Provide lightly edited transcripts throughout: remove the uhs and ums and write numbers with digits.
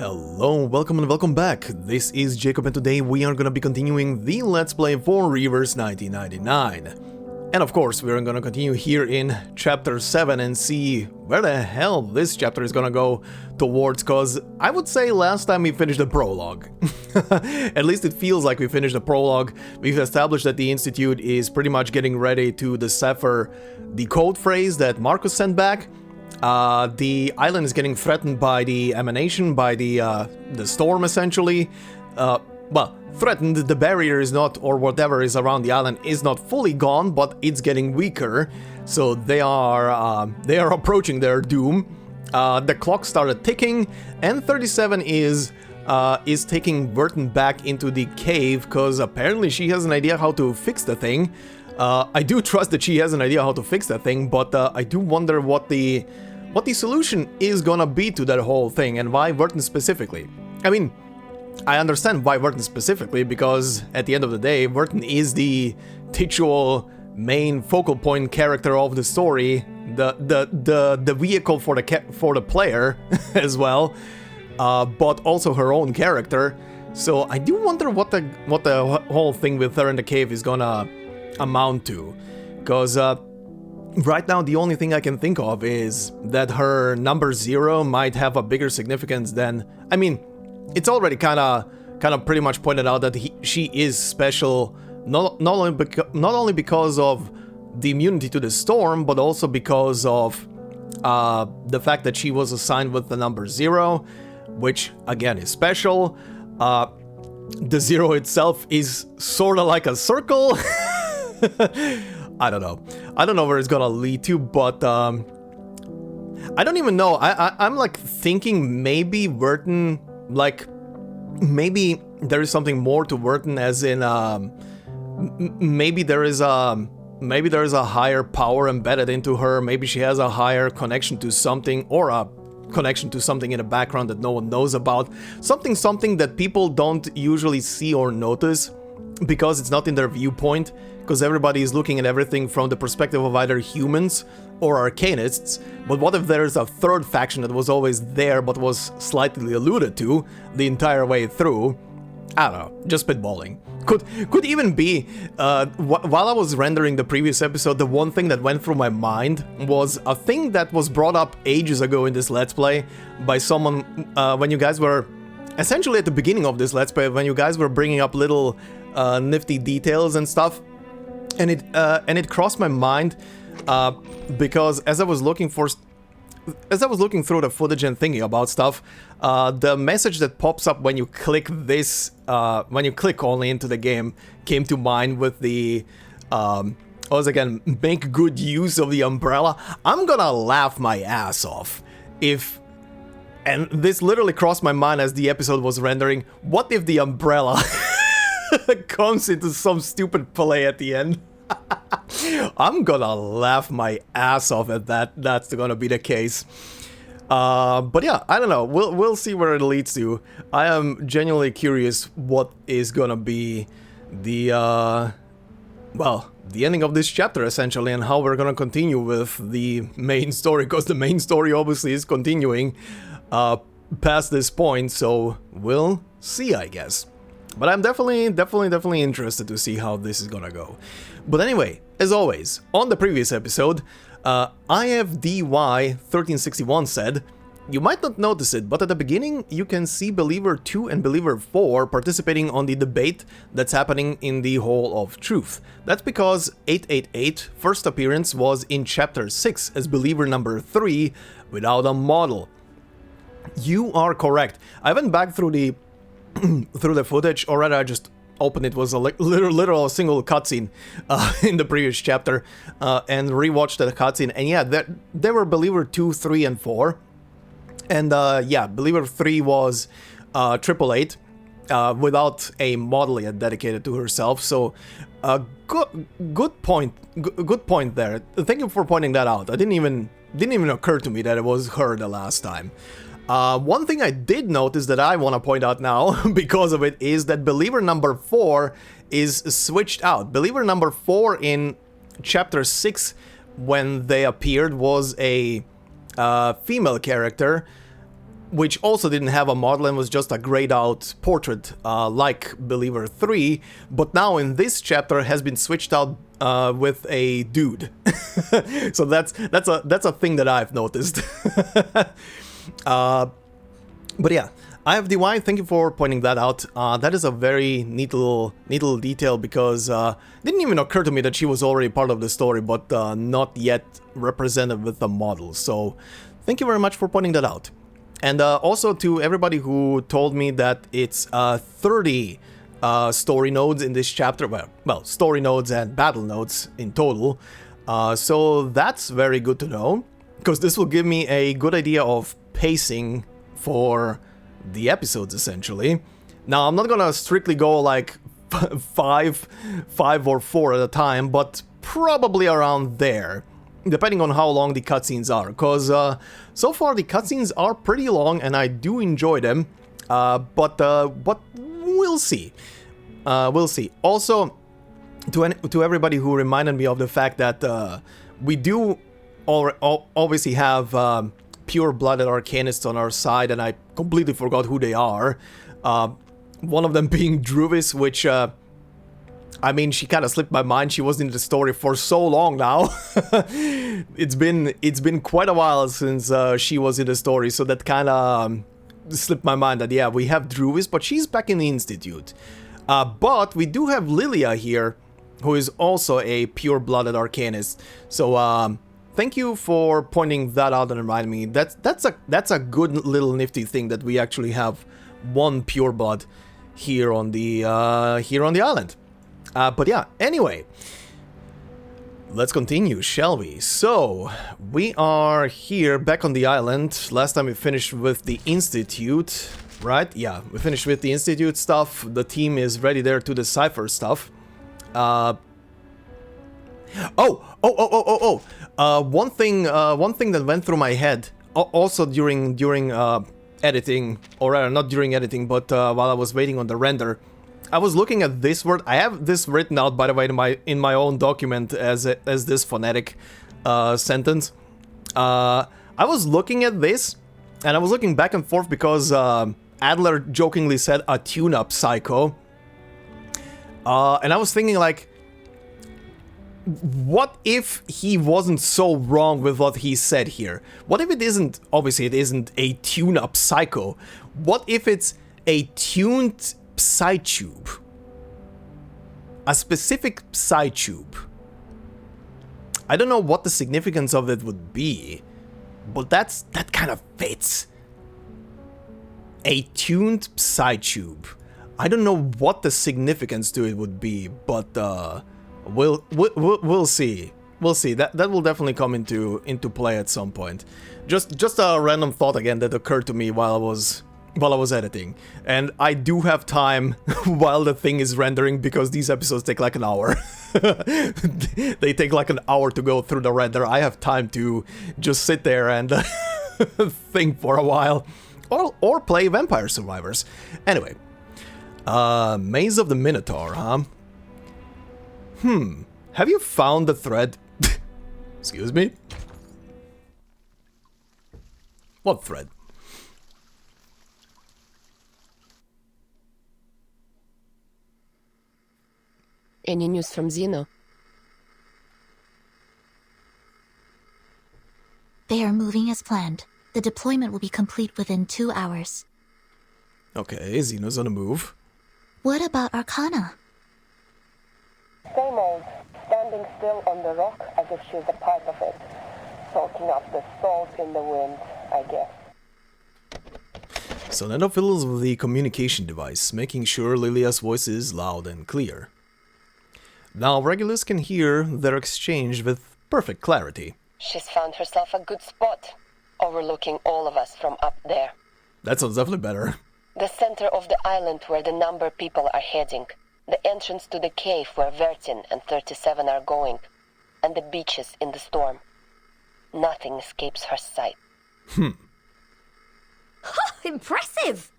Hello, welcome and welcome back. This is Jacob and today we are gonna be continuing the Let's Play for Reverse 1999. And of course, we're gonna continue here in Chapter 7 and see where the hell this chapter is gonna go towards, cause I would say last time we finished the prologue. At least it feels like we finished the prologue. We've established that the Institute is pretty much getting ready to decipher the code phrase that Marcus sent back. The island is getting threatened by the emanation, by the storm, essentially. Well, threatened, the barrier is not, or whatever is around the island is not fully gone, but it's getting weaker. So they are approaching their doom. The clock started ticking, and 37 is taking Vertin back into the cave, because apparently she has an idea how to fix the thing. I do trust that she has an idea how to fix that thing, but I do wonder what the solution is gonna be to that whole thing, and why Vertin specifically. I mean, I understand why Vertin specifically, because at the end of the day, Vertin is the titular main focal point character of the story, the vehicle for the player as well, but also her own character. So I do wonder what the whole thing with her in the cave is gonna amount to, because right now the only thing I can think of is that her number 0 might have a bigger significance than, I mean, it's already kind of pretty much pointed out that she is special, not only because of the immunity to the storm, but also because of the fact that she was assigned with the number 0, which again is special. The 0 itself is sort of like a circle. I don't know where it's gonna lead to, but I don't even know. I'm like thinking maybe Vertin, like maybe there is something more to Vertin, as in maybe there is a higher power embedded into her. Maybe she has a higher connection to something, or a connection to something in the background that no one knows about. Something that people don't usually see or notice because it's not in their viewpoint, because everybody is looking at everything from the perspective of either humans or Arcanists. But what if there's a third faction that was always there but was slightly alluded to the entire way through? I don't know, just spitballing. Could even be, while I was rendering the previous episode, the one thing that went through my mind was a thing that was brought up ages ago in this Let's Play by someone, when you guys were, essentially at the beginning of this Let's Play, when you guys were bringing up little nifty details and stuff. And it crossed my mind because as I was looking through the footage and thinking about stuff, the message that pops up when you click this, when you click only into the game, came to mind with the, once again, make good use of the umbrella. I'm gonna laugh my ass off if, and this literally crossed my mind as the episode was rendering, what if the umbrella comes into some stupid play at the end? I'm gonna laugh my ass off at that. That's gonna be the case. But yeah, I don't know. We'll see where it leads to. I am genuinely curious what is gonna be the well, the ending of this chapter essentially, and how we're gonna continue with the main story, because the main story obviously is continuing past this point. So we'll see, I guess. But I'm definitely interested to see how this is gonna go. But anyway, as always, on the previous episode, IFDY1361 said, "You might not notice it, but at the beginning you can see Believer 2 and Believer 4 participating on the debate that's happening in the Hall of Truth. That's because 888 first appearance was in Chapter 6 as Believer number 3 without a model." You are correct. I went back through the footage, or rather I just opened it, was a literal single cutscene in the previous chapter, and rewatched the cutscene, and yeah, there were Believer 2, 3, and 4, and yeah, Believer 3 was 888 without a model yet dedicated to herself, so good point there. Thank you for pointing that out. I didn't even occur to me that it was her the last time. One thing I did notice that I want to point out now, because of it, is that Believer number 4 is switched out. Believer number 4 in Chapter 6, when they appeared, was a female character, which also didn't have a model and was just a grayed out portrait like Believer 3, but now in this chapter has been switched out with a dude. So that's a thing that I've noticed. But yeah, I have DY, thank you for pointing that out. That is a very neat little detail, because didn't even occur to me that she was already part of the story, but not yet represented with a model. So thank you very much for pointing that out. And also to everybody who told me that it's 30 story nodes in this chapter, well, story nodes and battle nodes in total. So that's very good to know, because this will give me a good idea of pacing for the episodes, essentially. Now, I'm not gonna strictly go like five or 4 at a time, but probably around there, depending on how long the cutscenes are, because so far the cutscenes are pretty long and I do enjoy them, but we'll see. We'll see. Also, to everybody who reminded me of the fact that we do obviously have pure-blooded Arcanists on our side, and I completely forgot who they are. One of them being Druvis, which, I mean, she kind of slipped my mind. She wasn't in the story for so long now. It's been quite a while since she was in the story, so that kind of slipped my mind that, yeah, we have Druvis, but she's back in the Institute. But we do have Lilia here, who is also a pure-blooded Arcanist. So, thank you for pointing that out and reminding me. That's a good little nifty thing that we actually have one pure blood here on the island. But yeah, anyway, let's continue, shall we? So we are here back on the island. Last time we finished with the Institute, right? Yeah, we finished with the Institute stuff. The team is ready there to decipher stuff. One thing that went through my head, also during editing, or rather not during editing, but while I was waiting on the render, I was looking at this word. I have this written out, by the way, in my own document as this phonetic sentence. I was looking at this, and I was looking back and forth because Adler jokingly said a tune-up psycho, and I was thinking, like, what if he wasn't so wrong with what he said here? What if it isn't, obviously it isn't a tune-up psycho. What if it's a tuned psytube? A specific psytube. I don't know what the significance of it would be, but that kind of fits. A tuned psytube. I don't know what the significance to it would be, but we'll see. We'll see. That will definitely come into play at some point. Just a random thought again that occurred to me while I was editing. And I do have time while the thing is rendering, because these episodes take like an hour. They take like an hour to go through the render. I have time to just sit there and think for a while, or play Vampire Survivors. Anyway, Maze of the Minotaur, huh? Have you found the thread? Excuse me? What thread? Any news from Zeno? They are moving as planned. The deployment will be complete within 2 hours. Okay, Zeno's on the move. What about Arcana? Same old, standing still on the rock as if she's a part of it. Soaking up the salt in the wind, I guess. Sonetto fiddles with the communication device, making sure Lilia's voice is loud and clear. Now Regulus can hear their exchange with perfect clarity. She's found herself a good spot, overlooking all of us from up there. That sounds definitely better. The center of the island where the number people are heading. The entrance to the cave where Vertin and 37 are going. And the beaches in the storm. Nothing escapes her sight. Impressive!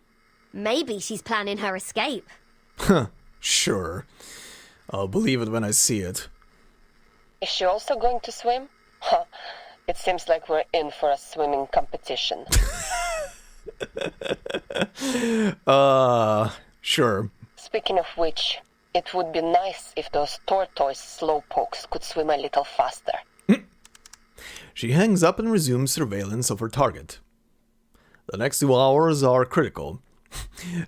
Maybe she's planning her escape. Sure. I'll believe it when I see it. Is she also going to swim? It seems like we're in for a swimming competition. Sure. Speaking of which, it would be nice if those tortoise slowpokes could swim a little faster. She hangs up and resumes surveillance of her target. The next 2 hours are critical.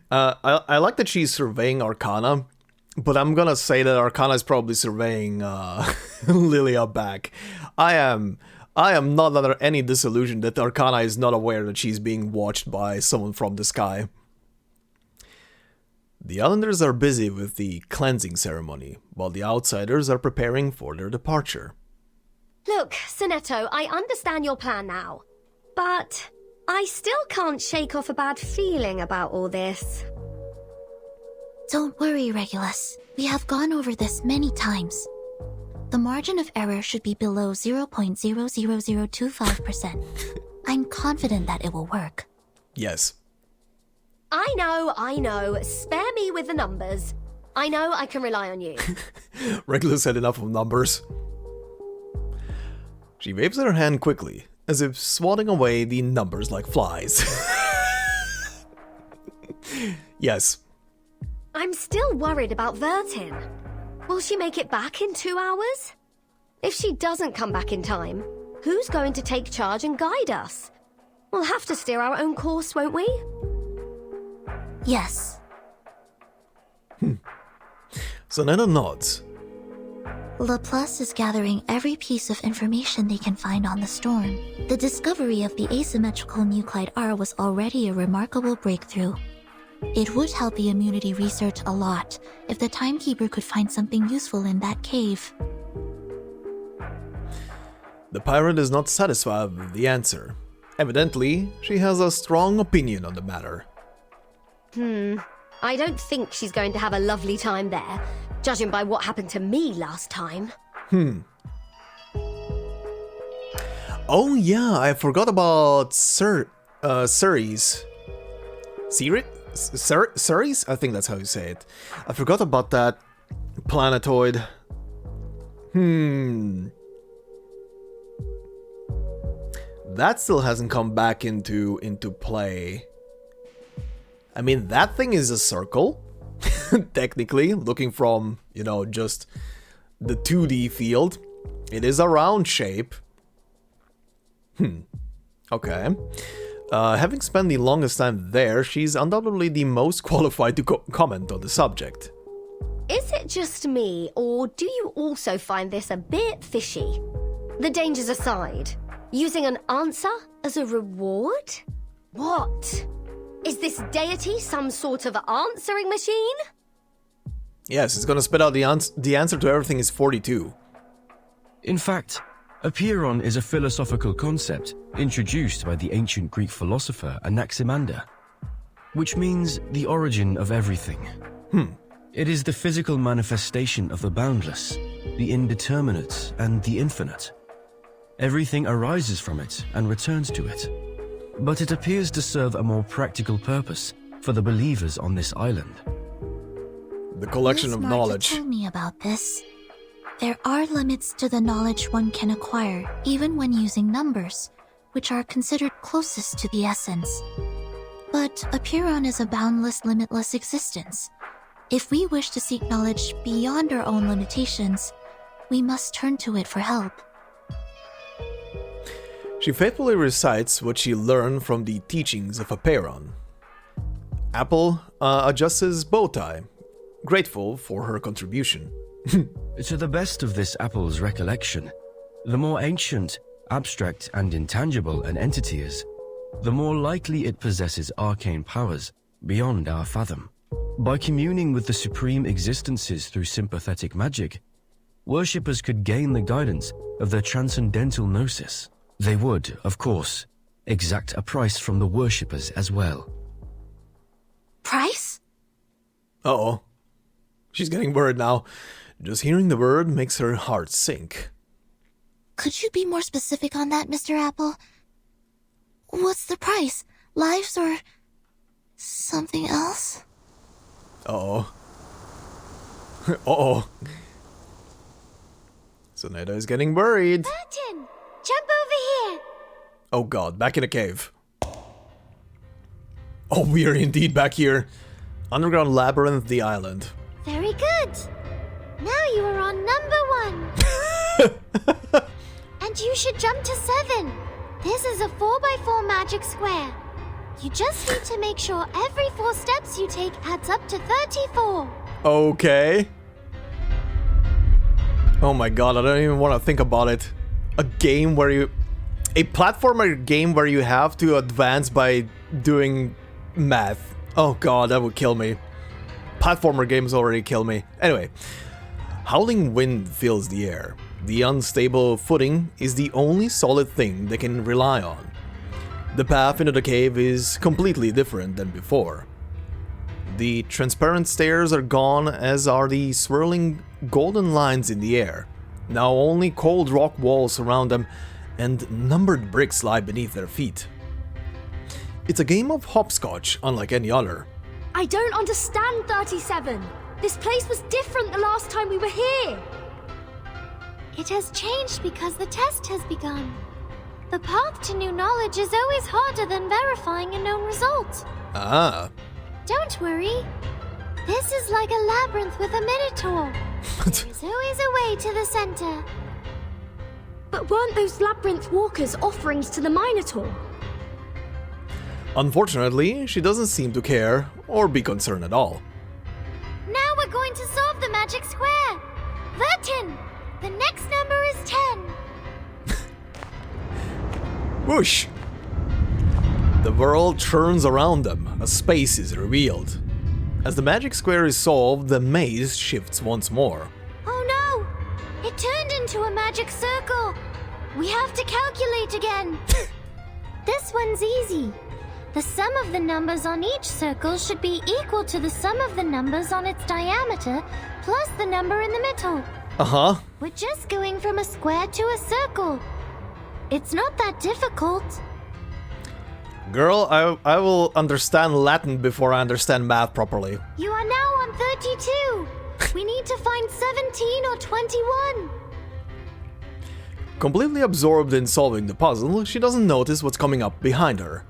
I like that she's surveying Arcana, but I'm gonna say that Arcana is probably surveying Lilia back. I am not under any disillusion that Arcana is not aware that she's being watched by someone from the sky. The Islanders are busy with the cleansing ceremony, while the outsiders are preparing for their departure. Look, Sonetto, I understand your plan now. But I still can't shake off a bad feeling about all this. Don't worry, Regulus. We have gone over this many times. The margin of error should be below 0.00025%. I'm confident that it will work. Yes. I know. Spare me with the numbers. I know I can rely on you. Regulus had enough of numbers. She waves her hand quickly, as if swatting away the numbers like flies. Yes. I'm still worried about Vertin. Will she make it back in 2 hours? If she doesn't come back in time, who's going to take charge and guide us? We'll have to steer our own course, won't we? Yes. Sonetto nods. Laplace is gathering every piece of information they can find on the storm. The discovery of the asymmetrical nuclide R was already a remarkable breakthrough. It would help the immunity research a lot if the Timekeeper could find something useful in that cave. The pirate is not satisfied with the answer. Evidently, she has a strong opinion on the matter. I don't think she's going to have a lovely time there, judging by what happened to me last time. Oh yeah, I forgot about Ceres. Ceres? I think that's how you say it. I forgot about that planetoid. That still hasn't come back into play. I mean, that thing is a circle, technically, looking from, just the 2D field. It is a round shape. Okay. Having spent the longest time there, she's undoubtedly the most qualified to comment on the subject. Is it just me, or do you also find this a bit fishy? The dangers aside, using an answer as a reward? What? Is this deity some sort of answering machine? Yes, it's gonna spit out the answer to everything is 42. In fact, Apeiron is a philosophical concept introduced by the ancient Greek philosopher Anaximander, which means the origin of everything. It is the physical manifestation of the boundless, the indeterminate, and the infinite. Everything arises from it and returns to it. But it appears to serve a more practical purpose for the believers on this island. The collection Miss of Marta knowledge. told me about this. There are limits to the knowledge one can acquire, even when using numbers, which are considered closest to the essence. But Apeiron is a boundless, limitless existence. If we wish to seek knowledge beyond our own limitations, we must turn to it for help. She faithfully recites what she learned from the teachings of Apeiron. Apple adjusts his bow tie, grateful for her contribution. To the best of this apple's recollection, the more ancient, abstract, and intangible an entity is, the more likely it possesses arcane powers beyond our fathom. By communing with the supreme existences through sympathetic magic, worshippers could gain the guidance of their transcendental gnosis. They would, of course, exact a price from the worshippers as well. Price? Uh-oh. She's getting worried now. Just hearing the word makes her heart sink. Could you be more specific on that, Mr. Apple? What's the price? Lives or something else? Uh-oh. Uh-oh. Sonetto is getting worried. Vertin, jump over here. Oh god, back in a cave. Oh, we are indeed back here. Underground Labyrinth, the island. Very good. Now you are on number 1. And you should jump to 7. This is a 4x4 magic square. You just need to make sure every 4 steps you take adds up to 34. Okay. Oh my god, I don't even want to think about it. A game where you... A platformer game where you have to advance by doing math. Oh god, that would kill me. Platformer games already kill me. Anyway. Howling wind fills the air. The unstable footing is the only solid thing they can rely on. The path into the cave is completely different than before. The transparent stairs are gone, as are the swirling golden lines in the air. Now only cold rock walls surround them, and numbered bricks lie beneath their feet. It's a game of hopscotch, unlike any other. I don't understand, 37. This place was different the last time we were here. It has changed because the test has begun. The path to new knowledge is always harder than verifying a known result. Ah. Don't worry. This is like a labyrinth with a minotaur. There's always a way to the center. But weren't those labyrinth walkers offerings to the Minotaur? Unfortunately, she doesn't seem to care or be concerned at all. Now we're going to solve the magic square. Vertin, the next number is 10. Whoosh! The world turns around them, a space is revealed. As the magic square is solved, the maze shifts once more. Oh no! It turned into a magic circle! We have to calculate again! This one's easy. The sum of the numbers on each circle should be equal to the sum of the numbers on its diameter plus the number in the middle. Uh-huh. We're just going from a square to a circle. It's not that difficult. Girl, I will understand Latin before I understand math properly. You are now on 32. We need to find 17 or 21. Completely absorbed in solving the puzzle, she doesn't notice what's coming up behind her.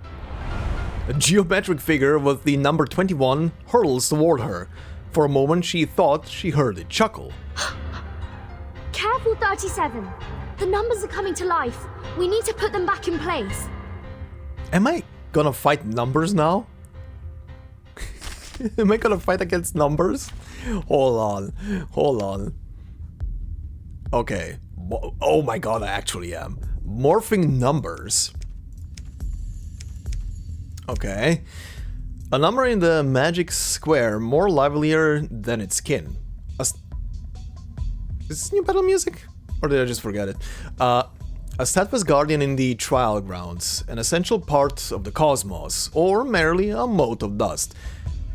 A geometric figure with the number 21 hurtles toward her. For a moment she thought she heard it chuckle. Careful, 37. The numbers are coming to life. We need to put them back in place. Am I gonna fight numbers now? Am I gonna fight against numbers? Hold on. Okay. Oh my god, I actually am. Morphing numbers. Okay. A number in the magic square more livelier than its kin. Is this new battle music? Or did I just forget it? A steadfast guardian in the trial grounds, an essential part of the cosmos, or merely a mote of dust.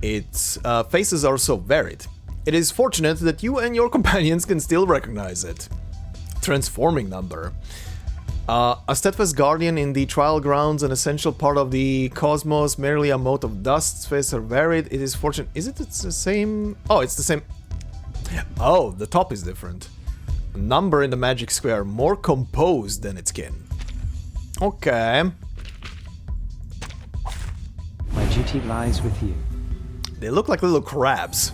Its faces are so varied. It is fortunate that you and your companions can still recognize it. Transforming number. A steadfast guardian in the trial grounds, an essential part of the cosmos, merely a mote of dust. Its faces are varied. It is fortunate. Is it the same? Oh, it's the same. Oh, the top is different. Number in the magic square, more composed than its kin. Okay. My duty lies with you. They look like little crabs.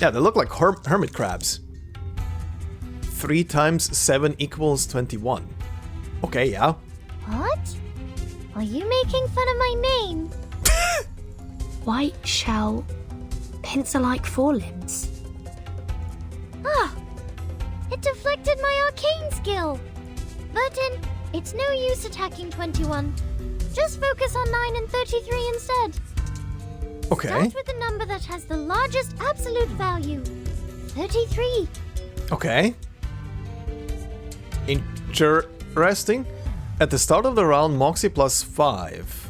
Yeah, they look like hermit crabs. 3 times 7 equals 21. Okay, yeah. What? Are you making fun of my name? White shell, pencil-like forelimbs. Ah! It deflected my arcane skill! Vertin, it's no use attacking 21. Just focus on 9 and 33 instead. Okay. Start with the number that has the largest absolute value. 33. Okay. Interesting. At the start of the round, Moxie plus 5.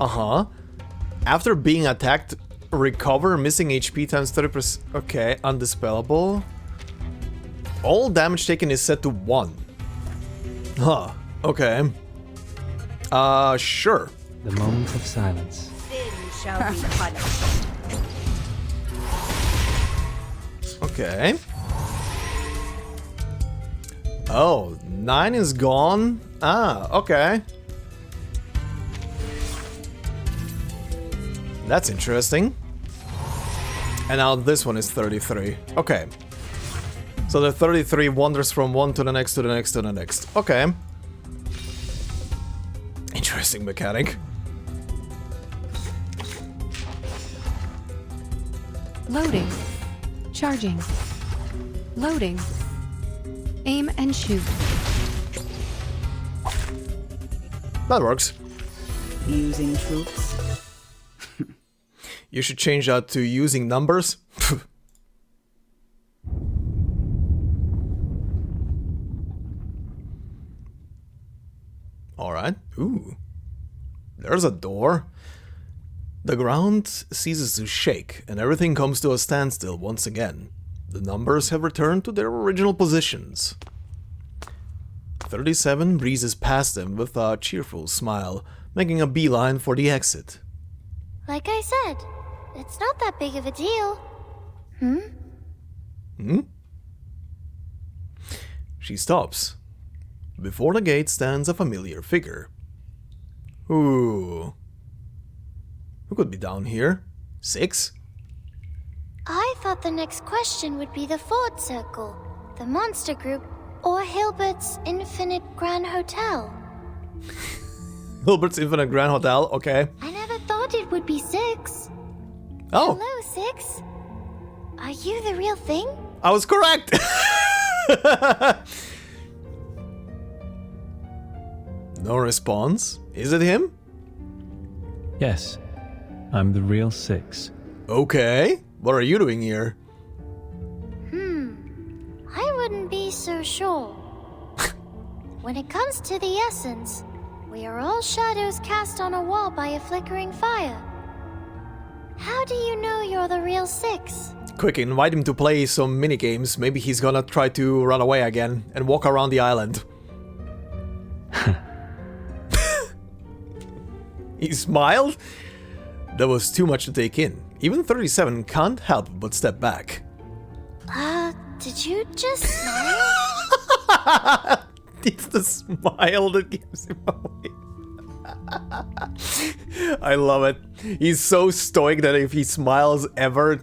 Uh-huh. After being attacked, recover missing HP times 30%. Okay, undispellable. All damage taken is set to 1. Huh, okay. Sure. The moment of silence. Sin shall be punished. Okay. Oh, 9 is gone? Ah, okay. That's interesting. And now this one is 33. Okay. So the 33 wanders from one to the next to the next to the next. Okay. Interesting mechanic. Loading. Charging. Loading. Aim and shoot. That works. Using troops. You should change that to using numbers. Alright. Ooh. There's a door. The ground ceases to shake, and everything comes to a standstill once again. The numbers have returned to their original positions. 37 breezes past them with a cheerful smile, making a beeline for the exit. Like I said, it's not that big of a deal. She stops. Before the gate stands a familiar figure. Who could be down here? 6? I thought the next question would be the Ford Circle, the Monster Group, or Hilbert's Infinite Grand Hotel. Hilbert's Infinite Grand Hotel, okay. I never thought it would be 6. Oh, Hello, 6. Are you the real thing? I was correct! No response. Is it him? Yes, I'm the real 6. Okay. What are you doing here? I wouldn't be so sure. When it comes to the essence, we are all shadows cast on a wall by a flickering fire. How do you know you're the real 6? Quick, invite him to play some minigames. Maybe he's gonna try to run away again and walk around the island. He smiled? That was too much to take in. Even 37 can't help but step back. Did you just smile? It's the smile that gives him away. I love it. He's so stoic that if he smiles ever,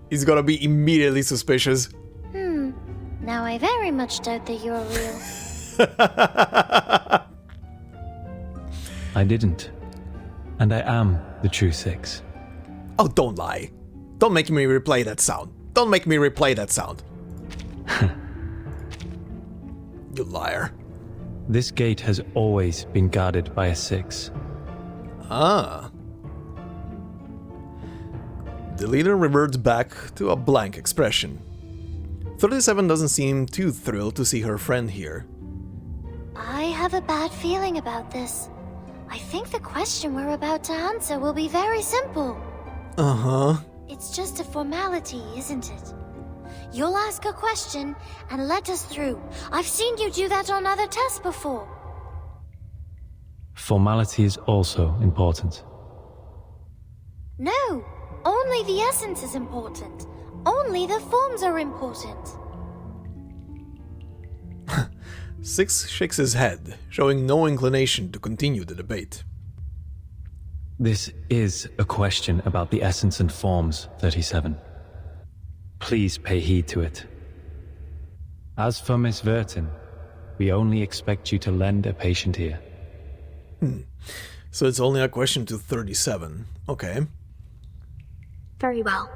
he's gonna be immediately suspicious. Now I very much doubt that you're real. I didn't. And I am the true 6. Oh, don't lie. Don't make me replay that sound. Don't make me replay that sound. You liar. This gate has always been guarded by a 6. Ah. The leader reverts back to a blank expression. 37 doesn't seem too thrilled to see her friend here. I have a bad feeling about this. I think the question we're about to answer will be very simple. Uh-huh. It's just a formality, isn't it? You'll ask a question and let us through. I've seen you do that on other tests before. Formality is also important. No, only the essence is important. Only the forms are important. 6 shakes his head, showing no inclination to continue the debate. This is a question about the essence and forms, 37. Please pay heed to it. As for Miss Vertin, we only expect you to lend a patient ear. So it's only a question to 37. Okay. Very well.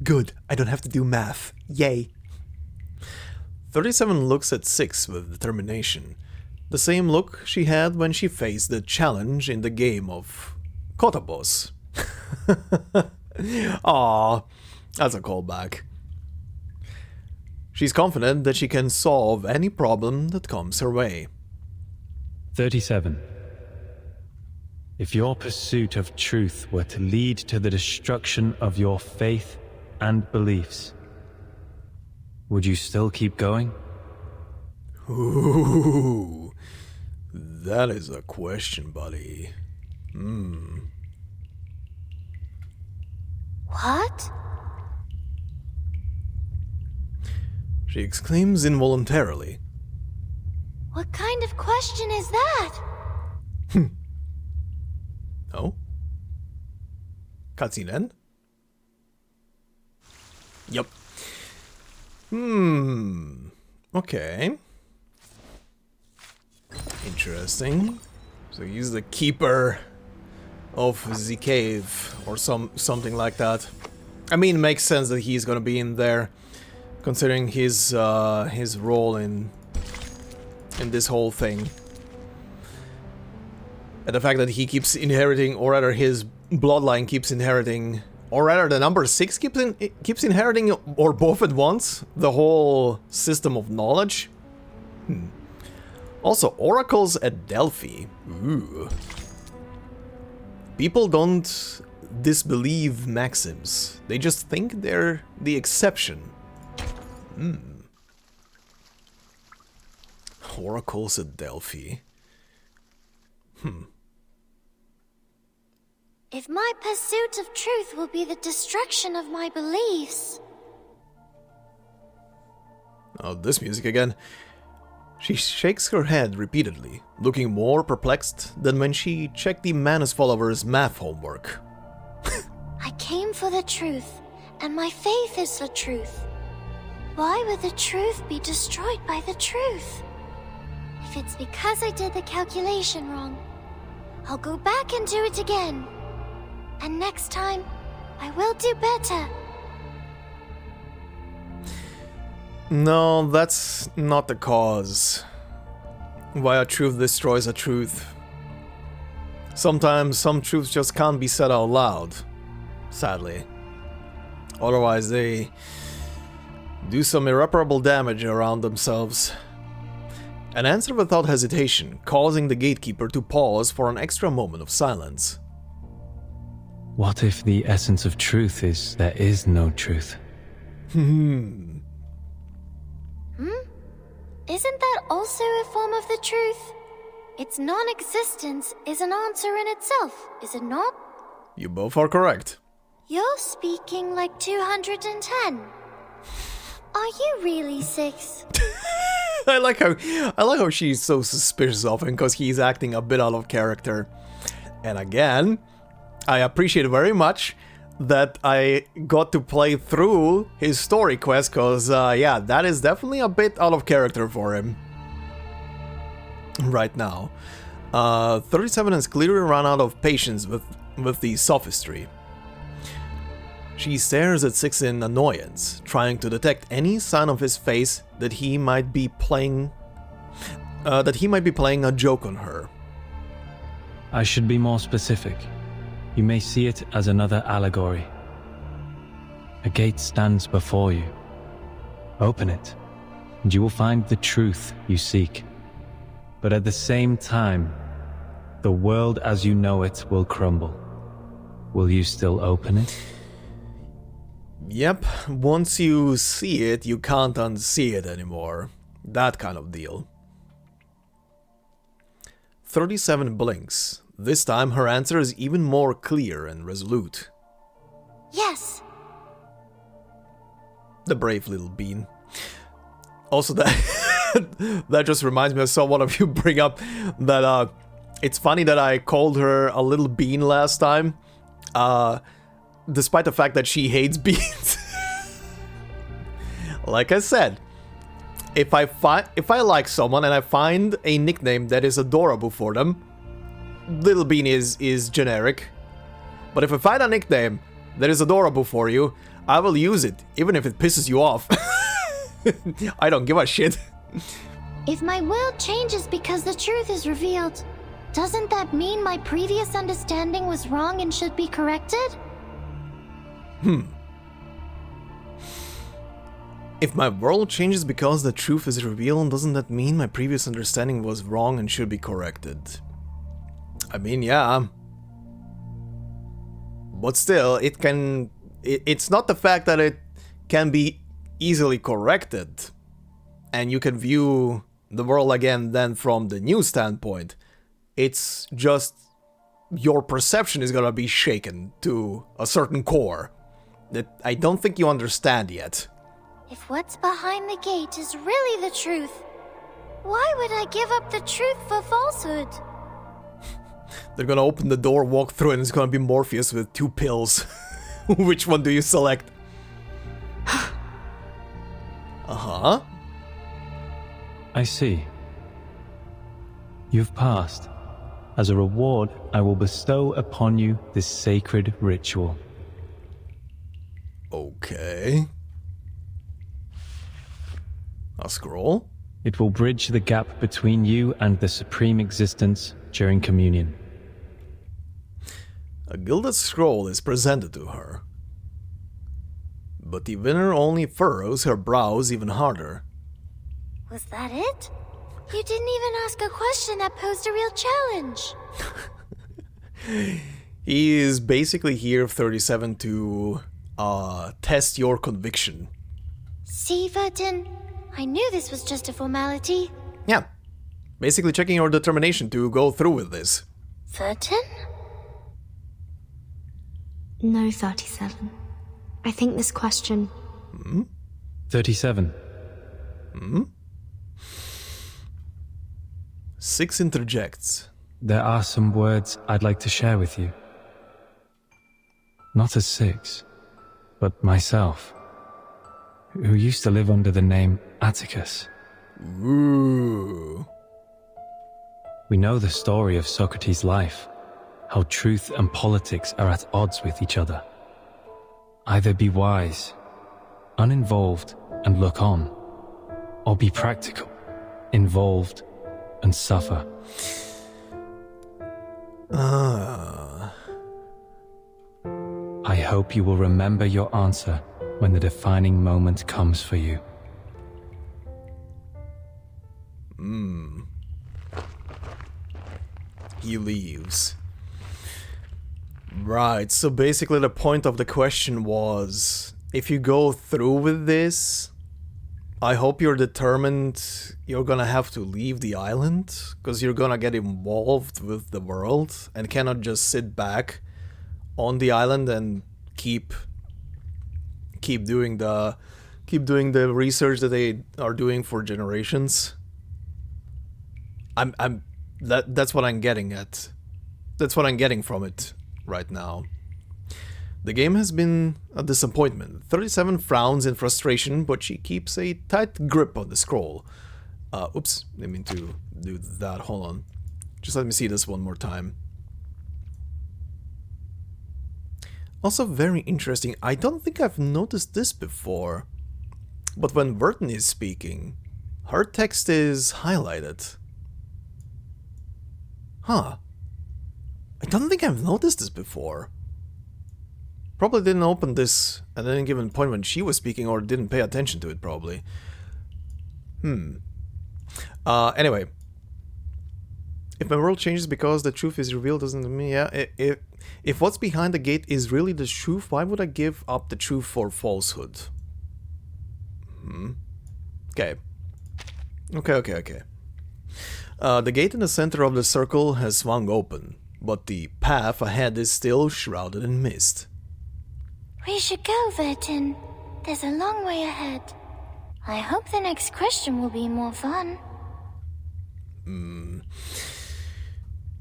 Good, I don't have to do math. Yay. 37 looks at 6 with determination. The same look she had when she faced the challenge in the game of Kotobos. Aww, that's a callback. She's confident that she can solve any problem that comes her way. 37. If your pursuit of truth were to lead to the destruction of your faith and beliefs, would you still keep going? Ooh, that is a question, buddy. What? She exclaims involuntarily. What kind of question is that? Oh? Cutscene end? Yep. Okay. Interesting. So he's the keeper of the cave or something like that. I mean, it makes sense that he's gonna be in there, considering his role in this whole thing. And the fact that he keeps inheriting, or rather his bloodline keeps inheriting, or rather the number 6 keeps inheriting, or both at once, the whole system of knowledge. Also, oracles at Delphi. Ooh. People don't disbelieve maxims. They just think they're the exception. Oracles at Delphi. If my pursuit of truth will be the destruction of my beliefs... Oh, this music again. She shakes her head repeatedly, looking more perplexed than when she checked the Manus followers' math homework. I came for the truth, and my faith is the truth. Why would the truth be destroyed by the truth? If it's because I did the calculation wrong, I'll go back and do it again. And next time, I will do better. No, that's not the cause why a truth destroys a truth. Sometimes some truths just can't be said out loud, sadly. Otherwise they do some irreparable damage around themselves. An answer without hesitation, causing the Gatekeeper to pause for an extra moment of silence. What if the essence of truth is there is no truth? Isn't that also a form of the truth? Its non-existence is an answer in itself, is it not? You both are correct. You're speaking like 210. Are you really 6? I like how she's so suspicious of him because he's acting a bit out of character. And again, I appreciate very much that I got to play through his story quest, because yeah, that is definitely a bit out of character for him right now. 37 has clearly run out of patience with the sophistry. She stares at 6 in annoyance, trying to detect any sign of his face that he might be playing a joke on her. I should be more specific. You may see it as another allegory. A gate stands before you. Open it, and you will find the truth you seek. But at the same time, the world as you know it will crumble. Will you still open it? Yep, once you see it, you can't unsee it anymore. That kind of deal. 37 blinks. This time her answer is even more clear and resolute. Yes. The brave little bean. Also, that just reminds me, I saw one of you bring up that it's funny that I called her a little bean last time, despite the fact that she hates beans. Like I said, if I like someone and I find a nickname that is adorable for them, Little Bean is generic. But if I find a nickname that is adorable for you, I will use it, even if it pisses you off. I don't give a shit. If my will changes because the truth is revealed, doesn't that mean my previous understanding was wrong and should be corrected? If my world changes because the truth is revealed, doesn't that mean my previous understanding was wrong and should be corrected? I mean, yeah. But still, it's not the fact that it can be easily corrected and you can view the world again then from the new standpoint. It's just your perception is gonna be shaken to a certain core that I don't think you understand yet. If what's behind the gate is really the truth, why would I give up the truth for falsehood? They're gonna open the door, walk through, and it's gonna be Morpheus with 2 pills. Which one do you select? Uh-huh. I see. You've passed. As a reward, I will bestow upon you this sacred ritual. Okay. A scroll? It will bridge the gap between you and the supreme existence during communion. A gilded scroll is presented to her. But the winner only furrows her brows even harder. Was that it? You didn't even ask a question that posed a real challenge. He is basically here, 37, to test your conviction. See, Vertin? I knew this was just a formality. Yeah. Basically checking your determination to go through with this. Vertin? No, 37. I think this question... 37. 6 interjects. There are some words I'd like to share with you. Not as 6, but myself, who used to live under the name Atticus. Ooh. We know the story of Socrates' life, how truth and politics are at odds with each other. Either be wise, uninvolved, and look on, or be practical, involved, and suffer. I hope you will remember your answer when the defining moment comes for you. He leaves. Right, so basically the point of the question was, if you go through with this, I hope you're determined you're gonna have to leave the island, because you're gonna get involved with the world, and cannot just sit back on the island and keep doing the research that they are doing for generations. That's what I'm getting at. That's what I'm getting from it right now. The game has been a disappointment. 37 frowns in frustration, but she keeps a tight grip on the scroll. Oops, didn't mean to do that. Hold on. Just let me see this one more time. Also very interesting. I don't think I've noticed this before. But when Vertin is speaking, her text is highlighted. Huh. I don't think I've noticed this before. Probably didn't open this at any given point when she was speaking, or didn't pay attention to it, probably. Anyway. If my world changes because the truth is revealed, doesn't mean... Yeah, if what's behind the gate is really the truth, why would I give up the truth for falsehood? Okay. Okay. The gate in the center of the circle has swung open, but the path ahead is still shrouded in mist. We should go, Vertin. There's a long way ahead. I hope the next question will be more fun.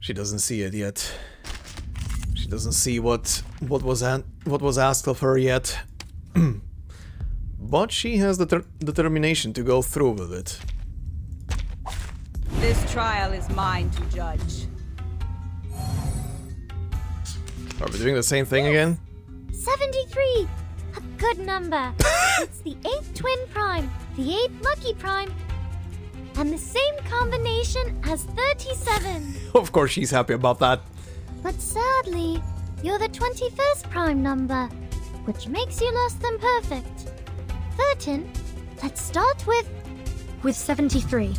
She doesn't see it yet. She doesn't see what was asked of her yet. But she has the determination to go through with it. This trial is mine to judge. Are we doing the same thing again? 73! A good number. It's the 8th twin prime, the 8th lucky prime, and the same combination as 37. Of course she's happy about that. But sadly, you're the 21st prime number, which makes you less than perfect. Vertin, let's start with 73,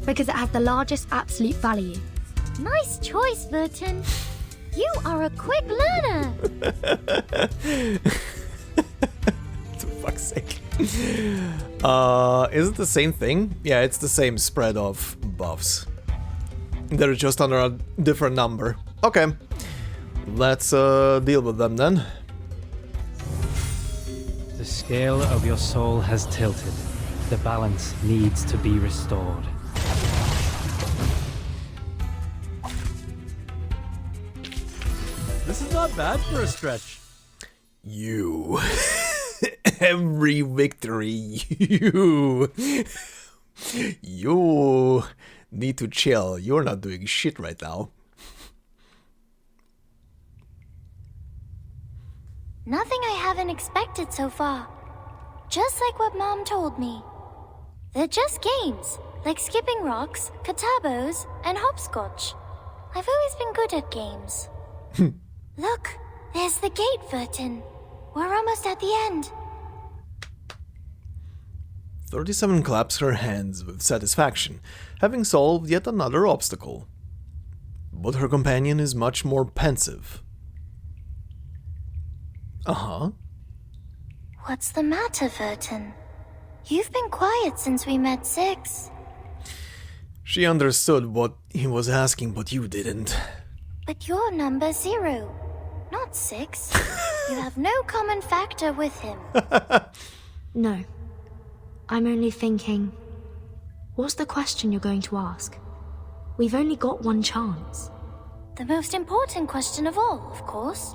because it has the largest absolute value. Nice choice, Vertin. You are a quick learner. For fuck's sake. Is it the same thing? Yeah, it's the same spread of buffs. They're just under a different number. Okay. Let's deal with them then. The scale of your soul has tilted. The balance needs to be restored. This is not bad for a stretch. You. Every victory, you need to chill. You're not doing shit right now. Nothing I haven't expected so far. Just like what Mom told me. They're just games, like skipping rocks, katabos, and hopscotch. I've always been good at games. Look, there's the gate, Vertin. We're almost at the end. 37 claps her hands with satisfaction, having solved yet another obstacle. But her companion is much more pensive. Uh-huh. What's the matter, Vertin? You've been quiet since we met 6. She understood what he was asking, but you didn't. But you're number 0, not 6. You have no common factor with him. No. I'm only thinking, what's the question you're going to ask? We've only got one chance. The most important question of all, of course.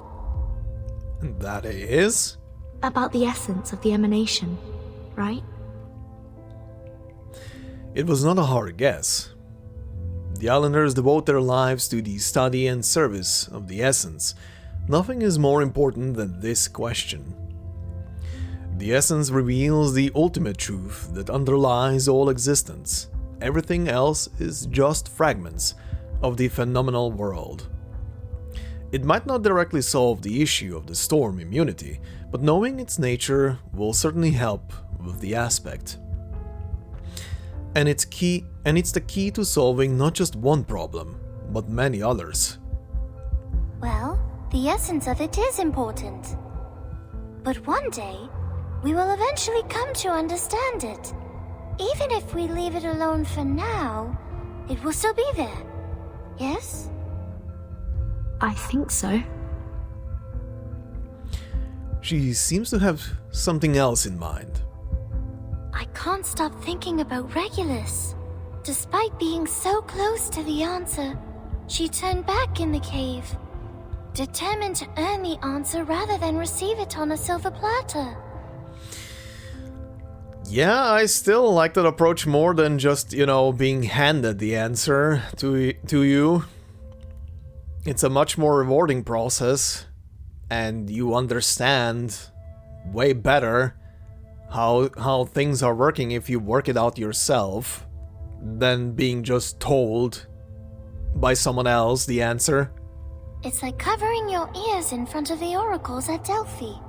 That is? About the essence of the emanation, right? It was not a hard guess. The islanders devote their lives to the study and service of the essence. Nothing is more important than this question. The essence reveals the ultimate truth that underlies all existence. Everything else is just fragments of the phenomenal world. It might not directly solve the issue of the storm immunity, but knowing its nature will certainly help with the aspect. And it's the key to solving not just one problem, but many others. Well, the essence of it is important. But one day, we will eventually come to understand it. Even if we leave it alone for now, it will still be there. Yes? I think so. She seems to have something else in mind. I can't stop thinking about Regulus. Despite being so close to the answer, she turned back in the cave, determined to earn the answer rather than receive it on a silver platter. Yeah, I still like that approach more than just, being handed the answer to you. It's a much more rewarding process, and you understand way better how things are working if you work it out yourself than being just told by someone else the answer. It's like covering your ears in front of the oracles at Delphi.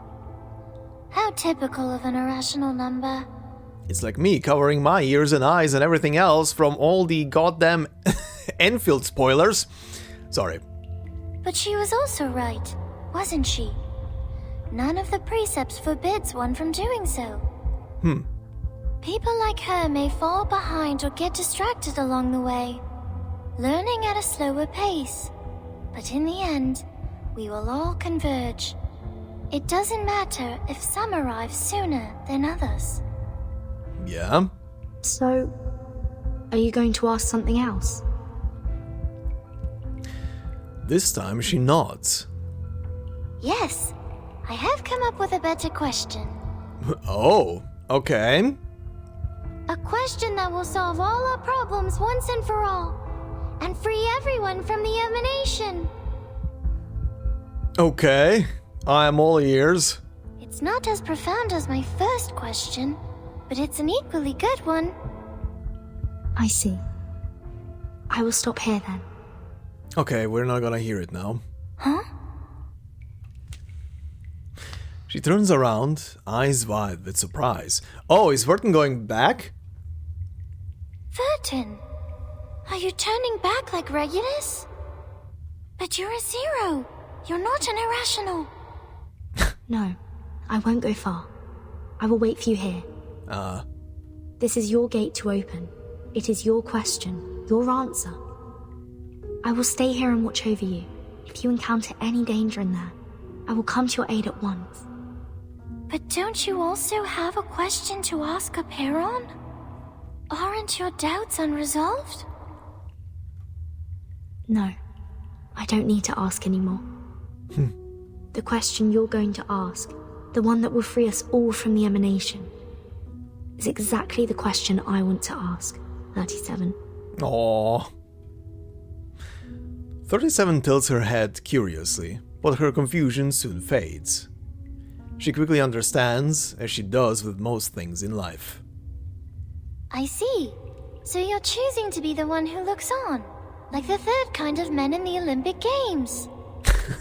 How typical of an irrational number. It's like me covering my ears and eyes and everything else from all the goddamn Enfield spoilers. Sorry. But she was also right, wasn't she? None of the precepts forbids one from doing so. People like her may fall behind or get distracted along the way, learning at a slower pace. But in the end, we will all converge. It doesn't matter if some arrive sooner than others. Yeah? So, are you going to ask something else? This time she nods. Yes, I have come up with a better question. Oh, okay. A question that will solve all our problems once and for all, and free everyone from the emanation. Okay, I am all ears. It's not as profound as my first question, but it's an equally good one. I see. I will stop here then. Okay, we're not gonna hear it now. Huh? She turns around, eyes wide with surprise. Oh, is Vertin going back? Vertin, are you turning back like Regulus? But you're a 0. You're not an irrational. No, I won't go far. I will wait for you here. This is your gate to open. It is your question, your answer. I will stay here and watch over you. If you encounter any danger in there, I will come to your aid at once. But don't you also have a question to ask Aperon? Aren't your doubts unresolved? No, I don't need to ask anymore. The question you're going to ask, the one that will free us all from the emanation, is exactly the question I want to ask, 37. Aww. 37 tilts her head curiously, but her confusion soon fades. She quickly understands, as she does with most things in life. I see. So you're choosing to be the one who looks on, like the third kind of men in the Olympic Games.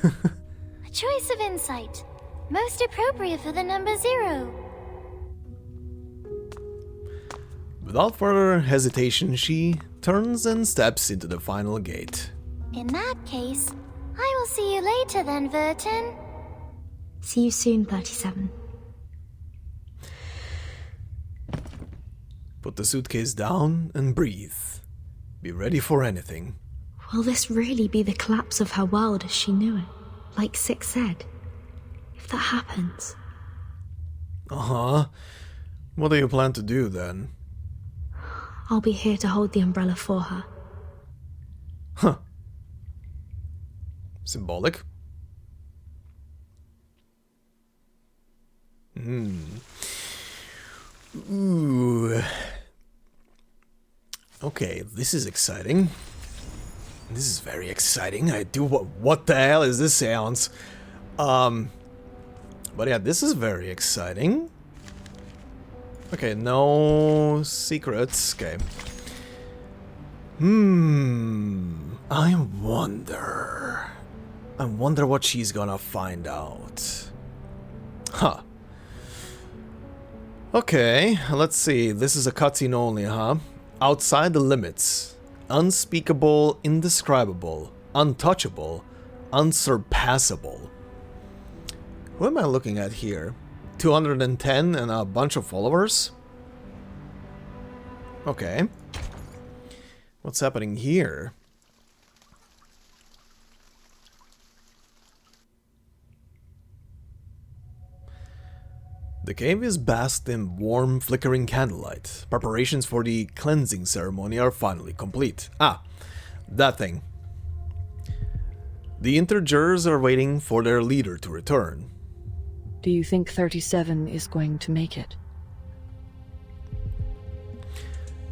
A choice of insight, most appropriate for the number 0. Without further hesitation, she turns and steps into the final gate. In that case, I will see you later then, Vertin. See you soon, 37. Put the suitcase down and breathe. Be ready for anything. Will this really be the collapse of her world as she knew it? Like Six said. If that happens... Uh-huh. What do you plan to do then? I'll be here to hold the umbrella for her. Huh. Symbolic. Ooh. Okay, this is exciting. This is very exciting. What the hell is this sounds? But yeah, this is very exciting. Okay, no secrets. Okay. I wonder what she's gonna find out. Huh. Okay, let's see. This is a cutscene only, huh? Outside the limits. Unspeakable, indescribable, untouchable, unsurpassable. Who am I looking at here? 210 and a bunch of followers? Okay. What's happening here? The cave is bathed in warm, flickering candlelight. Preparations for the cleansing ceremony are finally complete. Ah, that thing. The interjurors are waiting for their leader to return. Do you think 37 is going to make it?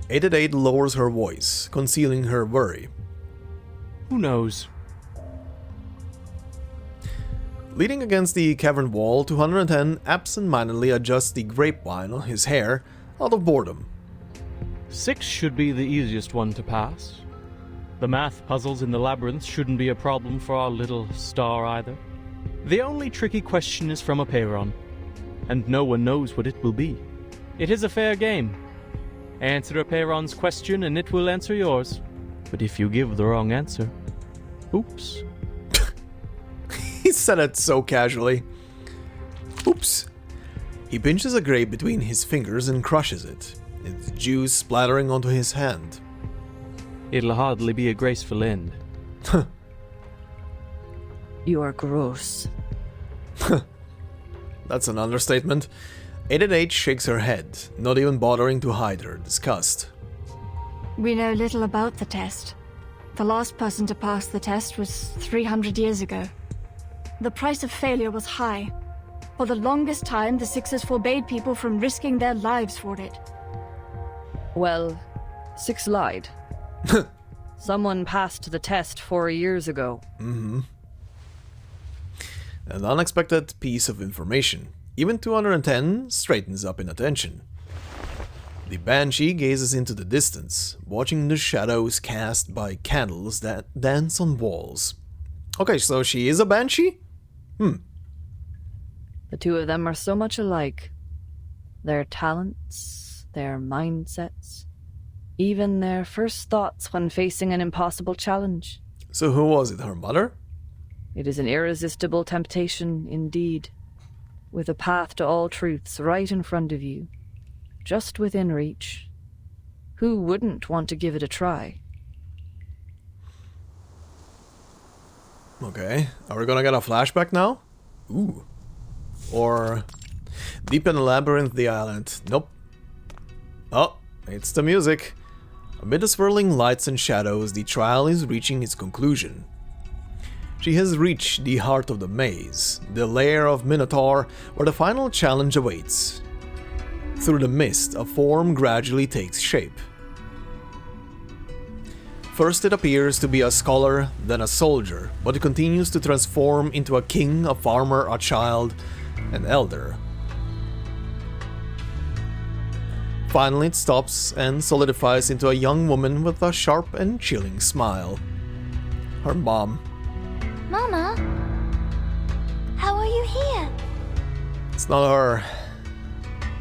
888 lowers her voice, concealing her worry. Who knows? Leaning against the cavern wall, 210 absent-mindedly adjusts the grapevine on his hair out of boredom. 6 should be the easiest one to pass. The math puzzles in the Labyrinth shouldn't be a problem for our little star either. The only tricky question is from a Peyron, and no one knows what it will be. It is a fair game. Answer a Peyron's question and it will answer yours. But if you give the wrong answer, oops. He said it so casually. Oops. He pinches a grape between his fingers and crushes it, its juice splattering onto his hand. It'll hardly be a graceful end. You are gross. That's an understatement. 888 shakes her head, not even bothering to hide her disgust. We know little about the test. The last person to pass the test was 300 years ago. The price of failure was high. For the longest time, the Sixers forbade people from risking their lives for it. Well, 6 lied. Someone passed the test 4 years ago. An unexpected piece of information. Even 210 straightens up in attention. The Banshee gazes into the distance, watching the shadows cast by candles that dance on walls. Okay, so she is a Banshee? The two of them are so much alike. Their talents, their mindsets, even their first thoughts when facing an impossible challenge. So who was it, her mother? It is an irresistible temptation indeed, with a path to all truths right in front of you, just within reach. Who wouldn't want to give it a try? Okay, are we gonna get a flashback now? Ooh. Or deep in the labyrinth, the island. Nope. Oh, it's the music. Amid the swirling lights and shadows, the trial is reaching its conclusion. She has reached the heart of the maze, the lair of Minotaur, where the final challenge awaits. Through the mist, a form gradually takes shape. First it appears to be a scholar, then a soldier, but it continues to transform into a king, a farmer, a child, an elder. Finally it stops and solidifies into a young woman with a sharp and chilling smile. Her mom. Mama? How are you here? It's not her.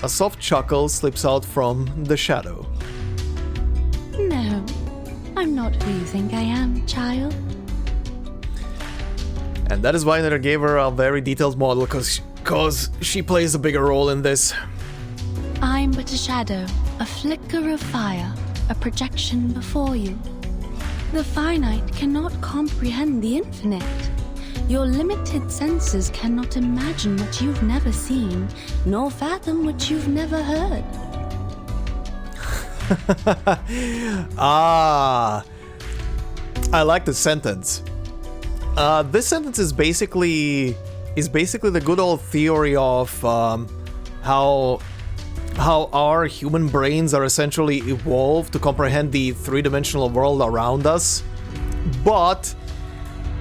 A soft chuckle slips out from the shadow. No, I'm not who you think I am, child. And that is why I gave her a very detailed model, cause she plays a bigger role in this. I'm but a shadow, a flicker of fire, a projection before you. The finite cannot comprehend the infinite. Your limited senses cannot imagine what you've never seen, nor fathom what you've never heard. Ah, I like the sentence. This sentence is basically the good old theory of how our human brains are essentially evolved to comprehend the three-dimensional world around us. But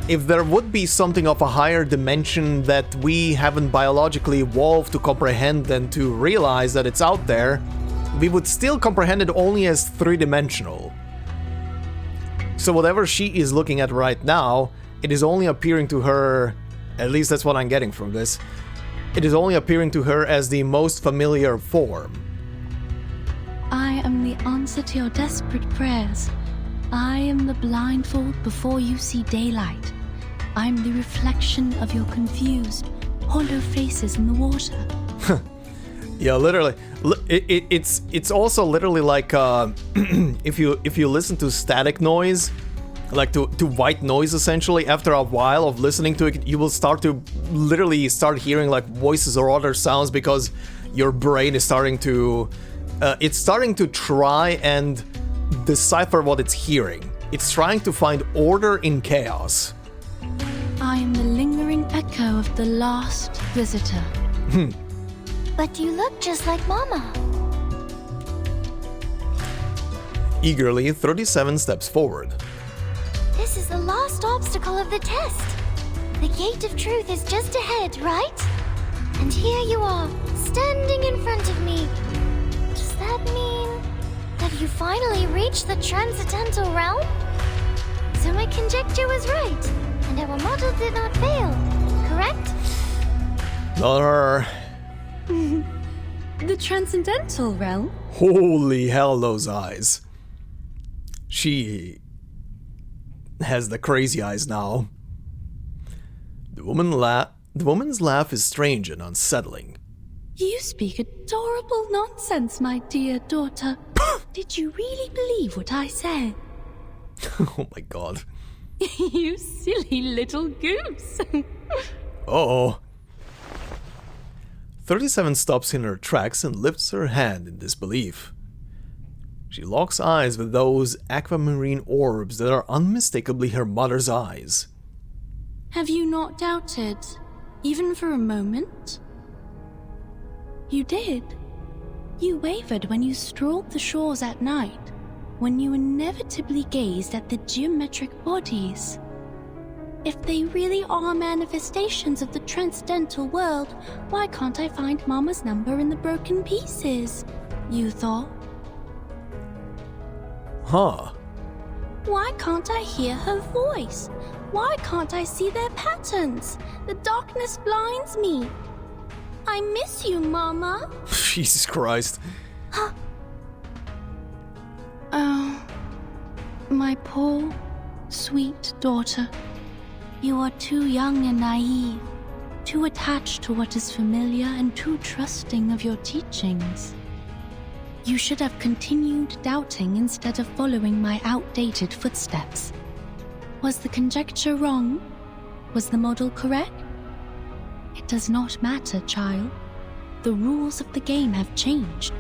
if there would be something of a higher dimension that we haven't biologically evolved to comprehend and to realize that it's out there, we would still comprehend it only as three-dimensional. So whatever she is looking at right now, it is only appearing to her, at least that's what I'm getting from this, it is only appearing to her as the most familiar form. I am the answer to your desperate prayers. I am the blindfold before you see daylight. I'm the reflection of your confused, hollow faces in the water. Yeah, literally. It's also literally like if you listen to static noise, like to white noise essentially, after a while of listening to it, you will start hearing like voices or other sounds because your brain is starting to try and decipher what it's hearing. It's trying to find order in chaos. I am the lingering echo of the last visitor. But you look just like Mama. Eagerly, 37 steps forward. This is the last obstacle of the test. The gate of truth is just ahead, right? And here you are, standing in front of me. Does that mean that you finally reached the transcendental realm? So my conjecture was right, and our model did not fail, correct? Not her. The transcendental realm? Holy hell, those eyes. She has the crazy eyes now. The woman's laugh is strange and unsettling. You speak adorable nonsense, my dear daughter. Did you really believe what I said? Oh my god. You silly little goose. Uh-oh. 37 stops in her tracks and lifts her hand in disbelief. She locks eyes with those aquamarine orbs that are unmistakably her mother's eyes. Have you not doubted, even for a moment? You did. You wavered when you strolled the shores at night, when you inevitably gazed at the geometric bodies. If they really are manifestations of the transcendental world, why can't I find Mama's number in the broken pieces? You thought. Huh. Why can't I hear her voice? Why can't I see their patterns? The darkness blinds me. I miss you, Mama. Jesus Christ. Oh, my poor, sweet daughter. You are too young and naive, too attached to what is familiar and too trusting of your teachings. You should have continued doubting instead of following my outdated footsteps. Was the conjecture wrong? Was the model correct? It does not matter, child. The rules of the game have changed.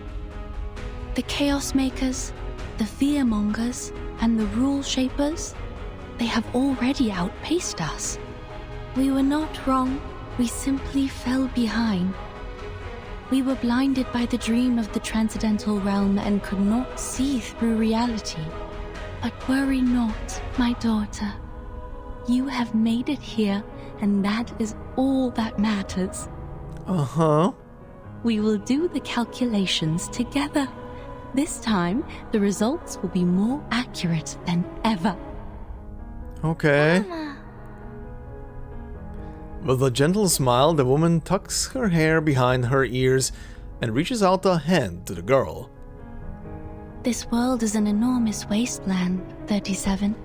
The Chaos Makers, the Fearmongers, and the Rule Shapers, they have already outpaced us. We were not wrong. We simply fell behind. We were blinded by the dream of the transcendental realm and could not see through reality. But worry not, my daughter. You have made it here, and that is all that matters. Uh-huh. We will do the calculations together. This time, the results will be more accurate than ever. Okay. Mama. With a gentle smile, the woman tucks her hair behind her ears and reaches out a hand to the girl. This world is an enormous wasteland, 37.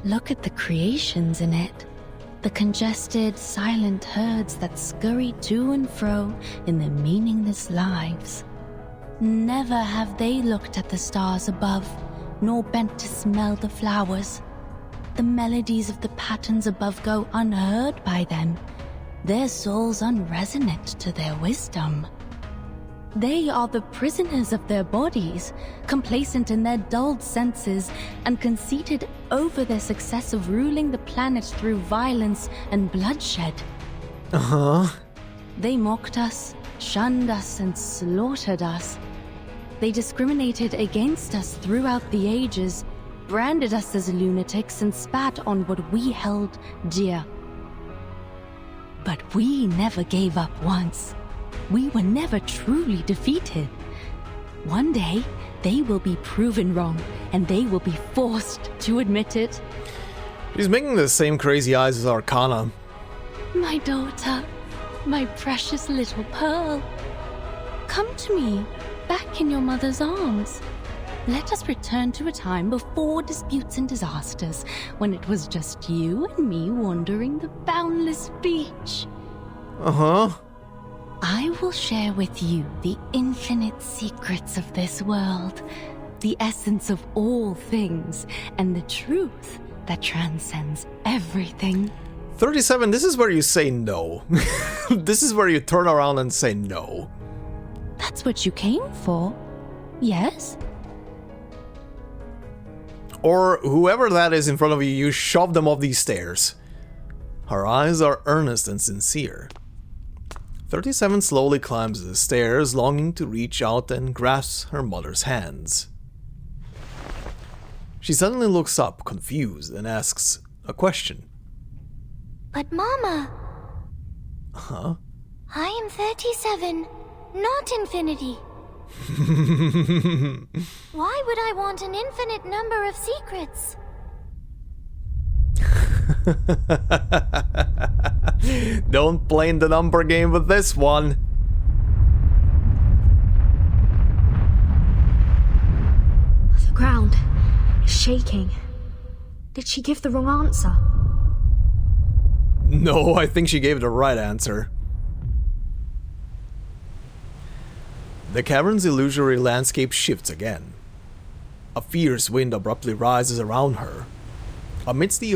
Look at the creations in it. The congested, silent herds that scurry to and fro in their meaningless lives. Never have they looked at the stars above, nor bent to smell the flowers. The melodies of the patterns above go unheard by them, their souls unresonant to their wisdom. They are the prisoners of their bodies, complacent in their dulled senses, and conceited over their success of ruling the planet through violence and bloodshed. Uh-huh. They mocked us, shunned us, and slaughtered us. They discriminated against us throughout the ages, branded us as lunatics, and spat on what we held dear. But we never gave up once. We were never truly defeated. One day, they will be proven wrong, and they will be forced to admit it. He's making the same crazy eyes as Arcana. My daughter, my precious little pearl. Come to me, back in your mother's arms. Let us return to a time before disputes and disasters, when it was just you and me wandering the boundless beach. Uh-huh. I will share with you the infinite secrets of this world, the essence of all things, and the truth that transcends everything. 37, this is where you say no. This is where you turn around and say no. That's what you came for, yes? Or whoever that is in front of you, you shove them off these stairs. Her eyes are earnest and sincere. 37 slowly climbs the stairs, longing to reach out and grasp her mother's hands. She suddenly looks up, confused, and asks a question. But Mama... Huh? I am 37, not infinity. Why would I want an infinite number of secrets? Don't play in the number game with this one. The ground is shaking. Did she give the wrong answer? No, I think she gave the right answer. The cavern's illusory landscape shifts again. A fierce wind abruptly rises around her. Amidst the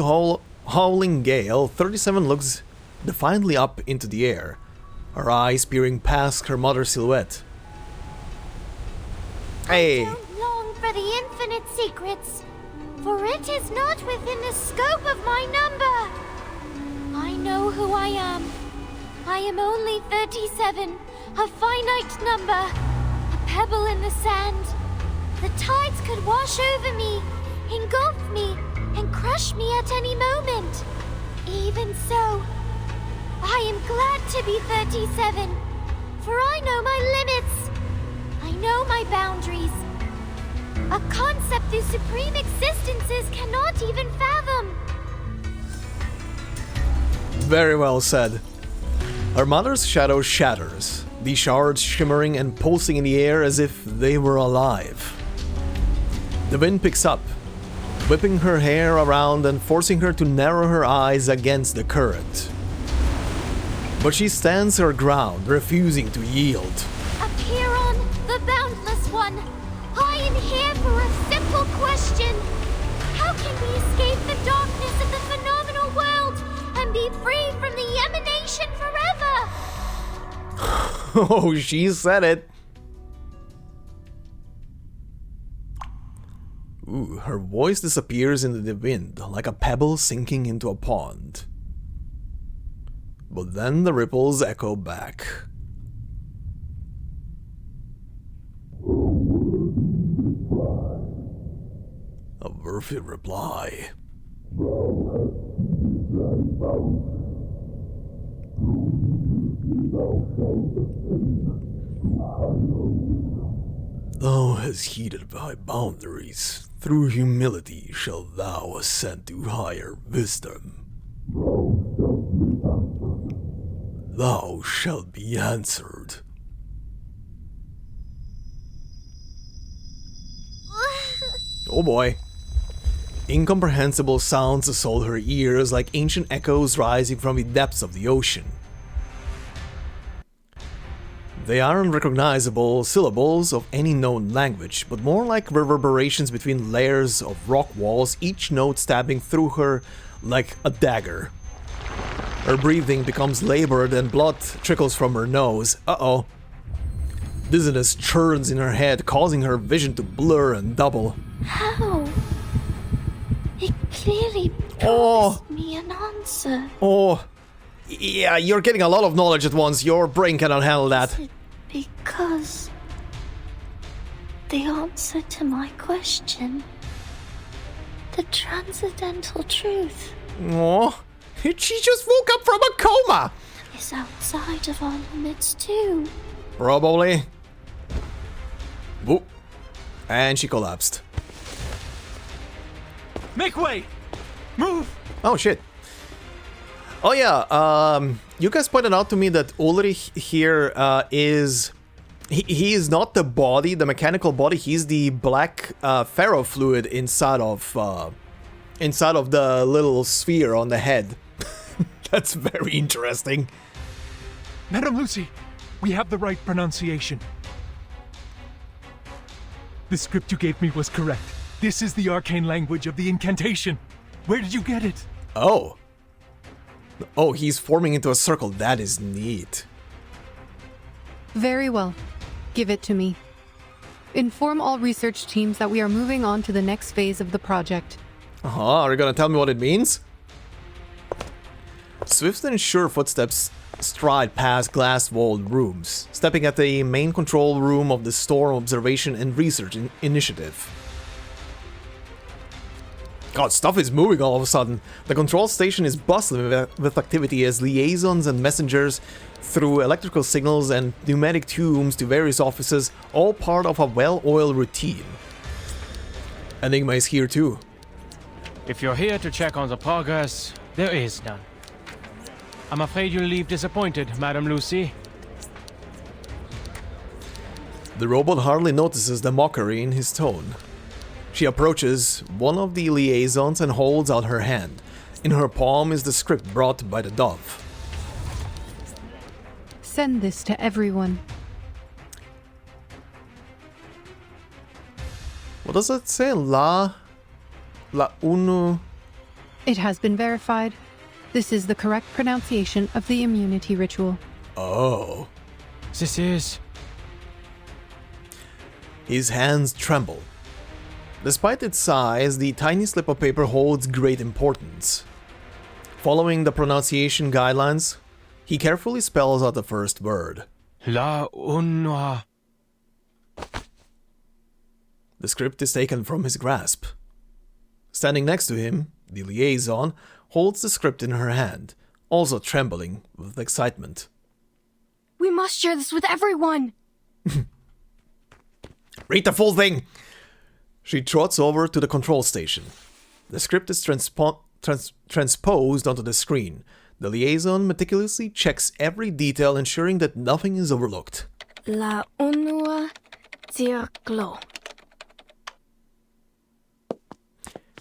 howling gale, 37 looks defiantly up into the air, her eyes peering past her mother's silhouette. Hey! I don't long for the infinite secrets, for it is not within the scope of my number. I know who I am. I am only 37, a finite number, a pebble in the sand. The tides could wash over me, engulf me, and crush me at any moment. Even so, I am glad to be 37, for I know my limits. I know my boundaries. A concept whose supreme existences cannot even fathom. Very well said. Her mother's shadow shatters, the shards shimmering and pulsing in the air as if they were alive. The wind picks up, whipping her hair around and forcing her to narrow her eyes against the current. But she stands her ground, refusing to yield. Apiron, the Boundless One, I am here for a simple question. How can we escape the darkness of the phenomenal world and be free from the emanation forever? Oh, she said it. Ooh, her voice disappears into the wind, like a pebble sinking into a pond. But then the ripples echo back. A Vertin reply. Thou hast heeded thy boundaries. Through humility shalt thou ascend to higher wisdom. Thou shalt be answered. Oh boy. Incomprehensible sounds assault her ears like ancient echoes rising from the depths of the ocean. They are unrecognizable syllables of any known language, but more like reverberations between layers of rock walls, each note stabbing through her like a dagger. Her breathing becomes labored and blood trickles from her nose. Uh-oh. Dizziness churns in her head, causing her vision to blur and double. How? It clearly promised me an answer. Oh. Yeah, you're getting a lot of knowledge at once. Your brain cannot handle that. Is it because the answer to my question, the transcendental truth, Oh, she just woke up from a coma. is outside of our limits too? Probably. Whoop. And she collapsed. Make way! Move! Oh shit. Oh yeah, you guys pointed out to me that Ulrich here is... He is not the body, the mechanical body, he's the black ferro fluid inside of the little sphere on the head. That's very interesting. Madame Lucy, we have the right pronunciation. The script you gave me was correct. This is the arcane language of the incantation. Where did you get it? Oh. Oh, he's forming into a circle. That is neat. Very well. Give it to me. Inform all research teams that we are moving on to the next phase of the project. Are you gonna tell me what it means? Swift and sure footsteps stride past glass-walled rooms, stepping at the main control room of the Storm Observation and Research Initiative. God, stuff is moving all of a sudden. The control station is bustling with activity as liaisons and messengers through electrical signals and pneumatic tubes to various offices, all part of a well-oiled routine. Enigma is here too. If you're here to check on the progress, there is none. I'm afraid you'll leave disappointed, Madame Lucy. The robot hardly notices the mockery in his tone. She approaches one of the liaisons and holds out her hand. In her palm is the script brought by the dove. Send this to everyone. What does it say? La Unu... It has been verified. This is the correct pronunciation of the immunity ritual. Oh. This is... His hands tremble. Despite its size, the tiny slip of paper holds great importance. Following the pronunciation guidelines, he carefully spells out the first word. La Unwa. The script is taken from his grasp. Standing next to him, the liaison holds the script in her hand, also trembling with excitement. We must share this with everyone! Read the full thing! She trots over to the control station. The script is transposed onto the screen. The liaison meticulously checks every detail, ensuring that nothing is overlooked. La unua circlo.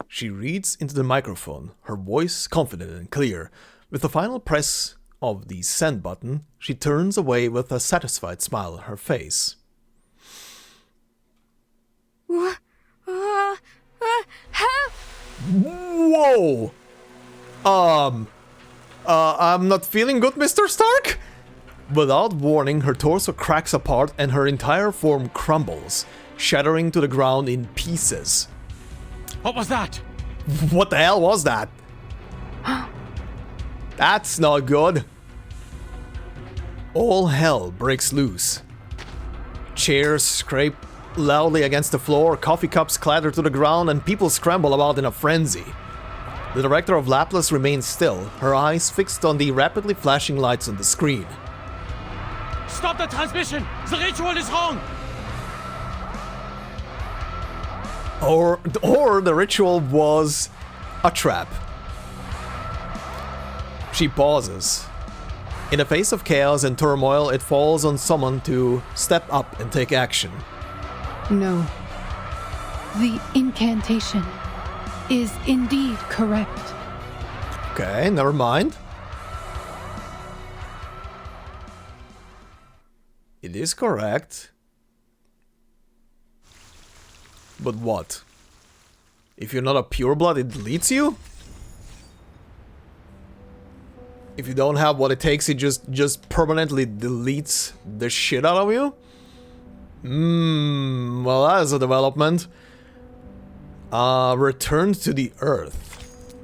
She reads into the microphone, her voice confident and clear. With the final press of the send button, she turns away with a satisfied smile on her face. Whoa! I'm not feeling good, Mr. Stark? Without warning, her torso cracks apart and her entire form crumbles, shattering to the ground in pieces. What was that? What the hell was that? That's not good. All hell breaks loose. Chairs scrape loudly against the floor, coffee cups clatter to the ground, and people scramble about in a frenzy. The director of Laplace remains still, her eyes fixed on the rapidly flashing lights on the screen. Stop the transmission! The ritual is wrong! Or the ritual was a trap. She pauses. In the face of chaos and turmoil, it falls on someone to step up and take action. No. The incantation is indeed correct. Okay, never mind. It is correct. But what? If you're not a pureblood, it deletes you? If you don't have what it takes, it just permanently deletes the shit out of you? Well, that is a development. Return to the earth.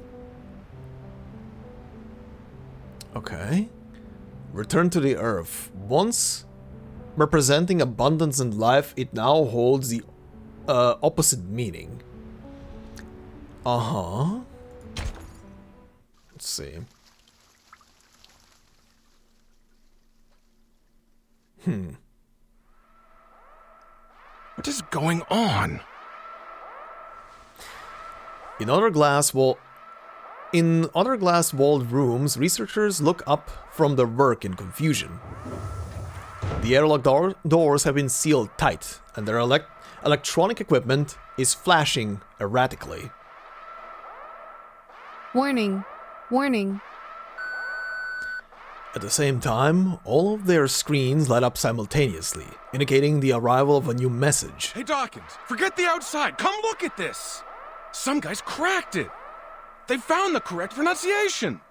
Okay. Return to the earth. Once representing abundance and life, it now holds the opposite meaning. Uh-huh. Let's see. What is going on? In other glass-walled rooms, researchers look up from their work in confusion. The airlock doors have been sealed tight, and their electronic equipment is flashing erratically. Warning. Warning. At the same time, all of their screens light up simultaneously, indicating the arrival of a new message. Hey Dawkins, forget the outside, come look at this! Some guys cracked it! They found the correct pronunciation!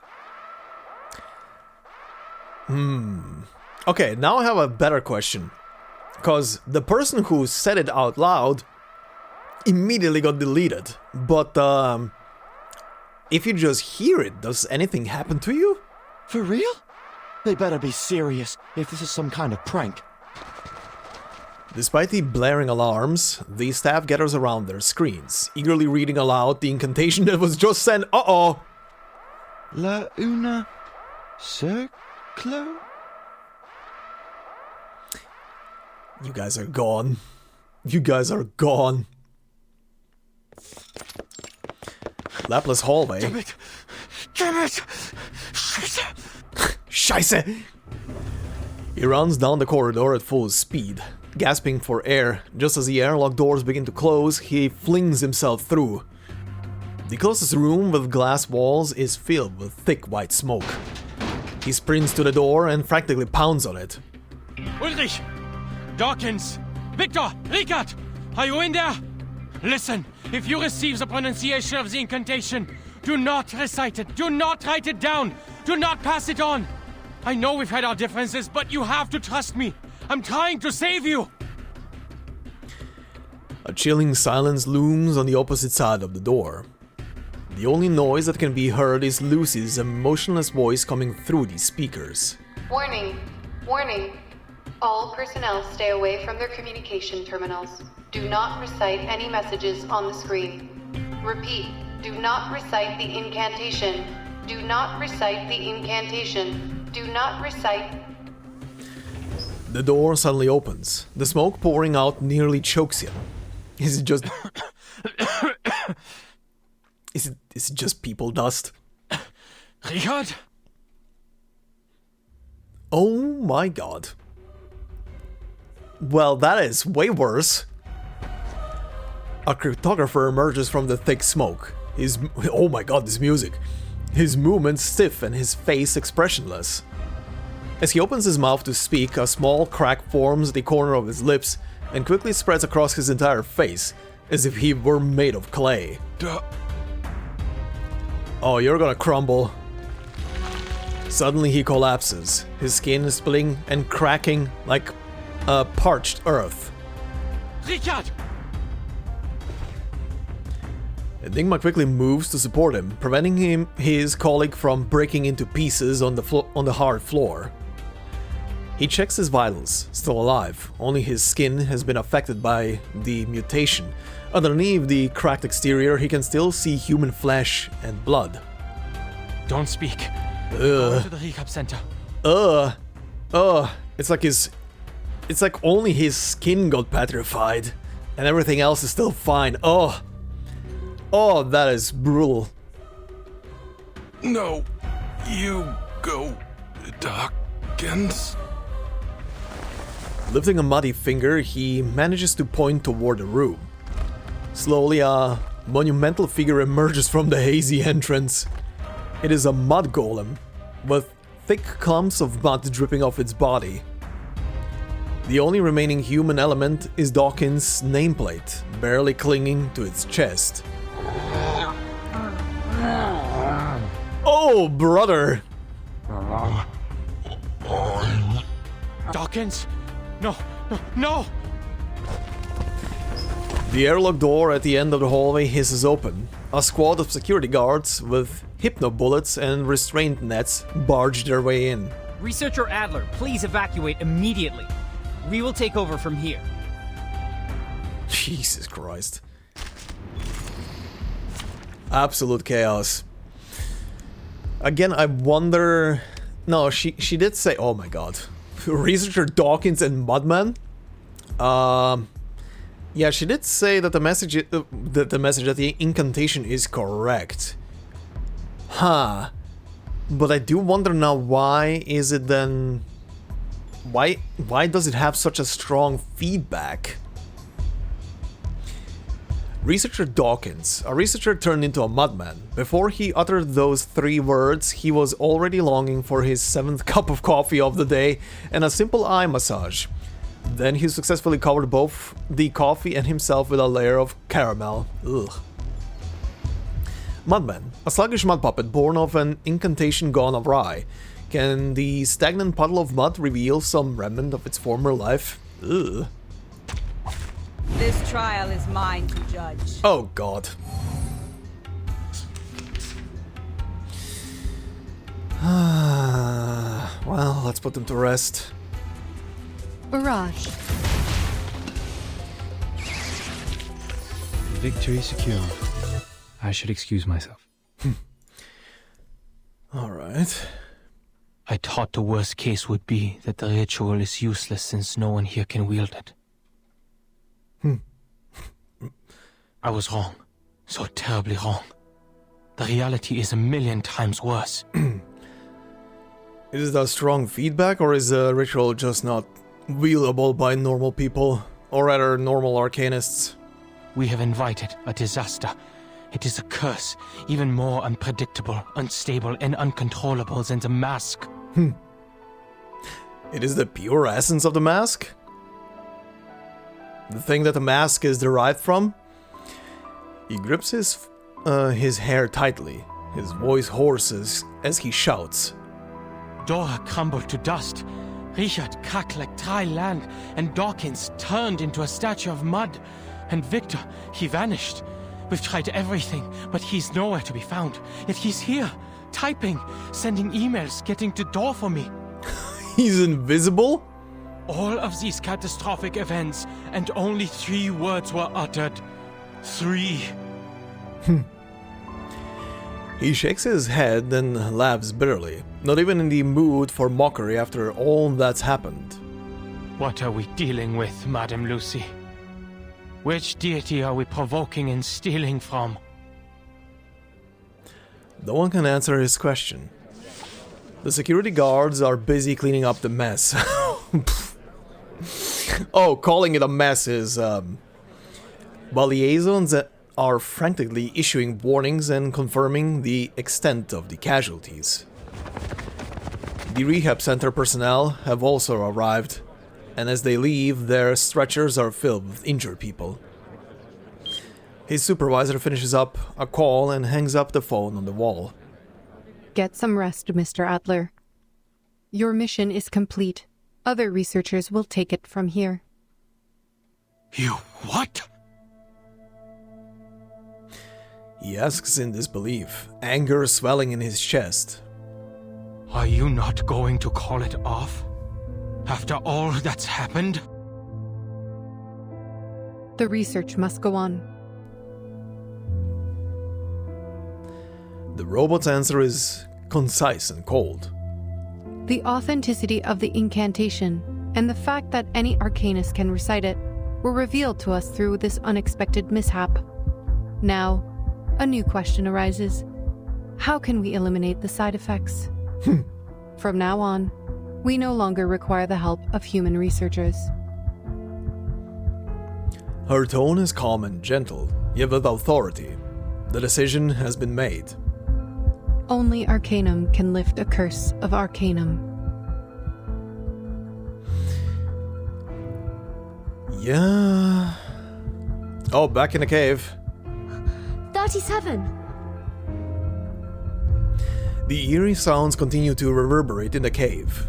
Okay, now I have a better question. Because the person who said it out loud immediately got deleted. But, if you just hear it, does anything happen to you? For real? They better be serious if this is some kind of prank. Despite the blaring alarms, the staff gathers around their screens, eagerly reading aloud the incantation that was just sent. Uh-oh! La una circlo? You guys are gone. You guys are gone. Laplace hallway. Damn it! Damn it! Scheiße! He runs down the corridor at full speed, gasping for air. Just as the airlock doors begin to close, he flings himself through. The closest room with glass walls is filled with thick white smoke. He sprints to the door and frantically pounds on it. Ulrich! Dawkins! Victor! Ricard! Are you in there? Listen, if you receive the pronunciation of the incantation, do not recite it, do not write it down, do not pass it on. I know we've had our differences, but you have to trust me. I'm trying to save you. A chilling silence looms on the opposite side of the door. The only noise that can be heard is Lucy's emotionless voice coming through these speakers. Warning. Warning. All personnel stay away from their communication terminals. Do not recite any messages on the screen. Repeat, do not recite the incantation. Do not recite the incantation. Do not recite... The door suddenly opens. The smoke pouring out nearly chokes him. Is it just... Is it just people dust? Richard? Oh my god. Well, that is way worse. A cryptographer emerges from the thick smoke. Oh my god, this music. His movements stiff and his face expressionless. As he opens his mouth to speak, a small crack forms at the corner of his lips and quickly spreads across his entire face, as if he were made of clay. Oh, you're gonna crumble. Suddenly he collapses, his skin splitting and cracking like parched earth. Richard! Enigma quickly moves to support him, preventing his colleague from breaking into pieces on the hard floor. He checks his vitals, still alive, only his skin has been affected by the mutation. Underneath the cracked exterior, he can still see human flesh and blood. Don't speak. Go to the recap center. It's like only his skin got petrified, and everything else is still fine. Oh, that is brutal. No, you go, Dawkins. Lifting a muddy finger, he manages to point toward the room. Slowly, a monumental figure emerges from the hazy entrance. It is a mud golem, with thick clumps of mud dripping off its body. The only remaining human element is Dawkins' nameplate, barely clinging to its chest. Oh, brother! Dawkins! No! The airlock door at the end of the hallway hisses open. A squad of security guards with hypno-bullets and restraint nets barge their way in. Researcher Adler, please evacuate immediately. We will take over from here. Jesus Christ. Absolute chaos. Again, I wonder... No, she did say... Oh my god. Researcher Dawkins and Mudman? Yeah, she did say that the message that the incantation is correct. Huh. But I do wonder now, why is it then... Why does it have such a strong feedback? Researcher Dawkins. A researcher turned into a mudman. Before he uttered those 3 words, he was already longing for his 7th cup of coffee of the day and a simple eye massage. Then he successfully covered both the coffee and himself with a layer of caramel. Ugh. Mudman. A sluggish mud puppet born of an incantation gone awry. Can the stagnant puddle of mud reveal some remnant of its former life? Ugh. This trial is mine to judge. Oh god. Well, let's put them to rest. Barrage. Victory secure. I should excuse myself. Alright. I thought the worst case would be that the ritual is useless since no one here can wield it. I was wrong. So terribly wrong. The reality is 1,000,000 times worse. Is it a strong feedback, or is the ritual just not wieldable by normal people? Or rather, normal Arcanists? We have invited a disaster. It is a curse, even more unpredictable, unstable, and uncontrollable than the mask. It is the pure essence of the mask? The thing that the mask is derived from? He grips his hair tightly. His voice hoarses as he shouts. Dora crumbled to dust. Richard cracked like dry land, and Dawkins turned into a statue of mud. And Victor, he vanished. We've tried everything, but he's nowhere to be found. Yet he's here, typing, sending emails, getting to door for me. He's invisible? All of these catastrophic events, and only 3 words were uttered. 3. He shakes his head and laughs bitterly, not even in the mood for mockery after all that's happened. What are we dealing with, Madame Lucy? Which deity are we provoking and stealing from? No one can answer his question. The security guards are busy cleaning up the mess. Oh, calling it a mess is, While liaisons are frantically issuing warnings and confirming the extent of the casualties. The rehab center personnel have also arrived, and as they leave, their stretchers are filled with injured people. His supervisor finishes up a call and hangs up the phone on the wall. Get some rest, Mr. Adler. Your mission is complete. Other researchers will take it from here. You what? He asks in disbelief, anger swelling in his chest. Are you not going to call it off? After all that's happened? The research must go on. The robot's answer is concise and cold. The authenticity of the incantation and the fact that any Arcanist can recite it were revealed to us through this unexpected mishap. Now, a new question arises. How can we eliminate the side effects? From now on, we no longer require the help of human researchers. Her tone is calm and gentle, yet with authority. The decision has been made. Only Arcanum can lift a curse of Arcanum. Yeah... Oh, back in the cave. 37. The eerie sounds continue to reverberate in the cave.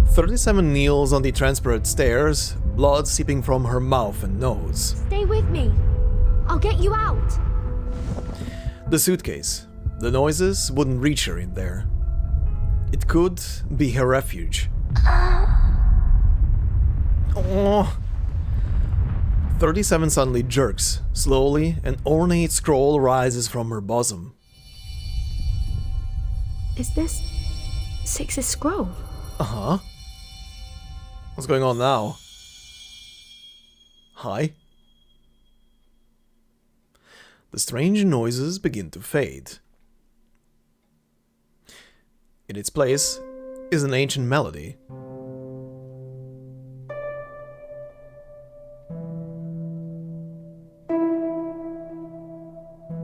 37 kneels on the transparent stairs, blood seeping from her mouth and nose. Stay with me. I'll get you out. The suitcase. The noises wouldn't reach her in there. It could be her refuge. Oh. 37 suddenly jerks. Slowly, an ornate scroll rises from her bosom. Is this Six's scroll? Uh-huh. What's going on now? Hi? The strange noises begin to fade. In its place is an ancient melody.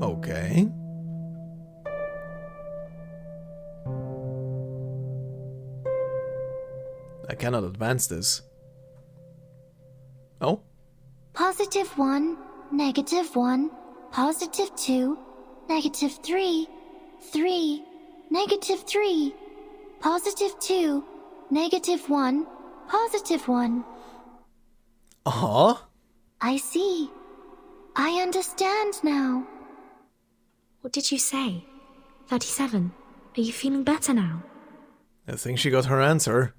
Okay. I cannot advance this. Oh? +1, -1, +2, -3, 3, -3, +2, -1, +1. Uh-huh. I see. I understand now. What did you say? 37. Are you feeling better now? I think she got her answer.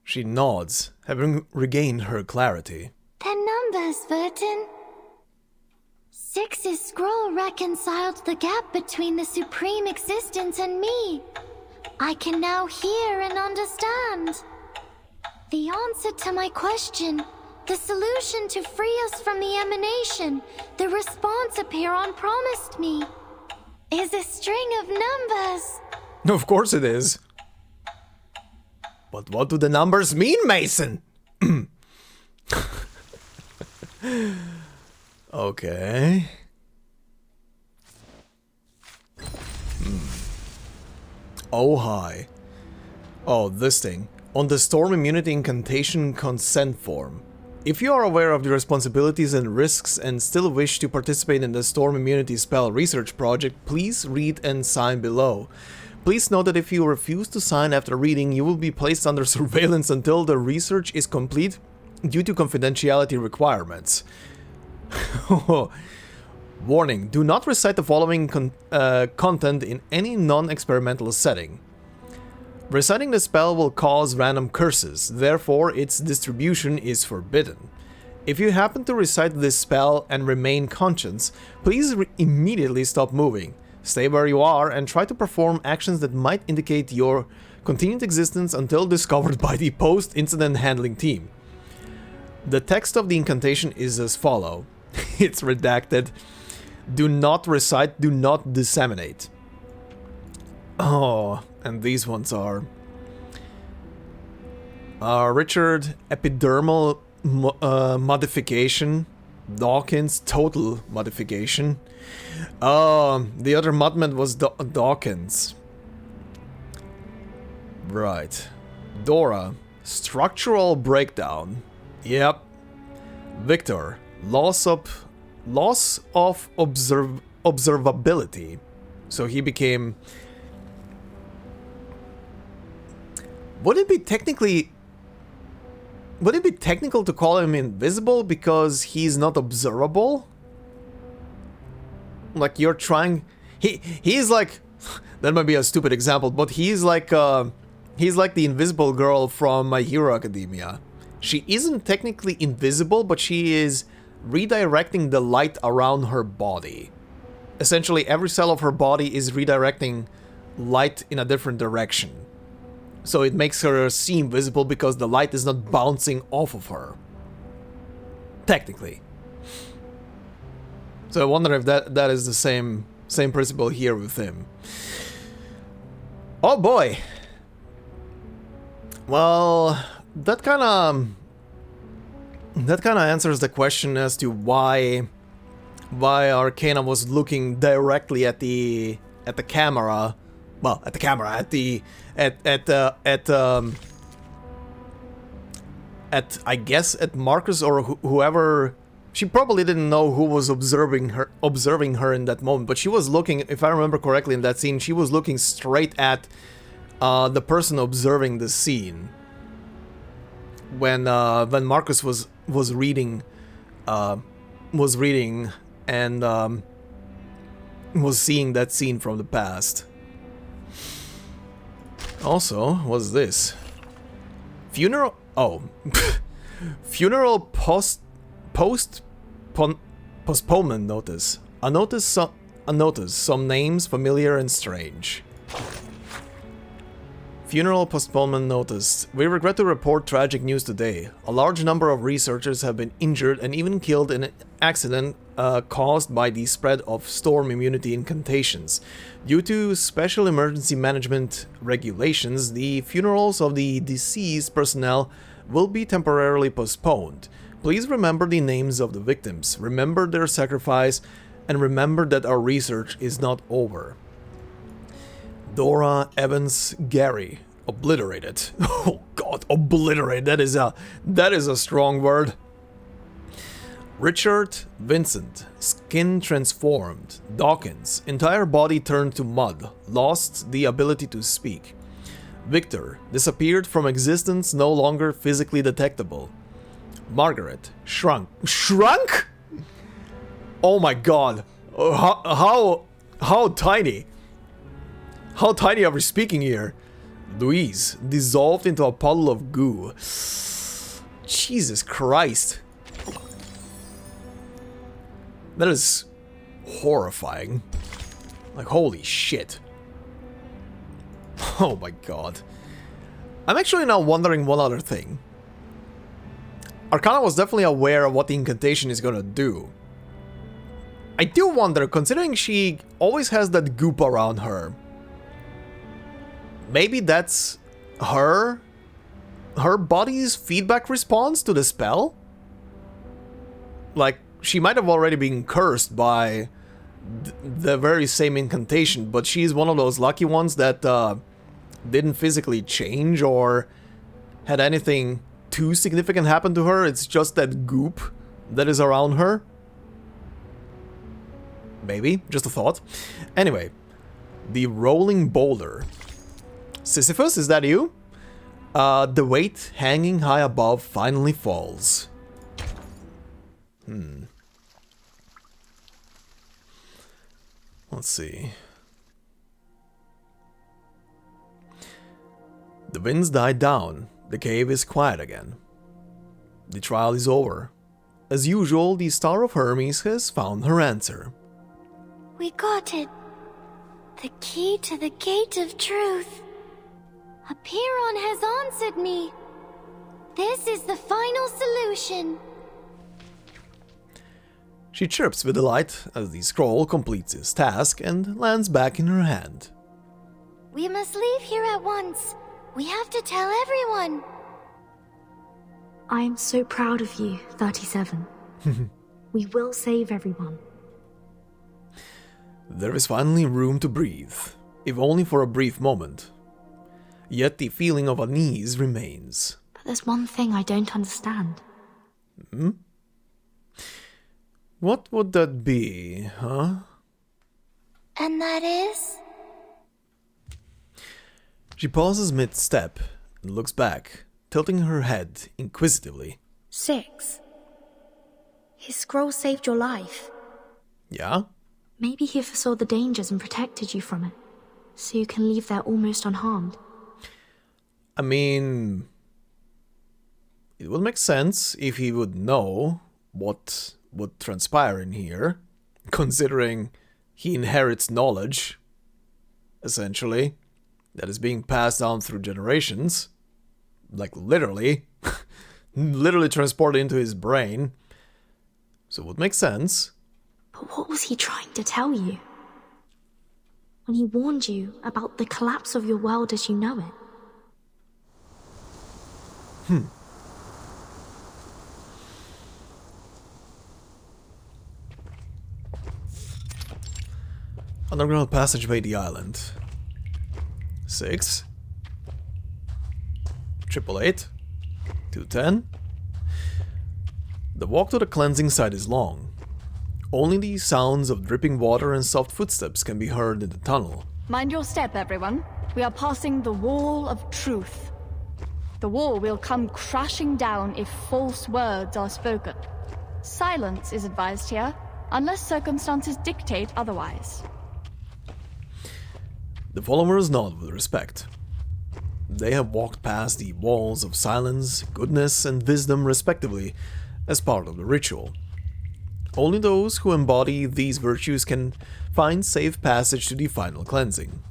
She nods, having regained her clarity. They're numbers, Vertin. Six's scroll reconciled the gap between the supreme existence and me. I can now hear and understand. The answer to my question, the solution to free us from the emanation, the response Apeiron promised me, is a string of numbers. Of course it is. But what do the numbers mean, Mason? Okay. Oh, hi. Oh, this thing. On the Storm Immunity Incantation Consent Form. If you are aware of the responsibilities and risks and still wish to participate in the Storm Immunity Spell Research Project, please read and sign below. Please note that if you refuse to sign after reading, you will be placed under surveillance until the research is complete due to confidentiality requirements. Warning, do not recite the following content in any non-experimental setting. Reciting the spell will cause random curses, therefore its distribution is forbidden. If you happen to recite this spell and remain conscious, please immediately stop moving. Stay where you are and try to perform actions that might indicate your continued existence until discovered by the post-incident handling team. The text of the incantation is as follows. It's redacted. Do not recite, do not disseminate. Oh, and these ones are... Richard, epidermal modification. Dawkins, total modification. The other Mudman was Dawkins. Right. Dora, structural breakdown. Yep. Victor, loss of observability. So he became... Would it be technical to call him invisible because he's not observable? Like you're trying... He's like... That might be a stupid example, but he's like He's like the invisible girl from My Hero Academia. She isn't technically invisible, but she is redirecting the light around her body. Essentially, every cell of her body is redirecting light in a different direction. So it makes her seem visible because the light is not bouncing off of her. Technically. So I wonder if that is the same principle here with him. Oh boy. Well, that kind of answers the question as to why Arcana was looking directly at the camera. Well, at the camera, I guess at Marcus or whoever. She probably didn't know who was observing her in that moment, but she was looking, if I remember correctly in that scene, she was looking straight at the person observing the scene. When Marcus was reading and was seeing that scene from the past. Also, what's this? Funeral. Oh, funeral postponement notice. A notice. Some names familiar and strange. Funeral postponement notice. We regret to report tragic news today. A large number of researchers have been injured and even killed in an accident caused by the spread of storm immunity incantations. Due to special emergency management regulations, the funerals of the deceased personnel will be temporarily postponed. Please remember the names of the victims, remember their sacrifice, and remember that our research is not over. Dora Evans Gary, obliterated. Oh god, obliterated. That is a strong word. Richard Vincent, skin transformed. Dawkins, entire body turned to mud, lost the ability to speak. Victor, disappeared from existence, no longer physically detectable. Margaret, shrunk. Shrunk? Oh my god. How tiny? How tiny are we speaking here? Louise, dissolved into a puddle of goo. Jesus Christ. That is horrifying. Like, holy shit. Oh my god. I'm actually now wondering one other thing. Arcana was definitely aware of what the incantation is gonna do. I do wonder, considering she always has that goop around her, maybe that's her body's feedback response to the spell? Like, she might have already been cursed by the very same incantation, but she's one of those lucky ones that didn't physically change or had anything too significant happen to her. It's just that goop that is around her. Maybe, just a thought. Anyway, the rolling boulder. Sisyphus, is that you? The weight hanging high above finally falls. Let's see. The winds died down. The cave is quiet again. The trial is over. As usual, the Star of Hermes has found her answer. We got it. The key to the Gate of Truth. Apiron has answered me. This is the final solution. She chirps with delight as the scroll completes its task and lands back in her hand. We must leave here at once. We have to tell everyone. I am so proud of you, 37. We will save everyone. There is finally room to breathe, if only for a brief moment. Yet the feeling of unease remains. But there's one thing I don't understand. What would that be, huh? And that is? She pauses mid-step and looks back, tilting her head inquisitively. 6. His scroll saved your life. Yeah? Maybe he foresaw the dangers and protected you from it, so you can leave there almost unharmed. I mean, it would make sense if he would know what would transpire in here, considering he inherits knowledge, essentially, that is being passed down through generations. Like, literally. Literally transported into his brain. So it would make sense. But what was he trying to tell you? When he warned you about the collapse of your world as you know it? Underground passageway the island. 6. 888. 210. The walk to the cleansing site is long. Only the sounds of dripping water and soft footsteps can be heard in the tunnel. Mind your step, everyone. We are passing the wall of truth. The wall will come crashing down if false words are spoken. Silence is advised here, unless circumstances dictate otherwise. The followers nod with respect. They have walked past the walls of silence, goodness, and wisdom respectively as part of the ritual. Only those who embody these virtues can find safe passage to the final cleansing.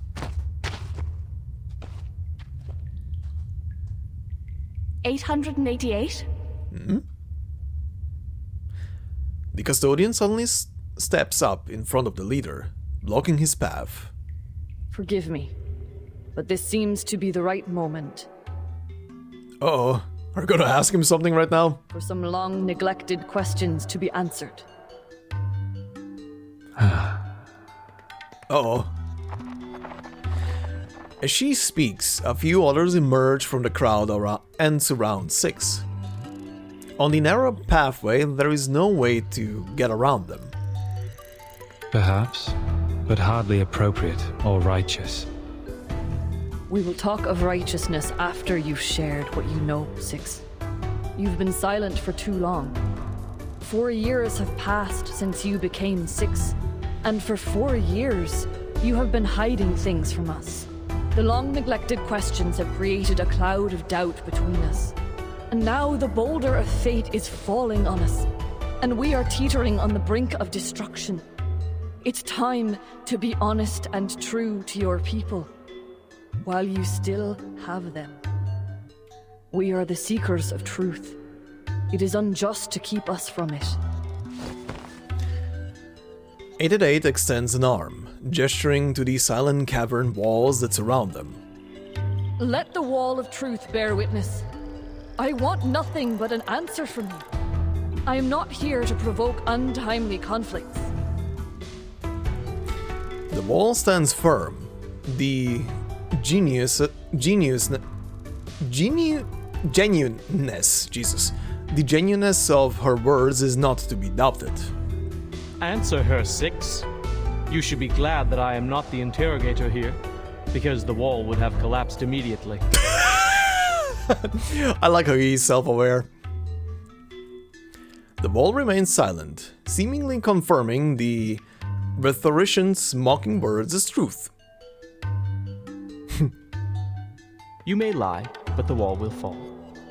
$888? The custodian suddenly steps up in front of the leader, blocking his path. Forgive me, but this seems to be the right moment. Uh-oh. Are you gonna ask him something right now? For some long-neglected questions to be answered. Uh-oh. As she speaks, a few others emerge from the crowd and surround 6. On the narrow pathway, there is no way to get around them. Perhaps, but hardly appropriate or righteous. We will talk of righteousness after you've shared what you know, 6. You've been silent for too long. 4 years have passed since you became 6, and for 4 years, you have been hiding things from us. The long-neglected questions have created a cloud of doubt between us. And now the boulder of fate is falling on us, and we are teetering on the brink of destruction. It's time to be honest and true to your people, while you still have them. We are the seekers of truth. It is unjust to keep us from it. 888 extends an arm, gesturing to the silent cavern walls that surround them. Let the wall of truth bear witness. I want nothing but an answer from you. I am not here to provoke untimely conflicts. The wall stands firm. The genuineness, Jesus. The genuineness of her words is not to be doubted. Answer her, 6. You should be glad that I am not the interrogator here, because the wall would have collapsed immediately. I like how he's self-aware. The wall remains silent, seemingly confirming the rhetorician's mocking words as truth. You may lie, but the wall will fall.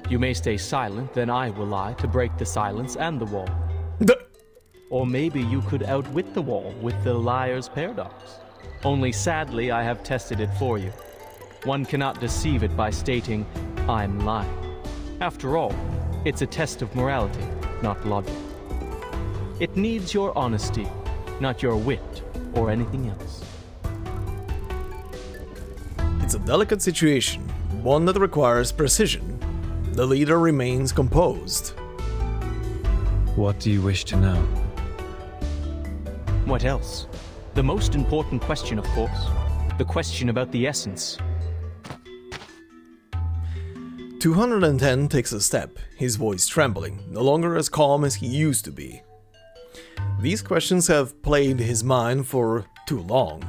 You may stay silent, then I will lie to break the silence and the wall. Or maybe you could outwit the wall with the liar's paradox. Only sadly, I have tested it for you. One cannot deceive it by stating, I'm lying. After all, it's a test of morality, not logic. It needs your honesty, not your wit or anything else. It's a delicate situation, one that requires precision. The leader remains composed. What do you wish to know? What else? The most important question, of course. The question about the essence. 210 takes a step, his voice trembling, no longer as calm as he used to be. These questions have plagued his mind for too long.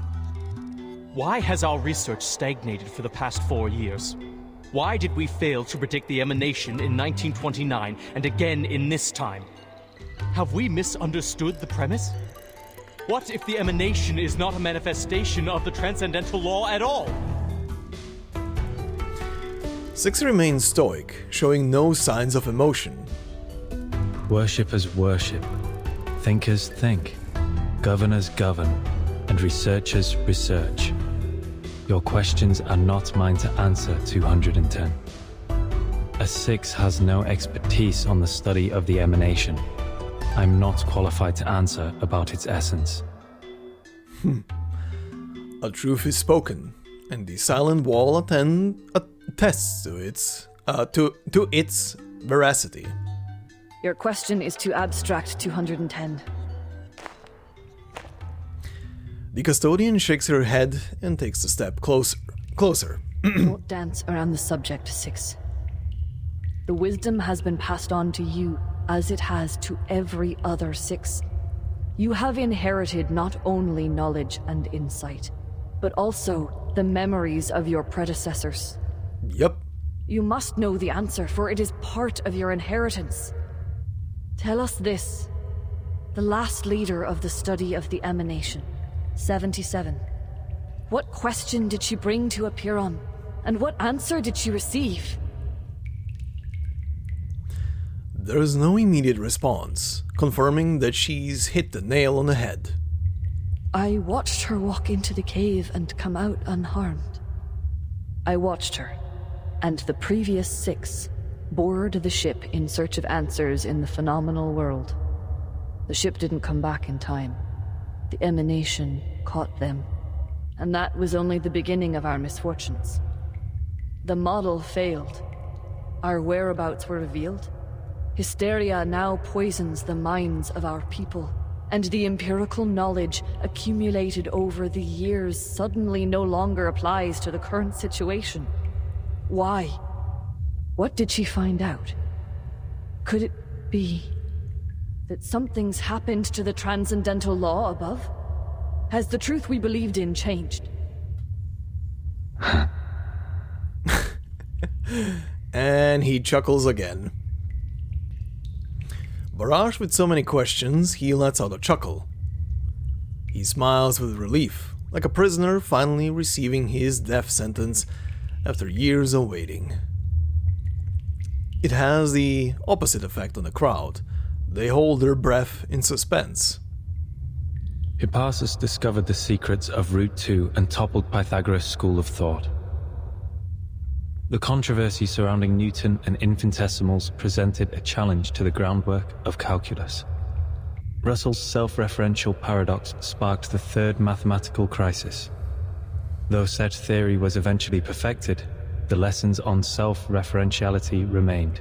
Why has our research stagnated for the past 4 years? Why did we fail to predict the emanation in 1929 and again in this time? Have we misunderstood the premise? What if the emanation is not a manifestation of the transcendental law at all? 6 remains stoic, showing no signs of emotion. Worshippers worship, thinkers think, governors govern, and researchers research. Your questions are not mine to answer, 210. A 6 has no expertise on the study of the emanation. I'm not qualified to answer about its essence. A truth is spoken, and the silent wall attests to its veracity. Your question is too abstract, 210. The custodian shakes her head and takes a step closer. Don't dance around the subject, 6. The wisdom has been passed on to you, as it has to every other 6. You have inherited not only knowledge and insight, but also the memories of your predecessors. Yep. You must know the answer, for it is part of your inheritance. Tell us this. The last leader of the study of the emanation, 77. What question did she bring to Apiron? And what answer did she receive? There is no immediate response, confirming that she's hit the nail on the head. I watched her walk into the cave and come out unharmed. I watched her, and the previous 6 board the ship in search of answers in the phenomenal world. The ship didn't come back in time. The emanation caught them, and that was only the beginning of our misfortunes. The model failed. Our whereabouts were revealed. Hysteria now poisons the minds of our people, and the empirical knowledge accumulated over the years suddenly no longer applies to the current situation. Why? What did she find out? Could it be that something's happened to the transcendental law above? Has the truth we believed in changed? And he chuckles again. Barraged with so many questions, he lets out a chuckle. He smiles with relief, like a prisoner finally receiving his death sentence after years of waiting. It has the opposite effect on the crowd. They hold their breath in suspense. Hippasus discovered the secrets of Route 2 and toppled Pythagoras' school of thought. The controversy surrounding Newton and infinitesimals presented a challenge to the groundwork of calculus. Russell's self-referential paradox sparked the third mathematical crisis. Though said theory was eventually perfected, the lessons on self-referentiality remained.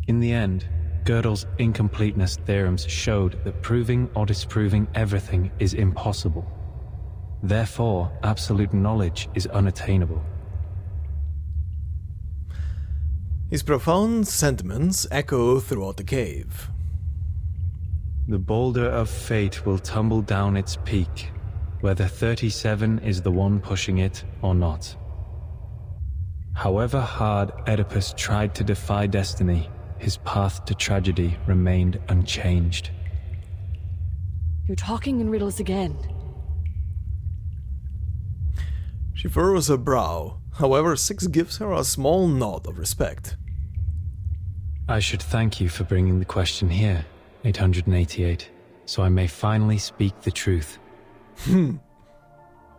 In the end, Gödel's incompleteness theorems showed that proving or disproving everything is impossible. Therefore, absolute knowledge is unattainable. His profound sentiments echo throughout the cave. The boulder of fate will tumble down its peak, whether 37 is the one pushing it or not. However hard Oedipus tried to defy destiny, his path to tragedy remained unchanged. You're talking in riddles again. She furrows her brow. However, 6 gives her a small nod of respect. I should thank you for bringing the question here, 888, so I may finally speak the truth.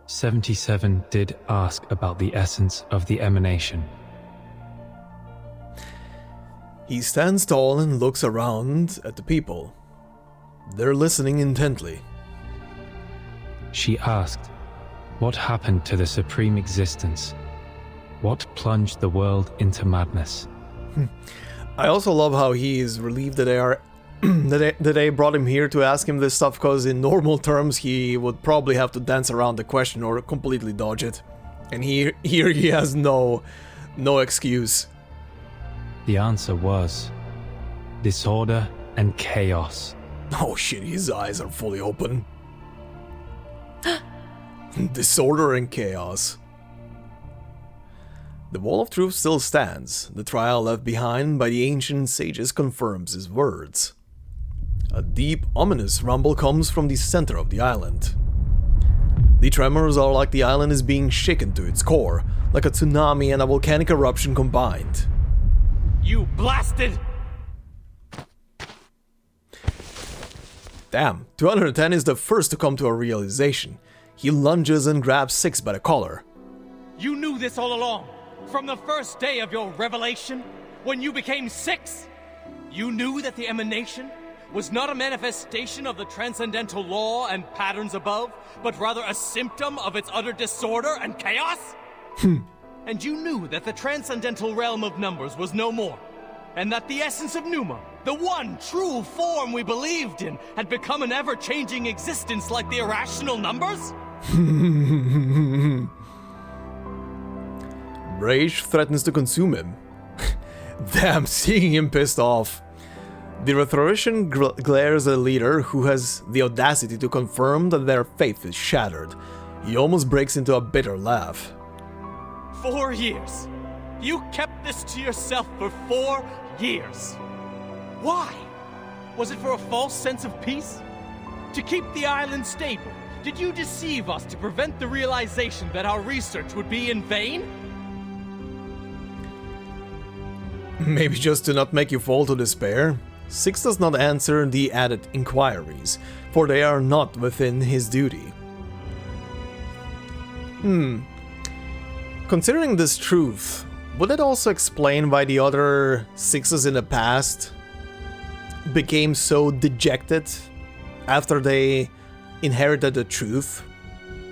77 did ask about the essence of the emanation. He stands tall and looks around at the people. They're listening intently. She asked, what happened to the supreme existence? What plunged the world into madness? I also love how he is relieved that they brought him here to ask him this stuff, because in normal terms he would probably have to dance around the question or completely dodge it. And here he has no excuse. The answer was disorder and chaos. Oh shit, his eyes are fully open. Disorder and chaos. The wall of truth still stands. The trial left behind by the ancient sages confirms his words. A deep, ominous rumble comes from the center of the island. The tremors are like the island is being shaken to its core, like a tsunami and a volcanic eruption combined. You blasted! Damn, 210 is the first to come to a realization. He lunges and grabs 6 by the collar. You knew this all along, from the first day of your revelation, when you became 6. You knew that the emanation was not a manifestation of the transcendental law and patterns above, but rather a symptom of its utter disorder and chaos? And you knew that the transcendental realm of numbers was no more, and that the essence of Pneuma, the one true form we believed in, had become an ever-changing existence like the irrational numbers? Rage threatens to consume him. Damn, seeing him pissed off. The rhetorician glares at a leader who has the audacity to confirm that their faith is shattered. He almost breaks into a bitter laugh. 4 years. You kept this to yourself for 4 years. Why? Was it for a false sense of peace? To keep the island stable? Did you deceive us to prevent the realization that our research would be in vain? Maybe just to not make you fall to despair? 6 does not answer the added inquiries, for they are not within his duty. Considering this truth, would it also explain why the other 6s in the past became so dejected after they inherited the truth?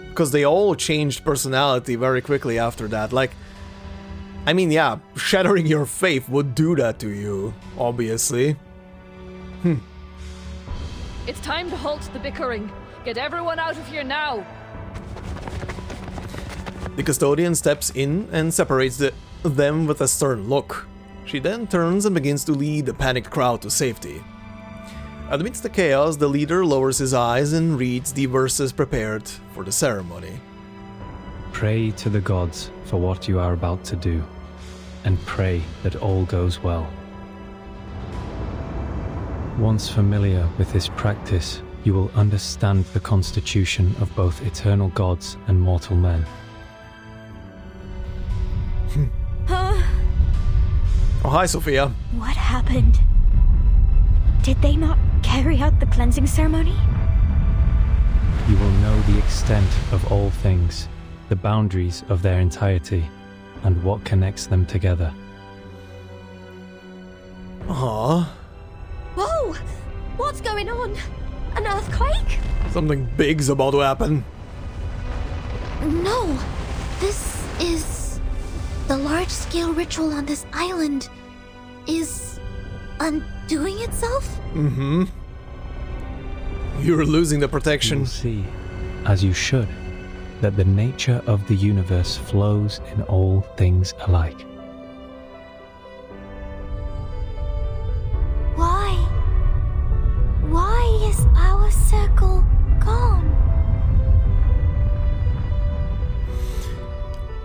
Because they all changed personality very quickly after that. Like, I mean, yeah, shattering your faith would do that to you, obviously. It's time to halt the bickering. Get everyone out of here now. The custodian steps in and separates them with a stern look. She then turns and begins to lead the panicked crowd to safety. Amidst the chaos, the leader lowers his eyes and reads the verses prepared for the ceremony. Pray to the gods for what you are about to do, and pray that all goes well. Once familiar with this practice, you will understand the constitution of both eternal gods and mortal men. Oh, hi, Sophia. What happened? Did they not carry out the cleansing ceremony? You will know the extent of all things, the boundaries of their entirety, and what connects them together. Aww. Whoa! What's going on? An earthquake? Something big's about to happen. No! This is... The large-scale ritual on this island is undoing itself? You're losing the protection. You will see, as you should, that the nature of the universe flows in all things alike. Why? Why is our circle gone?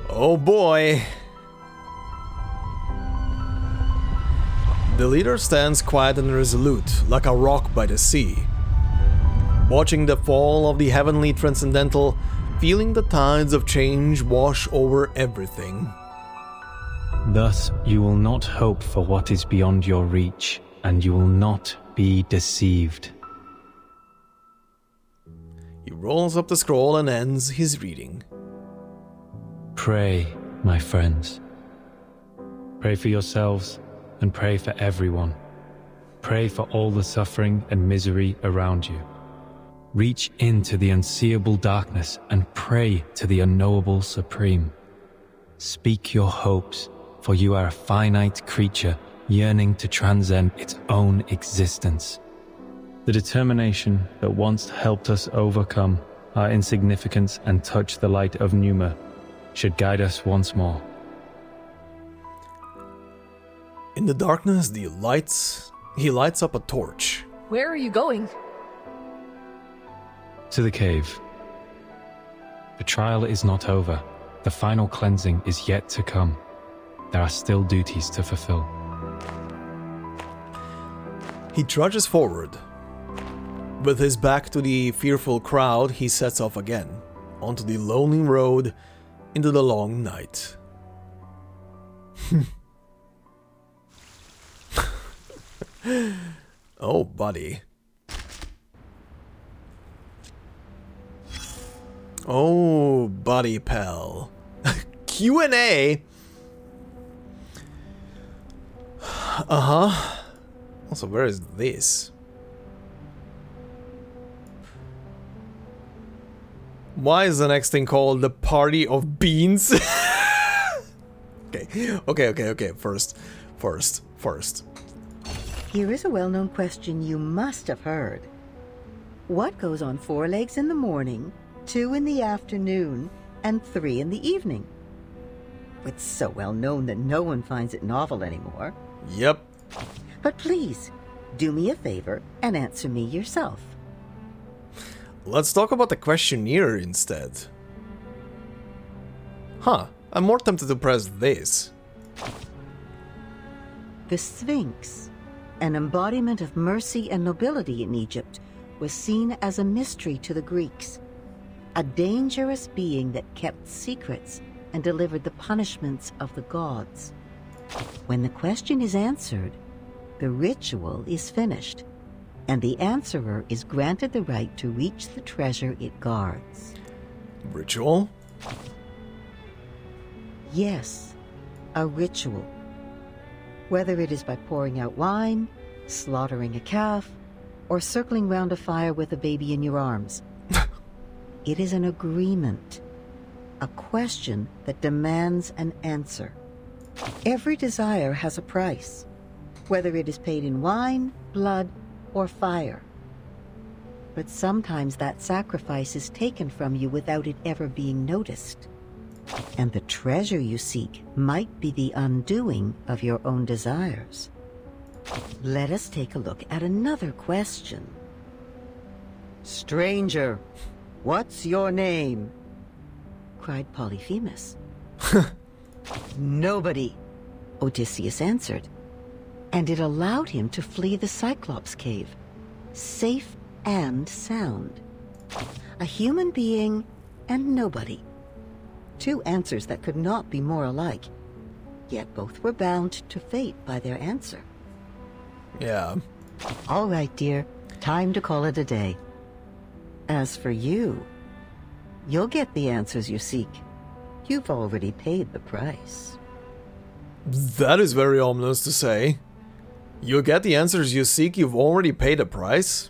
Oh boy. The leader stands quiet and resolute, like a rock by the sea, watching the fall of the heavenly transcendental, feeling the tides of change wash over everything. Thus, you will not hope for what is beyond your reach, and you will not be deceived. He rolls up the scroll and ends his reading. Pray, my friends. Pray for yourselves, and pray for everyone. Pray for all the suffering and misery around you. Reach into the unseeable darkness and pray to the unknowable supreme. Speak your hopes, for you are a finite creature yearning to transcend its own existence. The determination that once helped us overcome our insignificance and touch the light of Pneuma should guide us once more. In the darkness, he lights up a torch. Where are you going? To the cave. The trial is not over. The final cleansing is yet to come. There are still duties to fulfill. He trudges forward. With his back to the fearful crowd, he sets off again, onto the lonely road into the long night. Oh, buddy. Oh, buddy pal. Q&A? Uh-huh. Also, where is this? Why is the next thing called the Party of Beans? Okay. First. Here is a well-known question you must have heard. What goes on 4 legs in the morning, 2 in the afternoon, and 3 in the evening? It's so well known that no one finds it novel anymore. Yep. But please, do me a favor and answer me yourself. Let's talk about the questionnaire instead. Huh, I'm more tempted to press this. The Sphinx, an embodiment of mercy and nobility in Egypt, was seen as a mystery to the Greeks. A dangerous being that kept secrets and delivered the punishments of the gods. When the question is answered, the ritual is finished, and the answerer is granted the right to reach the treasure it guards. Ritual? Yes, a ritual. Whether it is by pouring out wine, slaughtering a calf, or circling round a fire with a baby in your arms. It is an agreement, a question that demands an answer. Every desire has a price, whether it is paid in wine, blood, or fire. But sometimes that sacrifice is taken from you without it ever being noticed. And the treasure you seek might be the undoing of your own desires. Let us take a look at another question. Stranger, what's your name? Cried Polyphemus. Nobody, Odysseus answered. And it allowed him to flee the Cyclops cave, safe and sound. A human being and nobody. 2 answers that could not be more alike, yet both were bound to fate by their answer. Yeah. All right, dear. Time to call it a day. As for you, you'll get the answers you seek. You've already paid the price. That is very ominous to say. You'll get the answers you seek, you've already paid a price?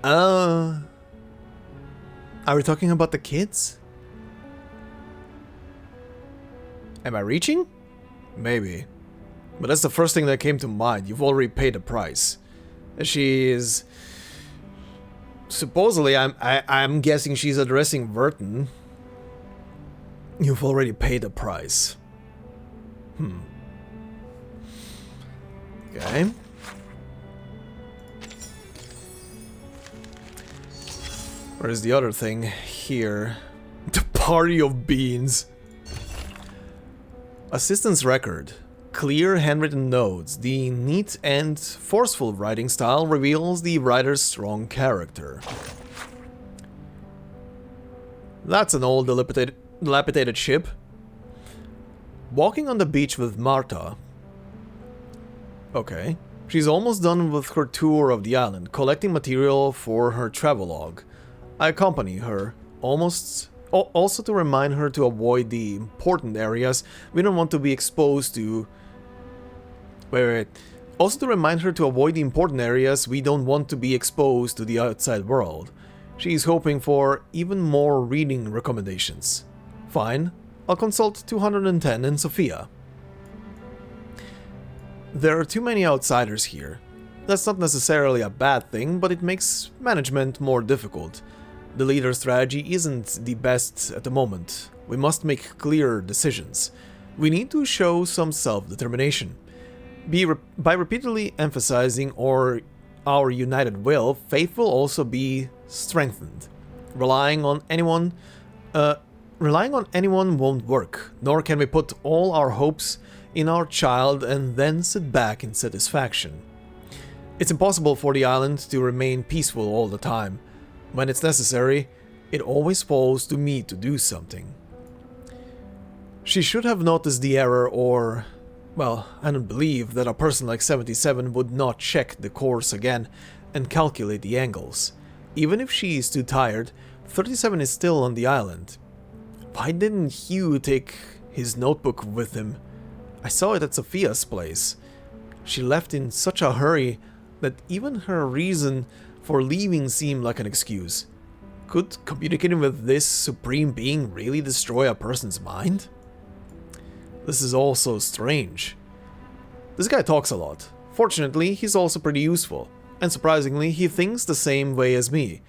Are we talking about the kids? Am I reaching? Maybe. But that's the first thing that came to mind. You've already paid the price. She is... Supposedly, I'm guessing she's addressing Vertin. You've already paid the price. Okay. Where's the other thing? Here. The Party of Beans. Assistance record. Clear handwritten notes. The neat and forceful writing style reveals the writer's strong character. That's an old dilapidated ship. Walking on the beach with Marta. Okay. She's almost done with her tour of the island, collecting material for her travelogue. I accompany her, also to remind her to avoid the important areas we don't want to be exposed to. Also to remind her to avoid the important areas we don't want to be exposed to the outside world. She's hoping for even more reading recommendations. Fine, I'll consult 210 and Sophia. There are too many outsiders here. That's not necessarily a bad thing, but it makes management more difficult. The leader's strategy isn't the best at the moment. We must make clear decisions. We need to show some self-determination. By repeatedly emphasizing our united will, faith will also be strengthened. Relying on anyone won't work, nor can we put all our hopes in our child and then sit back in satisfaction. It's impossible for the island to remain peaceful all the time. When it's necessary, it always falls to me to do something. She should have noticed the error, or... well, I don't believe that a person like 77 would not check the course again and calculate the angles. Even if she is too tired, 37 is still on the island. Why didn't Hugh take his notebook with him? I saw it at Sophia's place. She left in such a hurry that even her reason for leaving seemed like an excuse. Could communicating with this supreme being really destroy a person's mind? This is all so strange. This guy talks a lot. Fortunately, he's also pretty useful. And surprisingly, he thinks the same way as me.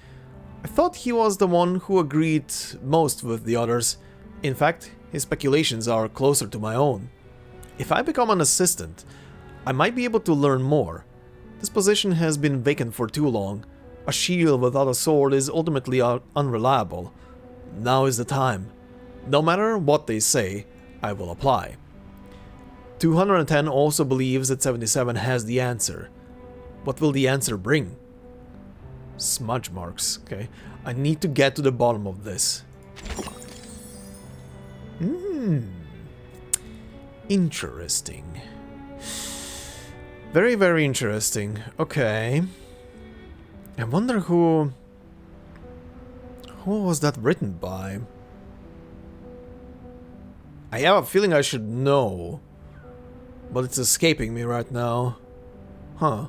I thought he was the one who agreed most with the others. In fact, his speculations are closer to my own. If I become an assistant, I might be able to learn more. This position has been vacant for too long. A shield without a sword is ultimately unreliable. Now is the time. No matter what they say, I will apply. 210 also believes that 77 has the answer. What will the answer bring? Smudge marks, okay. I need to get to the bottom of this. Interesting. Very, very interesting. Okay. I wonder who was that written by? I have a feeling I should know, but it's escaping me right now. Huh.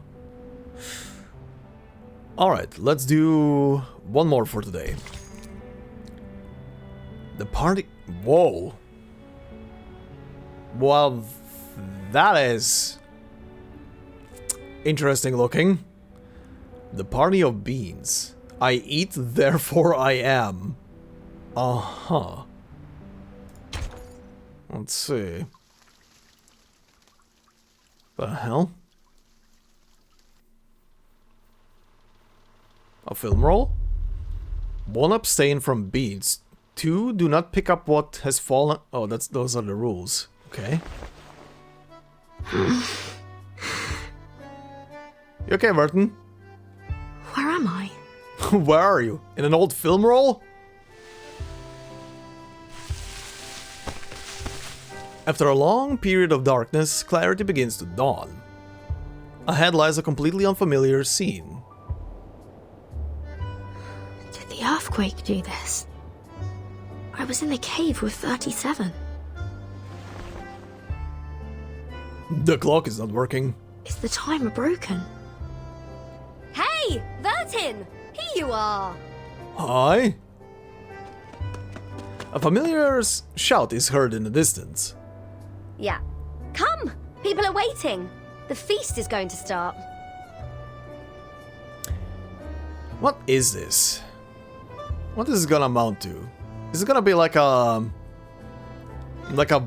Alright, let's do one more for today. The party... Whoa. Well, that is... interesting looking. The party of beans. I eat, therefore I am. Uh-huh. Let's see. The hell? A film roll? 1, abstain from beans. 2, do not pick up what has fallen. Oh, those are the rules. Okay. You okay, Vertin? Where am I? Where are you? In an old film roll? After a long period of darkness, clarity begins to dawn. Ahead lies a completely unfamiliar scene. Did the earthquake do this? I was in the cave with 37. The clock is not working. Is the timer broken? Hey, Vertin! Here you are! Hi? A familiar shout is heard in the distance. Yeah. Come! People are waiting. The feast is going to start. What is this? What is this gonna amount to? Is it gonna be like a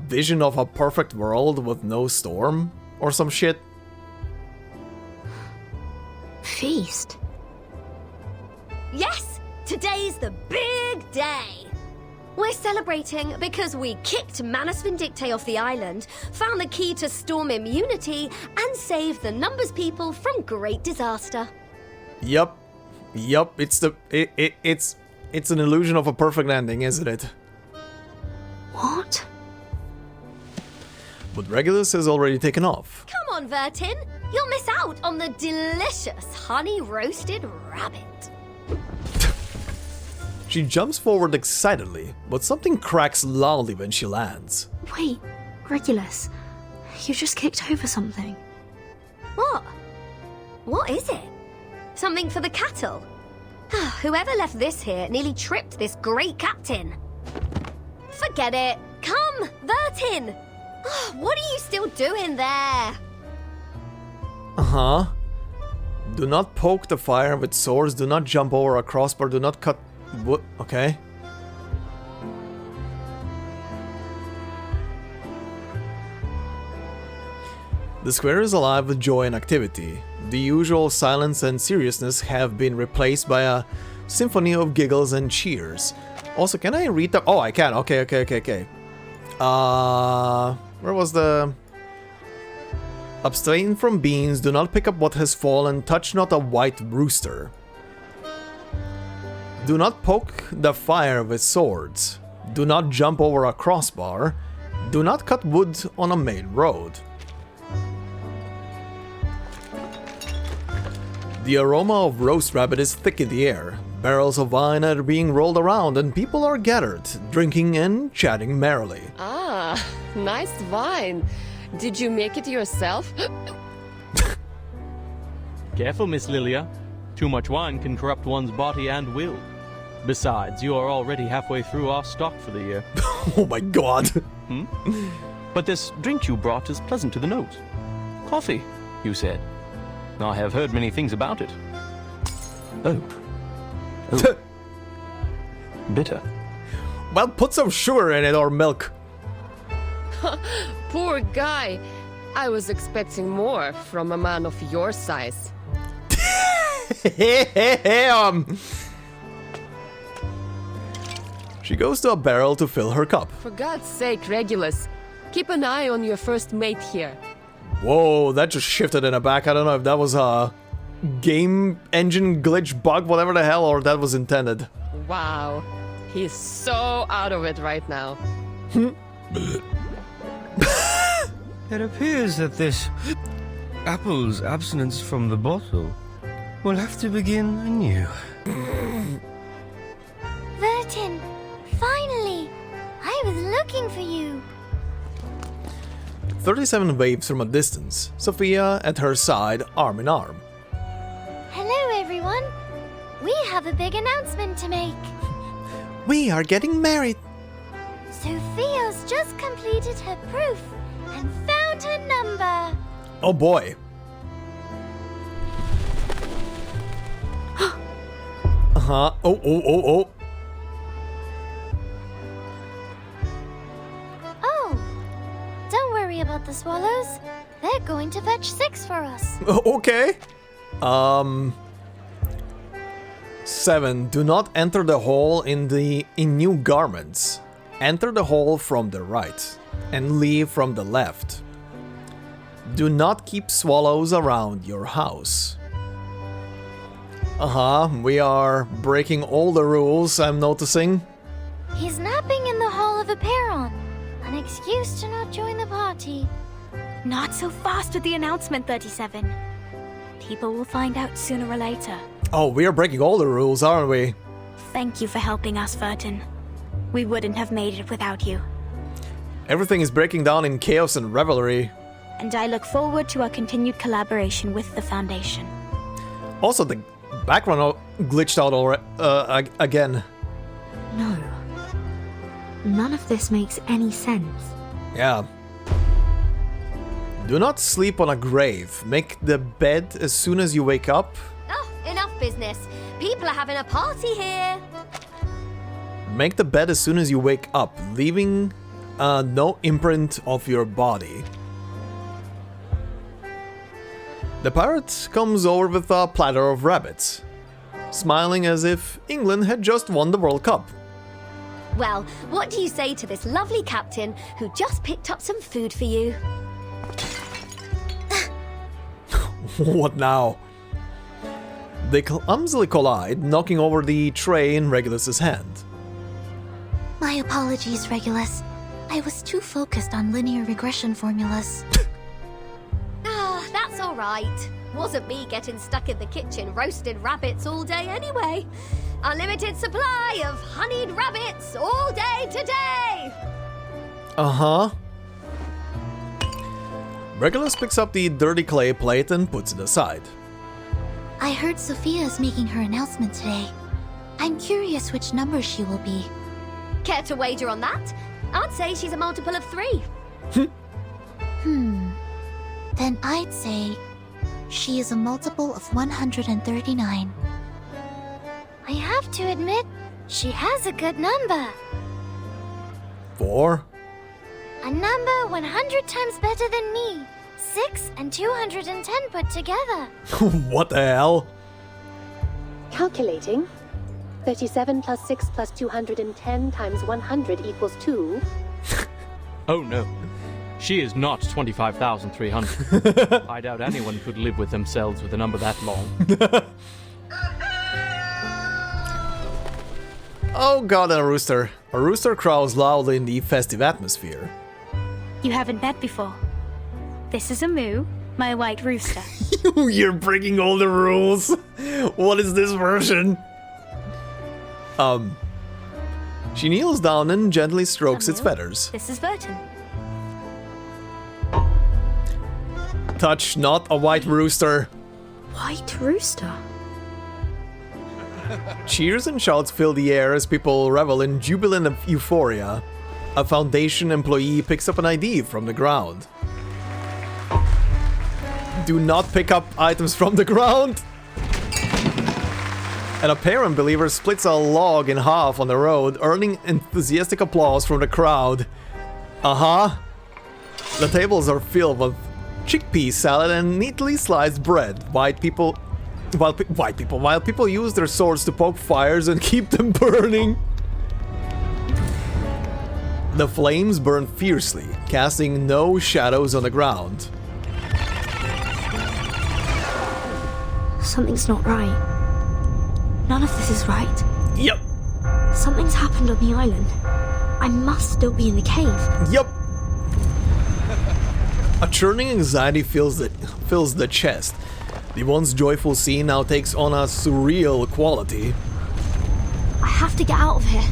vision of a perfect world with no storm? Or some shit? Feast? Yes! Today's the big day! We're celebrating because we kicked Manus Vindicte off the island, found the key to storm immunity, and saved the Numbers people from great disaster. Yup. It's an illusion of a perfect ending, isn't it? What? But Regulus has already taken off. Come on, Vertin. You'll miss out on the delicious honey-roasted rabbit. She jumps forward excitedly, but something cracks loudly when she lands. Wait, Regulus, you just kicked over something. What? What is it? Something for the cattle? Whoever left this here nearly tripped this great captain. Forget it. Come, Vertin! What are you still doing there? Uh-huh. Do not poke the fire with swords, do not jump over a crossbar, do not cut wood. Okay. The square is alive with joy and activity. The usual silence and seriousness have been replaced by a symphony of giggles and cheers. Also, can I read the... Oh, I can. Okay. Where was the... Abstain from beans, do not pick up what has fallen, touch not a white rooster. Do not poke the fire with swords. Do not jump over a crossbar. Do not cut wood on a main road. The aroma of roast rabbit is thick in the air. Barrels of wine are being rolled around and people are gathered, drinking and chatting merrily. Ah, nice wine. Did you make it yourself? Careful, Miss Lilia. Too much wine can corrupt one's body and will. Besides, you are already halfway through our stock for the year. Oh my god. But this drink you brought is pleasant to the nose. Coffee, you said. I have heard many things about it. Oh. Bitter. Well, put some sugar in it or milk. Poor guy. I was expecting more from a man of your size. She goes to a barrel to fill her cup. For God's sake, Regulus, keep an eye on your first mate here. Whoa, that just shifted in the back. I don't know if that was a game engine glitch bug, whatever the hell, or that was intended. Wow, he's so out of it right now. It appears that this apple's abstinence from the bottle will have to begin anew. Vertin, finally! I was looking for you. 37 waves from a distance, Sophia at her side, arm in arm. Hello, everyone. We have a big announcement to make. We are getting married. Sophia's just completed her proof and found her number. Oh boy. Oh. Oh, don't worry about the swallows. They're going to fetch 6 for us. Okay. 7. Do not enter the hall in new garments. Enter the hall from the right and leave from the left. Do not keep swallows around your house. We are breaking all the rules, I'm noticing. He's napping in the Hall of Aperon. An excuse to not join the party. Not so fast with the announcement, 37. People will find out sooner or later. Oh, we are breaking all the rules, aren't we? Thank you for helping us, Vertin. We wouldn't have made it without you. Everything is breaking down in chaos and revelry. And I look forward to our continued collaboration with the Foundation. Also, the background glitched out again. No. None of this makes any sense. Yeah. Do not sleep on a grave. Make the bed as soon as you wake up. Oh, enough business. People are having a party here. Make the bed as soon as you wake up, leaving no imprint of your body. The pirate comes over with a platter of rabbits, smiling as if England had just won the World Cup. Well, what do you say to this lovely captain who just picked up some food for you? What now? They clumsily collide, knocking over the tray in Regulus's hand. My apologies, Regulus. I was too focused on linear regression formulas. That's all right. Wasn't me getting stuck in the kitchen roasting rabbits all day anyway. Unlimited supply of honeyed rabbits all day today. Regulus picks up the dirty clay plate and puts it aside. I heard Sophia is making her announcement today. I'm curious which number she will be. Care to wager on that? I'd say she's a multiple of 3. Then I'd say she is a multiple of 139. I have to admit, she has a good number. 4. A number 100 times better than me. 6 and 210 put together. What the hell? Calculating. 37 plus 6 plus 210 times 100 equals 2. Oh no. She is not 25,300. I doubt anyone could live with themselves with a number that long. Oh god, a rooster. A rooster crows loudly in the festive atmosphere. You haven't met before. This is a moo, my white rooster. You're breaking all the rules. What is this version? She kneels down and gently strokes its feathers. This is Vertin. Touch not a white rooster. White rooster? Cheers and shouts fill the air as people revel in jubilant euphoria. A Foundation employee picks up an ID from the ground. Do not pick up items from the ground! An apparent believer splits a log in half on the road, earning enthusiastic applause from the crowd. The tables are filled with chickpea salad and neatly sliced bread. While people use their swords to poke fires and keep them burning. The flames burn fiercely, casting no shadows on the ground. Something's not right. None of this is right. Yep. Something's happened on the island. I must still be in the cave. Yep. A churning anxiety fills the chest. The once joyful scene now takes on a surreal quality. I have to get out of here.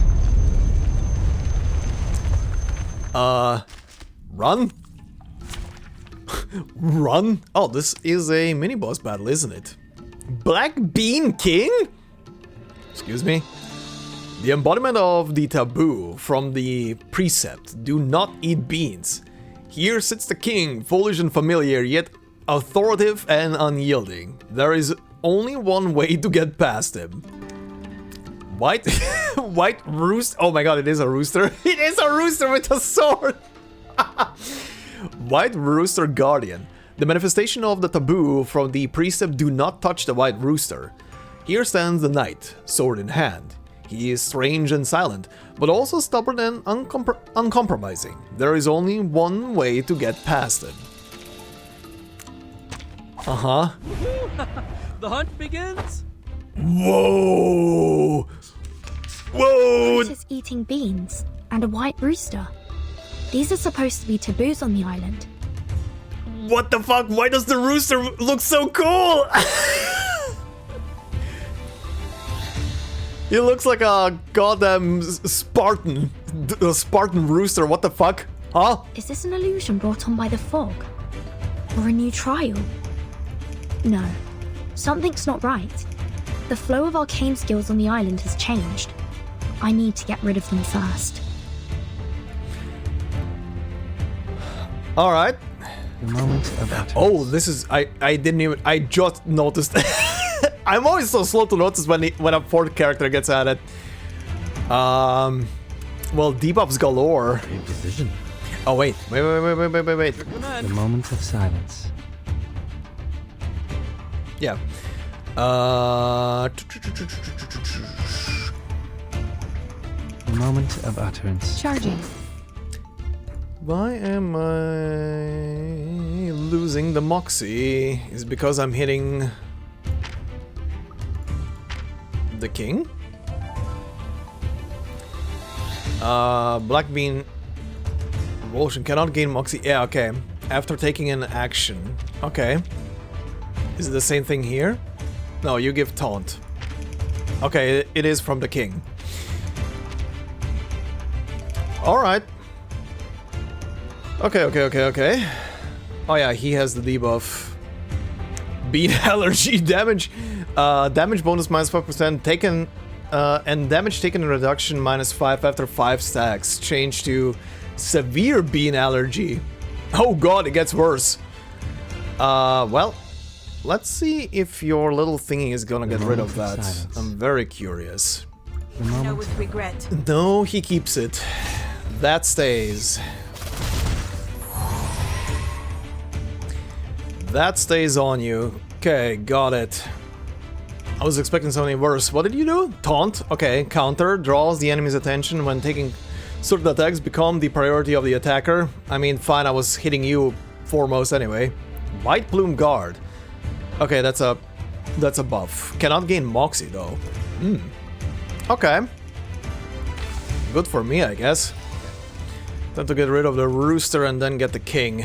Run? Run? Oh, this is a mini-boss battle, isn't it? Black Bean King? Excuse me? The embodiment of the taboo from the precept, do not eat beans. Here sits the king, foolish and familiar, yet authoritative and unyielding. There is only one way to get past him. White rooster. Oh my god, it is a rooster. It is a rooster with a sword. White rooster guardian. The manifestation of the taboo from the precept, do not touch the white rooster. Here stands the knight, sword in hand. He is strange and silent, but also stubborn and uncompromising. There is only one way to get past him. The hunt begins. Whoa! Whoa! This is eating beans and a white rooster. These are supposed to be taboos on the island. What the fuck? Why does the rooster look so cool? He looks like a goddamn Spartan. A Spartan rooster, what the fuck? Huh? Is this an illusion brought on by the fog? Or a new trial? No. Something's not right. The flow of arcane skills on the island has changed. I need to get rid of them first. Alright. The moment of utterance. Oh, this is... I didn't even... I just noticed... I'm always so slow to notice when a fourth character gets added. Well, debuffs galore. Precision. Oh, wait. Wait. The moment of silence. Yeah. The moment of utterance. Charging. Why am I losing the moxie? Is it because I'm hitting the king? Black bean revulsion cannot gain moxie. Yeah, okay. After taking an action. Okay. Is it the same thing here? No, you give taunt. Okay, it is from the king. Alright. Okay. Oh yeah, he has the debuff. Bean allergy damage. Damage bonus minus 5% taken, and damage taken reduction minus 5 after 5 stacks. Change to severe bean allergy. Oh god, it gets worse. Well, let's see if your little thingy is gonna get rid of that. Silence. I'm very curious. No, with regret. No, he keeps it. That stays. That stays on you. Okay, got it. I was expecting something worse. What did you do? Taunt. Okay, counter. Draws the enemy's attention when taking certain attacks. Become the priority of the attacker. I mean, fine, I was hitting you foremost anyway. White Plume Guard. Okay, that's a buff. Cannot gain Moxie though. Okay. Good for me, I guess. Time to get rid of the rooster and then get the king.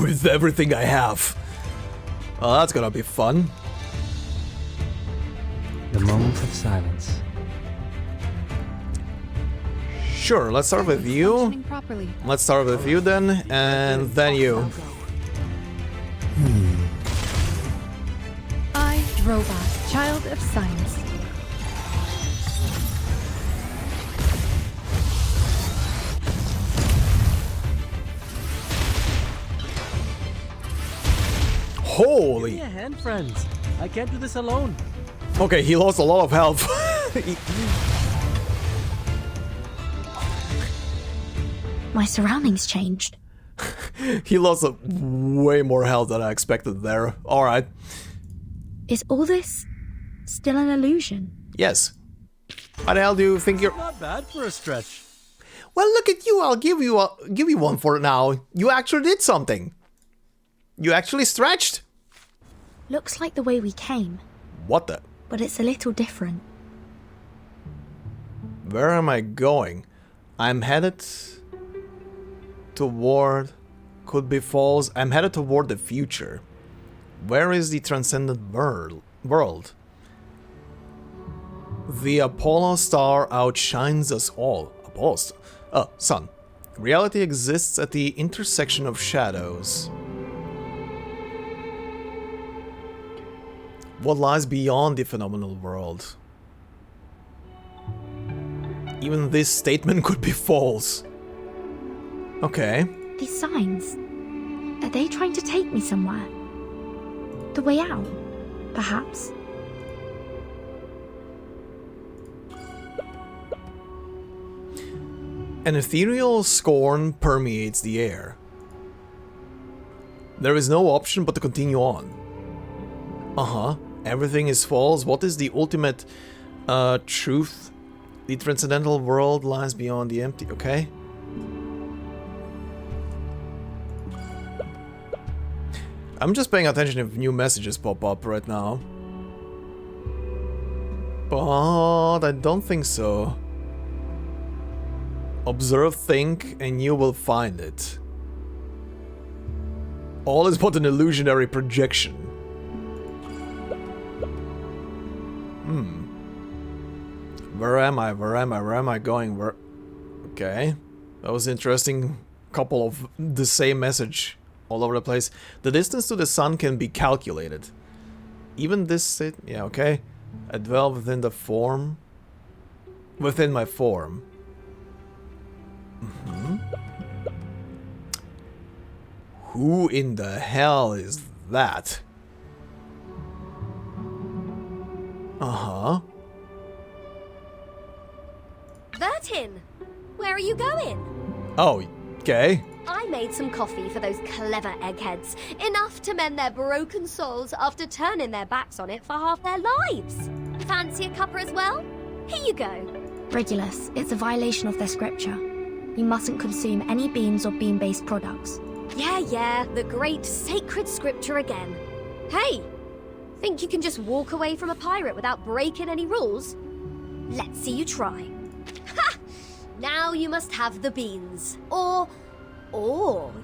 With everything I have. Oh, that's gonna be fun. The moment of silence. Sure, let's start with you. Let's start with you then, and then you. I, Robot, child of science. Holy! Give me a hand, friends. I can't do this alone. Okay, he lost a lot of health. My surroundings changed. He lost way more health than I expected there. Alright. Is all this still an illusion? Yes. How the hell do you think you're... Not bad for a stretch. Well, look at you. I'll give you one for now. You actually did something. You actually stretched. Looks like the way we came. What the? But it's a little different. Where am I going? I'm headed toward... Could be false. I'm headed toward the future. Where is the transcendent world? The Apollo star outshines us all. Apollo sun. Reality exists at the intersection of shadows. What lies beyond the phenomenal world? Even this statement could be false. Okay. These signs, are they trying to take me somewhere? The way out, perhaps? An ethereal scorn permeates the air. There is no option but to continue on. Everything is false. What is the ultimate truth? The transcendental world lies beyond the empty. Okay. I'm just paying attention if new messages pop up right now. But I don't think so. Observe, think, and you will find it. All is but an illusionary projection. Where am I? Where am I? Where am I going? Where... Okay. That was interesting. Couple of the same message all over the place. The distance to the sun can be calculated. Even this... Yeah, okay. I dwell within the form. Within my form. Who in the hell is that? Vertin! Where are you going? Oh, okay. I made some coffee for those clever eggheads. Enough to mend their broken souls after turning their backs on it for half their lives. Fancy a cuppa as well? Here you go. Regulus, it's a violation of their scripture. You mustn't consume any beans or bean-based products. Yeah, the great sacred scripture again. Hey! Think you can just walk away from a pirate without breaking any rules? Let's see you try. Ha! Now you must have the beans. Or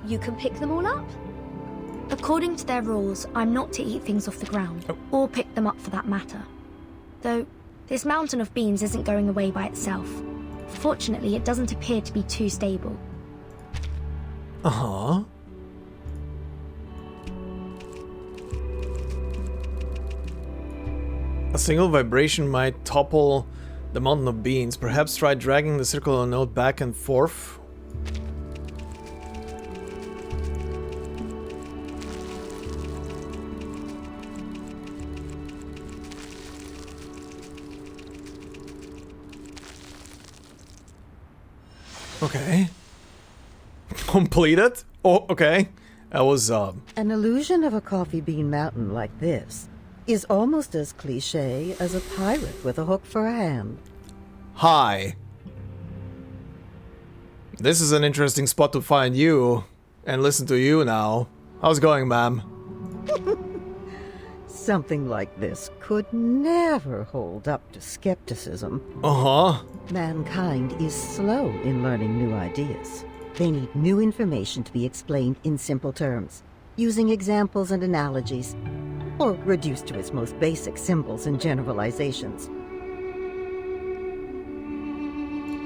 you can pick them all up. According to their rules, I'm not to eat things off the ground, or pick them up for that matter. Though, this mountain of beans isn't going away by itself. Fortunately, it doesn't appear to be too stable. A single vibration might topple the mountain of beans. Perhaps try dragging the circular node back and forth. Okay. Completed? Oh, okay. That was, An illusion of a coffee bean mountain like this is almost as cliché as a pirate with a hook for a hand. Hi. This is an interesting spot to find you and listen to you now. How's it going, ma'am? Something like this could never hold up to skepticism. Uh-huh. Mankind is slow in learning new ideas. They need new information to be explained in simple terms, using examples and analogies, or reduced to its most basic symbols and generalizations.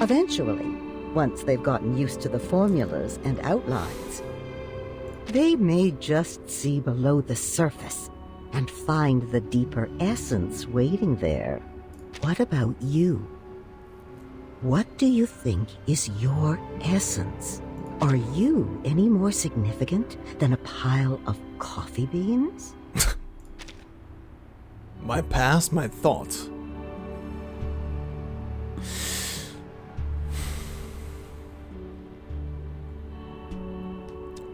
Eventually, once they've gotten used to the formulas and outlines, they may just see below the surface and find the deeper essence waiting there. What about you? What do you think is your essence? Are you any more significant than a pile of coffee beans? My past, my thoughts.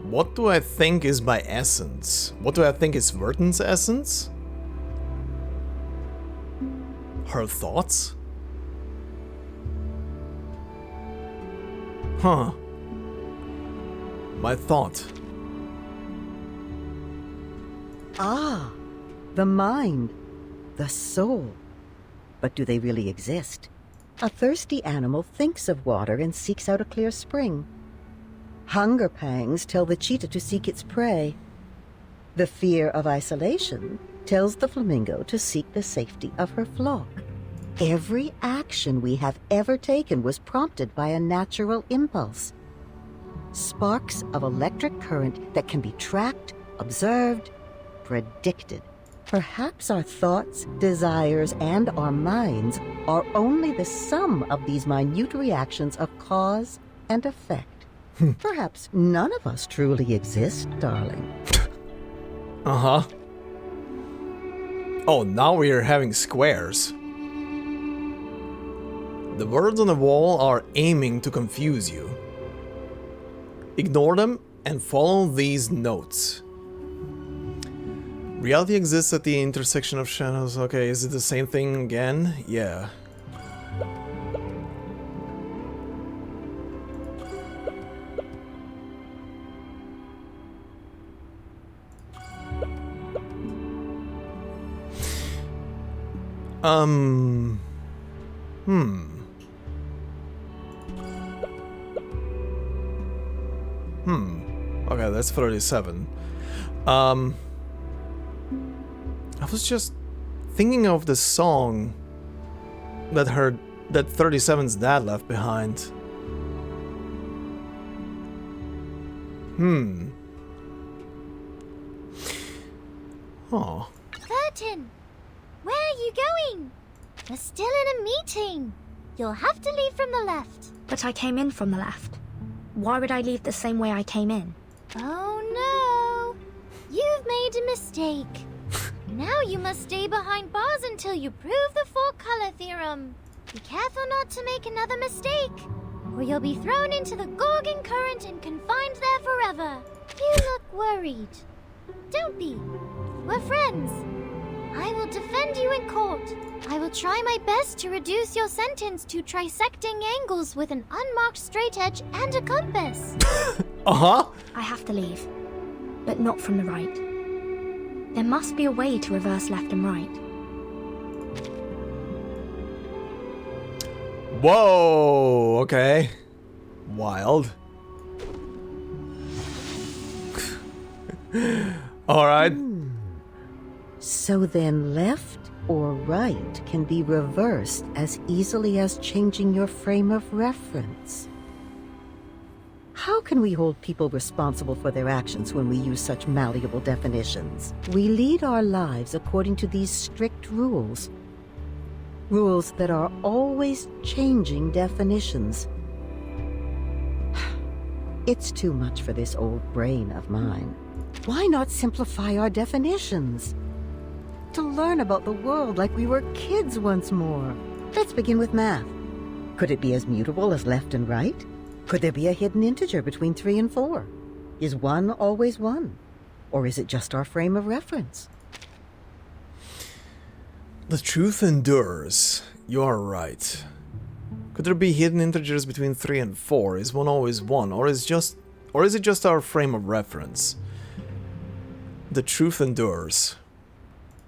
What do I think is my essence? What do I think is Vertin's essence? Her thoughts? Huh. My thought. Ah, the mind, the soul. But do they really exist? A thirsty animal thinks of water and seeks out a clear spring. Hunger pangs tell the cheetah to seek its prey. The fear of isolation tells the flamingo to seek the safety of her flock. Every action we have ever taken was prompted by a natural impulse. Sparks of electric current that can be tracked, observed, predicted. Perhaps our thoughts, desires, and our minds are only the sum of these minute reactions of cause and effect. Perhaps none of us truly exist, darling. Uh-huh. Oh, now we are having squares. The words on the wall are aiming to confuse you. Ignore them and follow these notes. Reality exists at the intersection of shadows. Okay, is it the same thing again? Yeah. Okay, that's 37. I was just thinking of the song that 37's dad left behind. Oh. Vertin! Where are you going? We're still in a meeting. You'll have to leave from the left. But I came in from the left. Why would I leave the same way I came in? Oh no! You've made a mistake. Now you must stay behind bars until you prove the four-color theorem. Be careful not to make another mistake, or you'll be thrown into the Gorgon current and confined there forever. You look worried. Don't be. We're friends. I will defend you in court. I will try my best to reduce your sentence to trisecting angles with an unmarked straight edge and a compass. Uh-huh. I have to leave, but not from the right. There must be a way to reverse left and right. Whoa, okay. Wild. Alright. So then left or right can be reversed as easily as changing your frame of reference. How can we hold people responsible for their actions when we use such malleable definitions? We lead our lives according to these strict rules. Rules that are always changing definitions. It's too much for this old brain of mine. Why not simplify our definitions? To learn about the world like we were kids once more. Let's begin with math. Could it be as mutable as left and right? Could there be a hidden integer between 3 and 4? Is 1 always 1? Or is it just our frame of reference? The truth endures. You are right. Could there be hidden integers between 3 and 4? Is 1 always 1? Or is it just our frame of reference? The truth endures.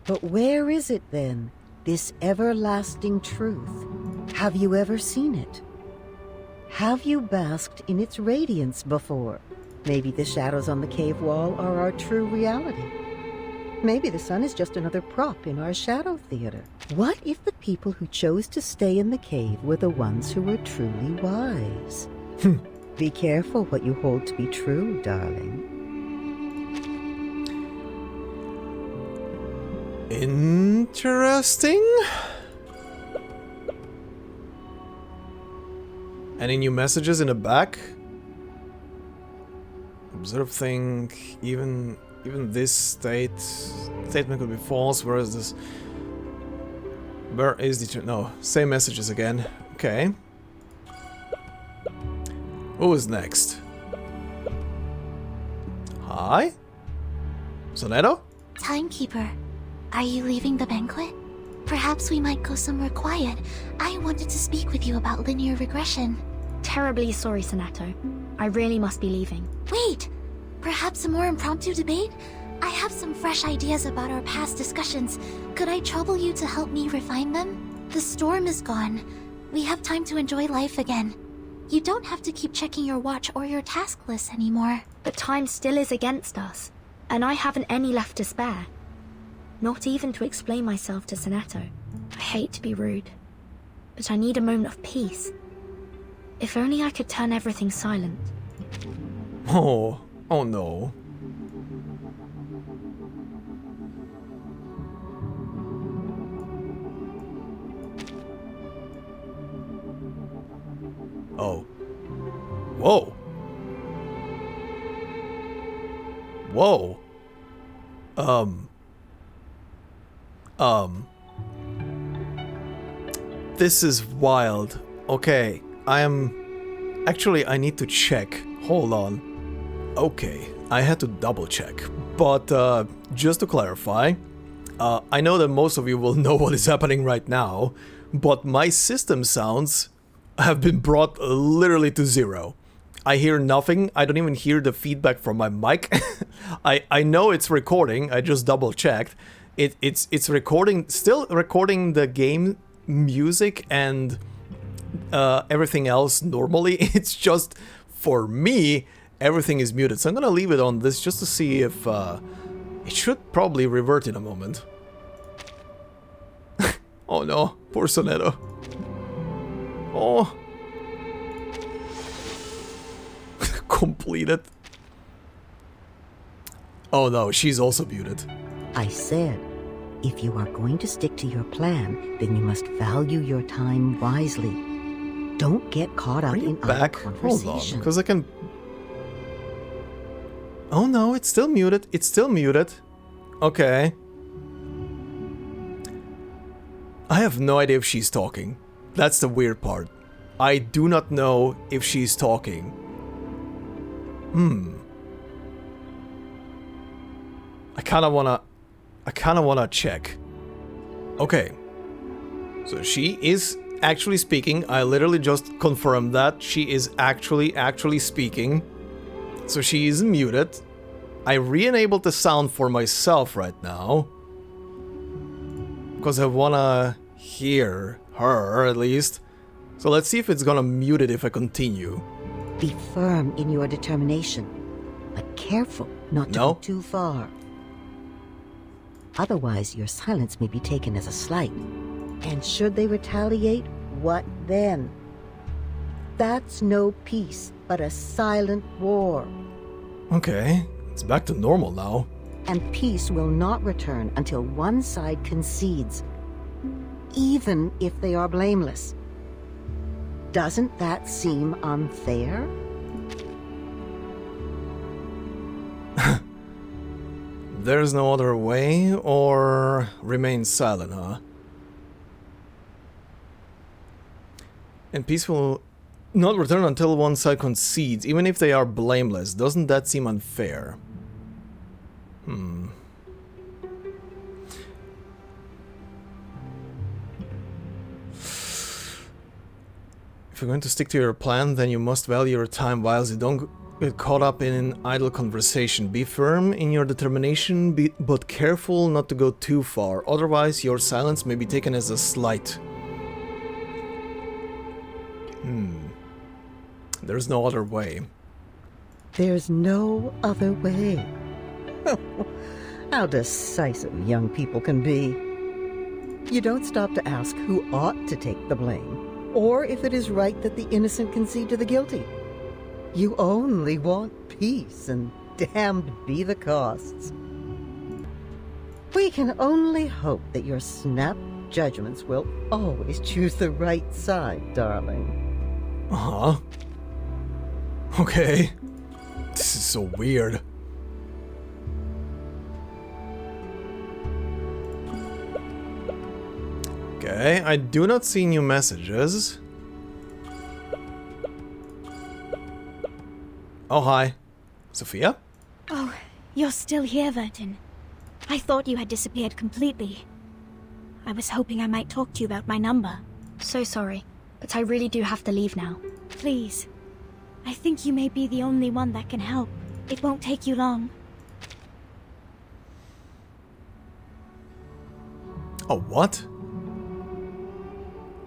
But where is it then, this everlasting truth? Have you ever seen it? Have you basked in its radiance before? Maybe the shadows on the cave wall are our true reality. Maybe the sun is just another prop in our shadow theater. What if the people who chose to stay in the cave were the ones who were truly wise? Be careful what you hold to be true, darling. Interesting. Any new messages in the back? Observe thing, even this statement could be false, whereas this... Where is the... No, same messages again. Okay. Who is next? Hi? Sonetto? Timekeeper, are you leaving the banquet? Perhaps we might go somewhere quiet. I wanted to speak with you about linear regression. Terribly sorry, Sonetto. I really must be leaving. Wait! Perhaps a more impromptu debate? I have some fresh ideas about our past discussions. Could I trouble you to help me refine them? The storm is gone. We have time to enjoy life again. You don't have to keep checking your watch or your task list anymore. But time still is against us, and I haven't any left to spare. Not even to explain myself to Sonetto. I hate to be rude, but I need a moment of peace. If only I could turn everything silent. Oh no. Oh. Whoa. Whoa. This is wild. Okay, actually, I need to check. Hold on. Okay, I had to double check. But, just to clarify, I know that most of you will know what is happening right now, but my system sounds have been brought literally to zero. I hear nothing. I don't even hear the feedback from my mic. I know it's recording. I just double checked. It's recording, still recording the game music and everything else normally. It's just, for me, everything is muted. So I'm gonna leave it on this just to see if it should probably revert in a moment. Oh no, poor Sonetto. Oh. Completed. Oh no, she's also muted. I said, if you are going to stick to your plan, then you must value your time wisely. Don't get caught up in other conversation. Hold on, because I can... Oh no, it's still muted. It's still muted. Okay. I have no idea if she's talking. That's the weird part. I do not know if she's talking. I kinda wanna check. Okay. So she is actually speaking. I literally just confirmed that. She is actually speaking. So she is muted. I re-enabled the sound for myself right now. Because I wanna hear her, at least. So let's see if it's gonna mute it if I continue. Be firm in your determination, but careful not to go too far. Otherwise, your silence may be taken as a slight. And should they retaliate, what then? That's no peace, but a silent war. Okay, it's back to normal now. And peace will not return until one side concedes, even if they are blameless. Doesn't that seem unfair? There's no other way, or remain silent, huh? And peace will not return until one side concedes, even if they are blameless. Doesn't that seem unfair? If you're going to stick to your plan, then you must value your time wisely. Don't get caught up in an idle conversation. Be firm in your determination, but careful not to go too far. Otherwise, your silence may be taken as a slight. There's no other way. There's no other way. How decisive young people can be. You don't stop to ask who ought to take the blame, or if it is right that the innocent concede to the guilty. You only want peace, and damned be the costs. We can only hope that your snap judgments will always choose the right side, darling. Uh-huh. Okay. This is so weird. Okay, I do not see new messages. Oh, hi. Sophia? Oh, you're still here, Vertin. I thought you had disappeared completely. I was hoping I might talk to you about my number. So sorry, but I really do have to leave now. Please. I think you may be the only one that can help. It won't take you long. Oh, what?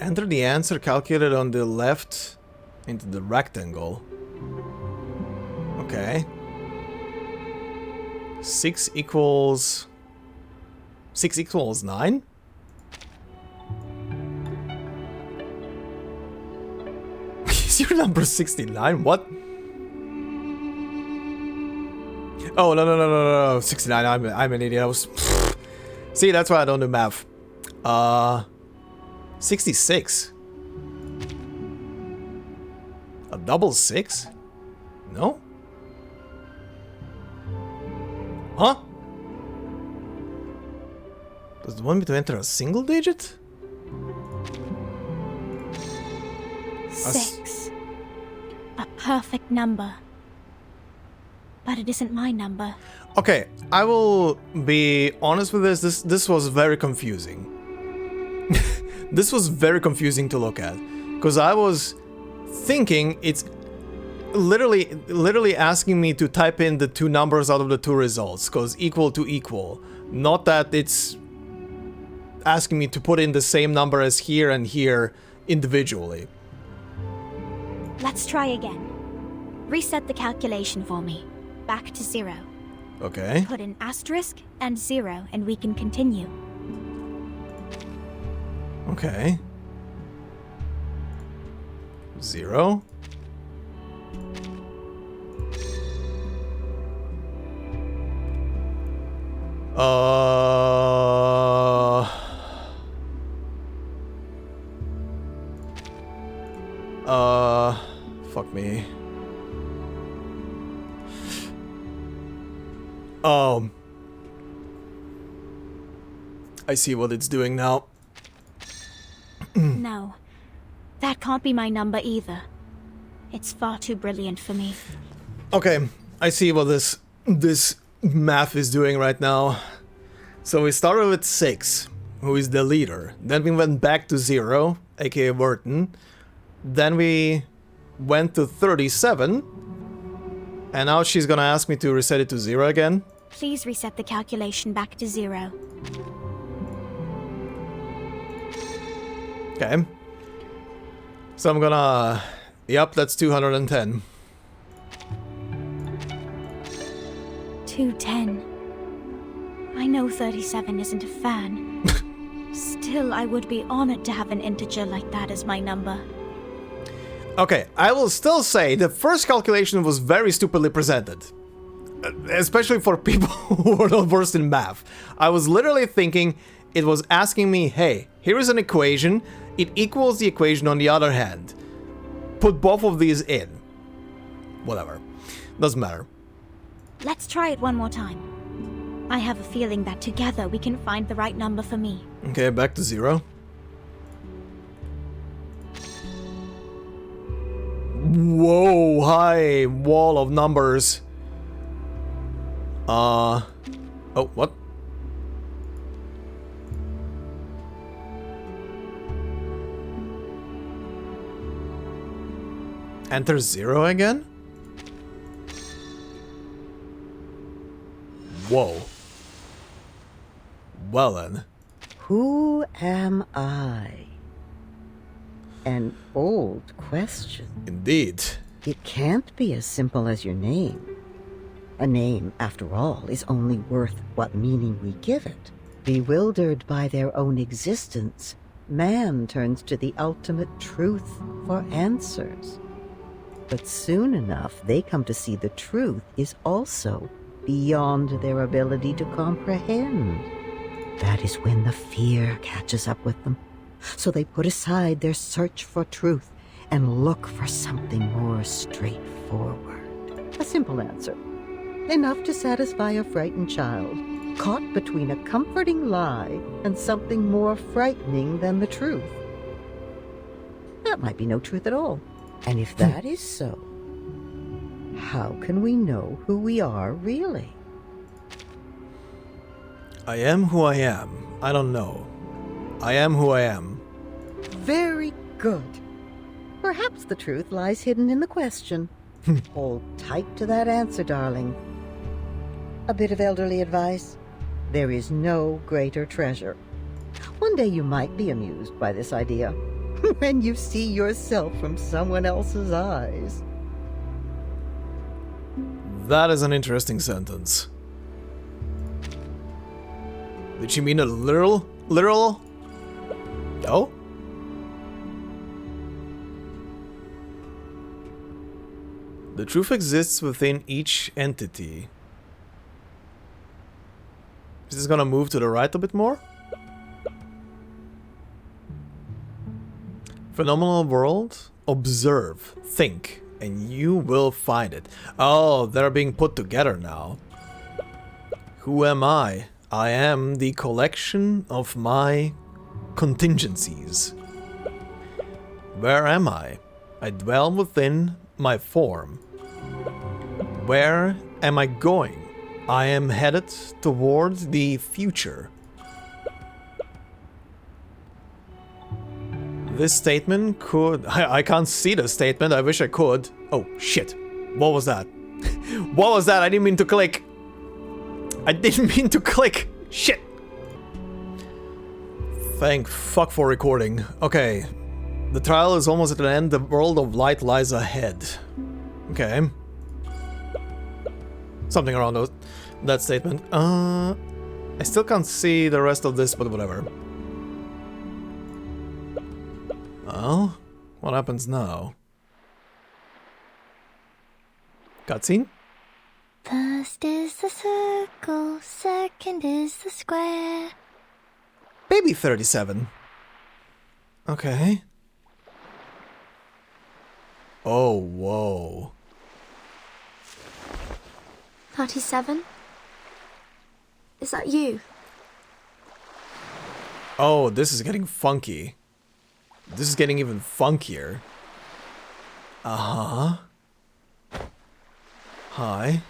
Enter the answer calculated on the left into the rectangle. Okay. 6 equals 9? Is your number 69? What? Oh, no. 69, I'm an idiot. I was... See, that's why I don't do math. 66. A double 6? No? Huh? Does it want me to enter a single digit? 6. A perfect number. But it isn't my number. Okay, I will be honest with this. This was very confusing. This was very confusing to look at. Because I was thinking it's literally asking me to type in the two numbers out of the two results. Because equal to equal. Not that it's asking me to put in the same number as here and here individually. Let's try again. Reset the calculation for me. Back to 0. Okay. Put in asterisk and 0 and we can continue. Okay. 0. Fuck me. I see what it's doing now. No. That can't be my number either. It's far too brilliant for me. Okay, I see what this math is doing right now. So we started with 6, who is the leader. Then we went back to 0, aka Vertin. Then we went to 37. And now she's gonna ask me to reset it to 0 again. Please reset the calculation back to 0. Okay. So I'm gonna... Yep, that's 210. 210. I know 37 isn't a fan. Still, I would be honored to have an integer like that as my number. Okay, I will still say the first calculation was very stupidly presented. Especially for people who are not versed in math. I was literally thinking it was asking me, hey, here is an equation, it equals the equation on the other hand. Put both of these in. Whatever. Doesn't matter. Let's try it one more time. I have a feeling that together we can find the right number for me. Okay, back to 0. Whoa, high wall of numbers. Oh, what? Enter 0 again? Whoa. Well then. Who am I? An old question. Indeed. It can't be as simple as your name. A name, after all, is only worth what meaning we give it. Bewildered by their own existence, man turns to the ultimate truth for answers. But soon enough, they come to see the truth is also beyond their ability to comprehend. That is when the fear catches up with them. So they put aside their search for truth and look for something more straightforward. A simple answer. Enough to satisfy a frightened child, caught between a comforting lie and something more frightening than the truth. That might be no truth at all. And if that is so, how can we know who we are really? I am who I am. I don't know. I am who I am. Very good. Perhaps the truth lies hidden in the question. Hold tight to that answer, darling. A bit of elderly advice. There is no greater treasure. One day you might be amused by this idea. When you see yourself from someone else's eyes. That is an interesting sentence. Did she mean a literal? Literal? No? The truth exists within each entity. Is this gonna move to the right a bit more? Phenomenal world? Observe, think, and you will find it. Oh, they're being put together now. Who am I? I am the collection of my contingencies. Where am I? I dwell within my form. Where am I going? I am headed towards the future. This statement could... I can't see the statement, I wish I could. Oh, shit. What was that? What was that? I didn't mean to click. I didn't mean to click. Shit. Thank fuck for recording. Okay. The trial is almost at an end. The world of light lies ahead. Okay. Something around that statement. I still can't see the rest of this, but whatever. Well, what happens now? Cutscene? First is the circle, second is the square. Baby 37. Okay. Oh, whoa. 37? Is that you? Oh, this is getting funky. This is getting even funkier. Uh-huh. Hi.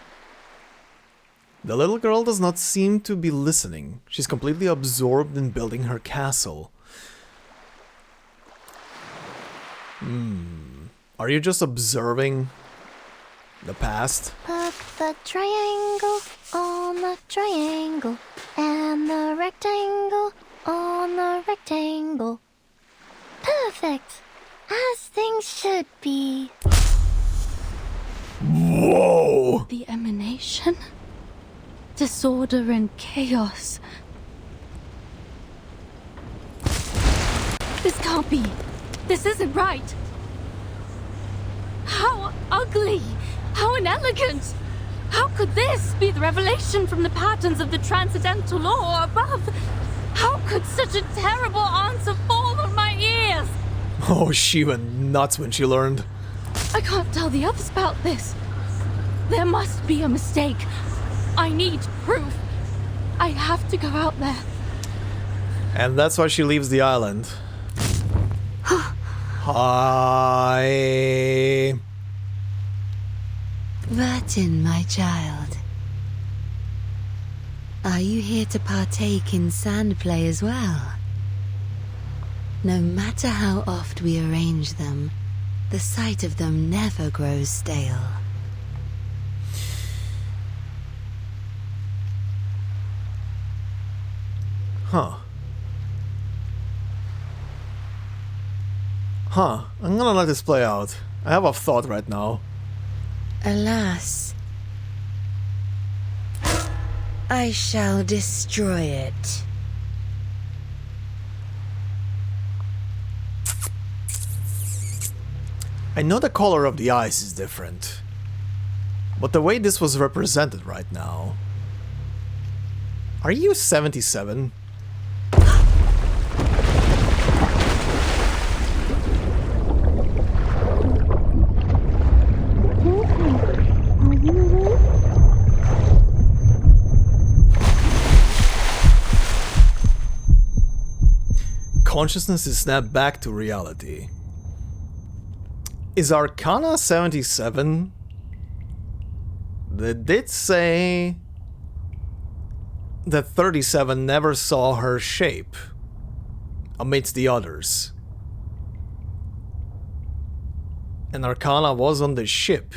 The little girl does not seem to be listening. She's completely absorbed in building her castle. Are you just observing the past? Put the triangle on the triangle and the rectangle on the rectangle. Perfect, as things should be. Whoa! The emanation? Disorder and chaos. This can't be. This isn't right. How ugly! How inelegant! How could this be the revelation from the patterns of the transcendental law above? How could such a terrible answer fall on my ears? Oh, she went nuts when she learned. I can't tell the others about this. There must be a mistake. I need proof. I have to go out there. And that's why she leaves the island. Hi. Vertin, my child. Are you here to partake in sand play as well? No matter how oft we arrange them, the sight of them never grows stale. Huh. Huh. I'm gonna let this play out. I have a thought right now. Alas, I shall destroy it. I know the color of the eyes is different, but the way this was represented right now... Are you 77? Consciousness is snapped back to reality. Is Arcana 77? They did say that 37 never saw her shape amidst the others. And Arcana was on the ship.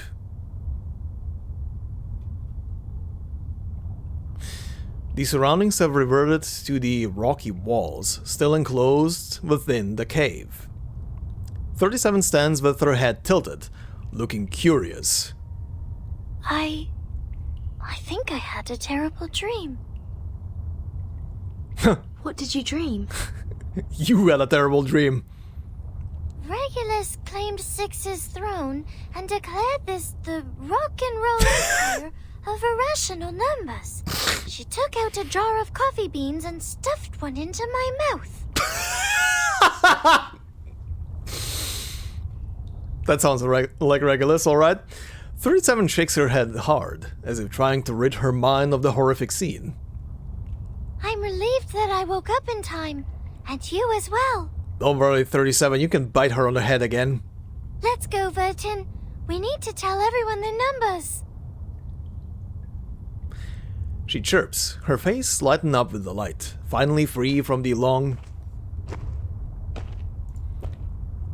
The surroundings have reverted to the rocky walls, still enclosed within the cave. 37 stands with her head tilted, looking curious. I think I had a terrible dream. What did you dream? You had a terrible dream. Regulus claimed Six's throne and declared this the rock and roll empire of irrational numbers. She took out a jar of coffee beans and stuffed one into my mouth. That sounds like Regulus, alright. 37 shakes her head hard, as if trying to rid her mind of the horrific scene. I'm relieved that I woke up in time, and you as well. Don't worry, 37, you can bite her on the head again. Let's go, Vertin. We need to tell everyone the numbers. She chirps, her face lighting up with the light, finally free from the long...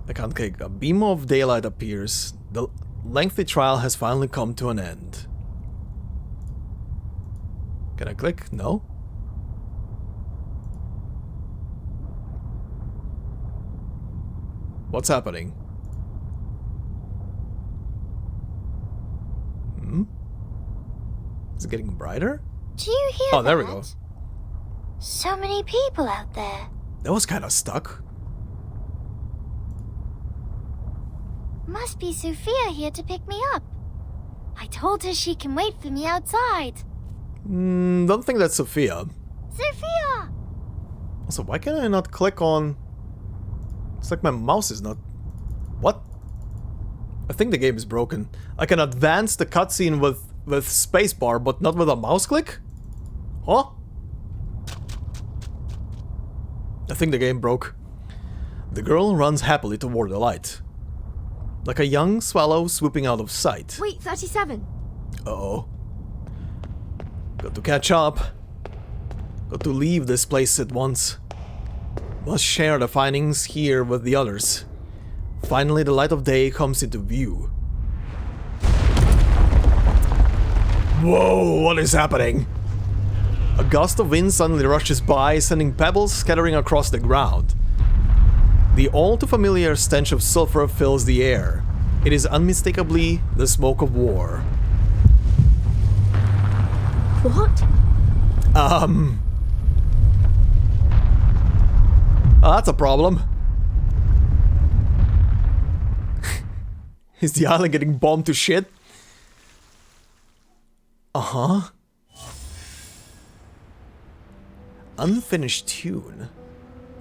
I can't click. A beam of daylight appears. The lengthy trial has finally come to an end. Can I click? No? What's happening? Is it getting brighter? Do you hear Oh, there we that? go. So many people out there. That was kind of stuck. Must be Sophia here to pick me up. I told her she can wait for me outside. Don't think that's Sophia. Sophia! Also, why can I not click on... It's like my mouse is not... What? I think the game is broken. I can advance the cutscene with spacebar, but not with a mouse click? Huh? I think the game broke. The girl runs happily toward the light. Like a young swallow swooping out of sight. Wait, 37. Uh-oh. Got to catch up. Got to leave this place at once. Must share the findings here with the others. Finally, the light of day comes into view. Whoa, what is happening? A gust of wind suddenly rushes by, sending pebbles scattering across the ground. The all-too-familiar stench of sulfur fills the air. It is unmistakably the smoke of war. What? That's a problem. Is the island getting bombed to shit? Uh-huh. Unfinished tune.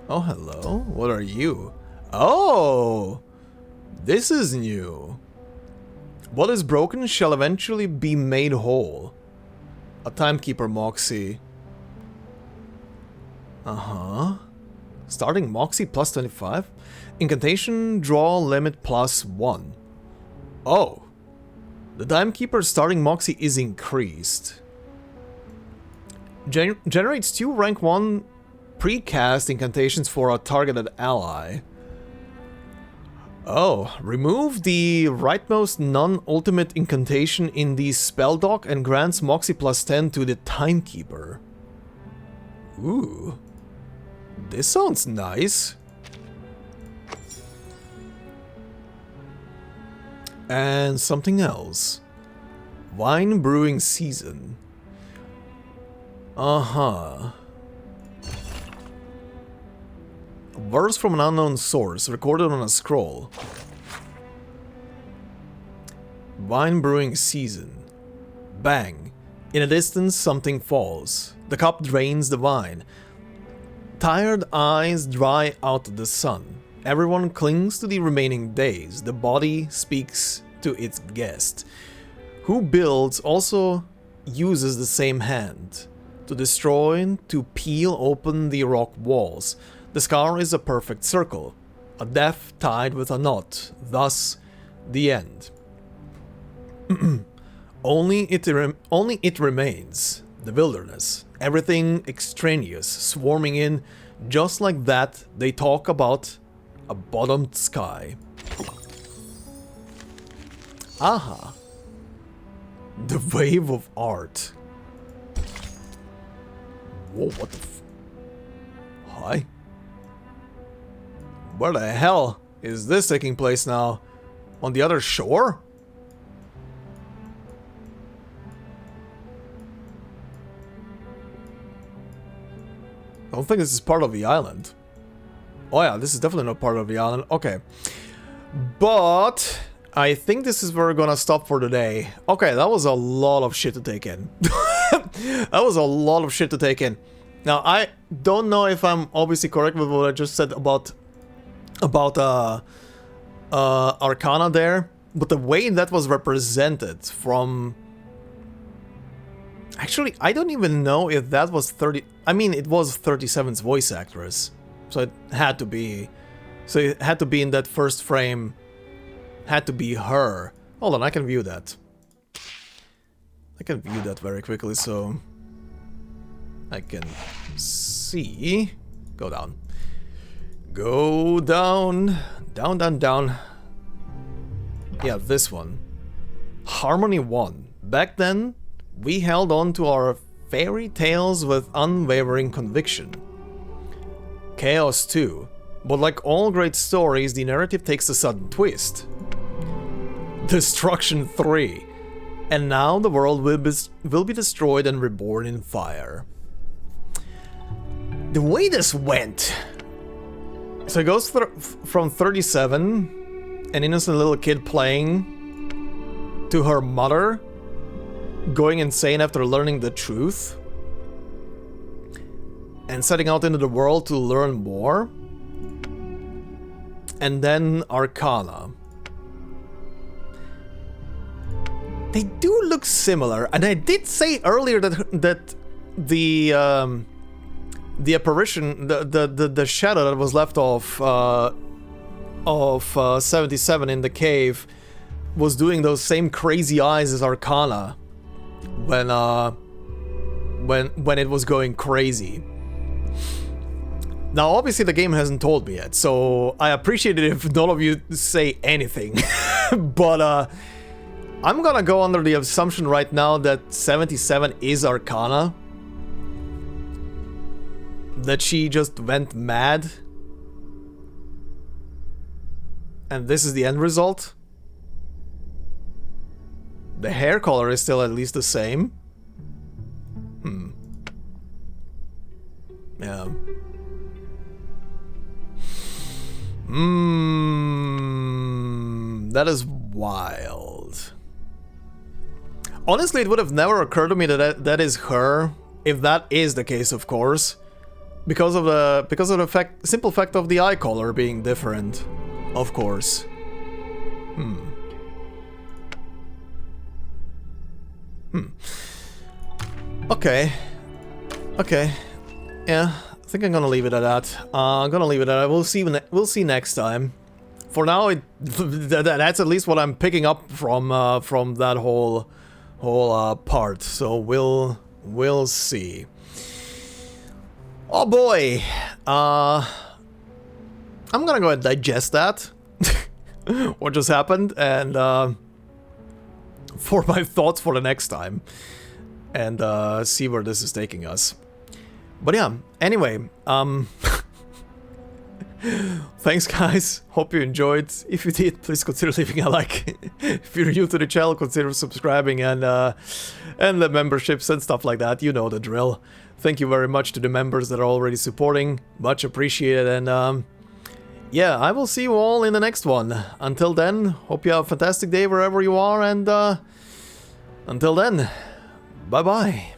Oh, hello. What are you? Oh! This is new. What is broken shall eventually be made whole. A Timekeeper Moxie. Uh-huh. Starting Moxie plus 25. Incantation draw limit plus 1. Oh. The Timekeeper starting Moxie is increased. Generates 2 rank 1 precast incantations for a targeted ally. Oh, remove the rightmost non-ultimate incantation in the spell dock and grants Moxie plus 10 to the Timekeeper. Ooh. This sounds nice. And something else. Wine brewing season. Uh-huh. A verse from an unknown source recorded on a scroll. Wine brewing season. Bang. In a distance, something falls. The cup drains the wine. Tired eyes dry out the sun. Everyone clings to the remaining days. The body speaks to its guest. Who builds also uses the same hand. To destroy, to peel open the rock walls. The scar is a perfect circle. A death tied with a knot. Thus, the end. Only it remains. The wilderness. Everything extraneous, swarming in. Just like that, they talk about a bottomed sky. Aha. The wave of art. Whoa, what the f... Hi? Where the hell is this taking place now? On the other shore? I don't think this is part of the island. Oh yeah, this is definitely not part of the island. Okay. But I think this is where we're gonna stop for today. Okay, that was a lot of shit to take in. That was a lot of shit to take in. Now, I don't know if I'm obviously correct with what I just said about Arcana there, but the way that was represented from... Actually, I don't even know if that was 30... I mean, it was 37's voice actress, so it had to be... So it had to be in that first frame, had to be her. Hold on, I can view that. I can view that very quickly, so... I can see... Go down. Go down. Down, down, down. Yeah, this one. Harmony 1. Back then, we held on to our fairy tales with unwavering conviction. Chaos 2. But like all great stories, the narrative takes a sudden twist. Destruction 3. And now the world will be destroyed and reborn in fire. The way this went... So it goes from 37, an innocent little kid playing, to her mother going insane after learning the truth, and setting out into the world to learn more, and then Arcana. They do look similar, and I did say earlier that the apparition, the shadow that was left of 77 in the cave was doing those same crazy eyes as Arcana when it was going crazy. Now, obviously, the game hasn't told me yet, so I appreciate it if none of you say anything. But I'm gonna go under the assumption right now that 77 is Arcana. That she just went mad. And this is the end result. The hair color is still at least the same. Yeah. That is wild. Honestly, it would have never occurred to me that that is her, if that is the case, of course, because of the simple fact of the eye color being different, of course. Okay. Okay. Yeah, I think I'm gonna leave it at that. I'm gonna leave it at that. We'll see next time. For now, that's at least what I'm picking up from that whole part. So we'll see. Oh boy. I'm gonna go ahead and digest that. What just happened, and for my thoughts for the next time, and see where this is taking us. But yeah, anyway, Thanks guys, hope you enjoyed. If you did, please consider leaving a like. If you're new to the channel, consider subscribing and the memberships and stuff like that, you know the drill. Thank you very much to the members that are already supporting, much appreciated, and yeah, I will see you all in the next one. Until then, hope you have a fantastic day wherever you are, and until then, bye bye.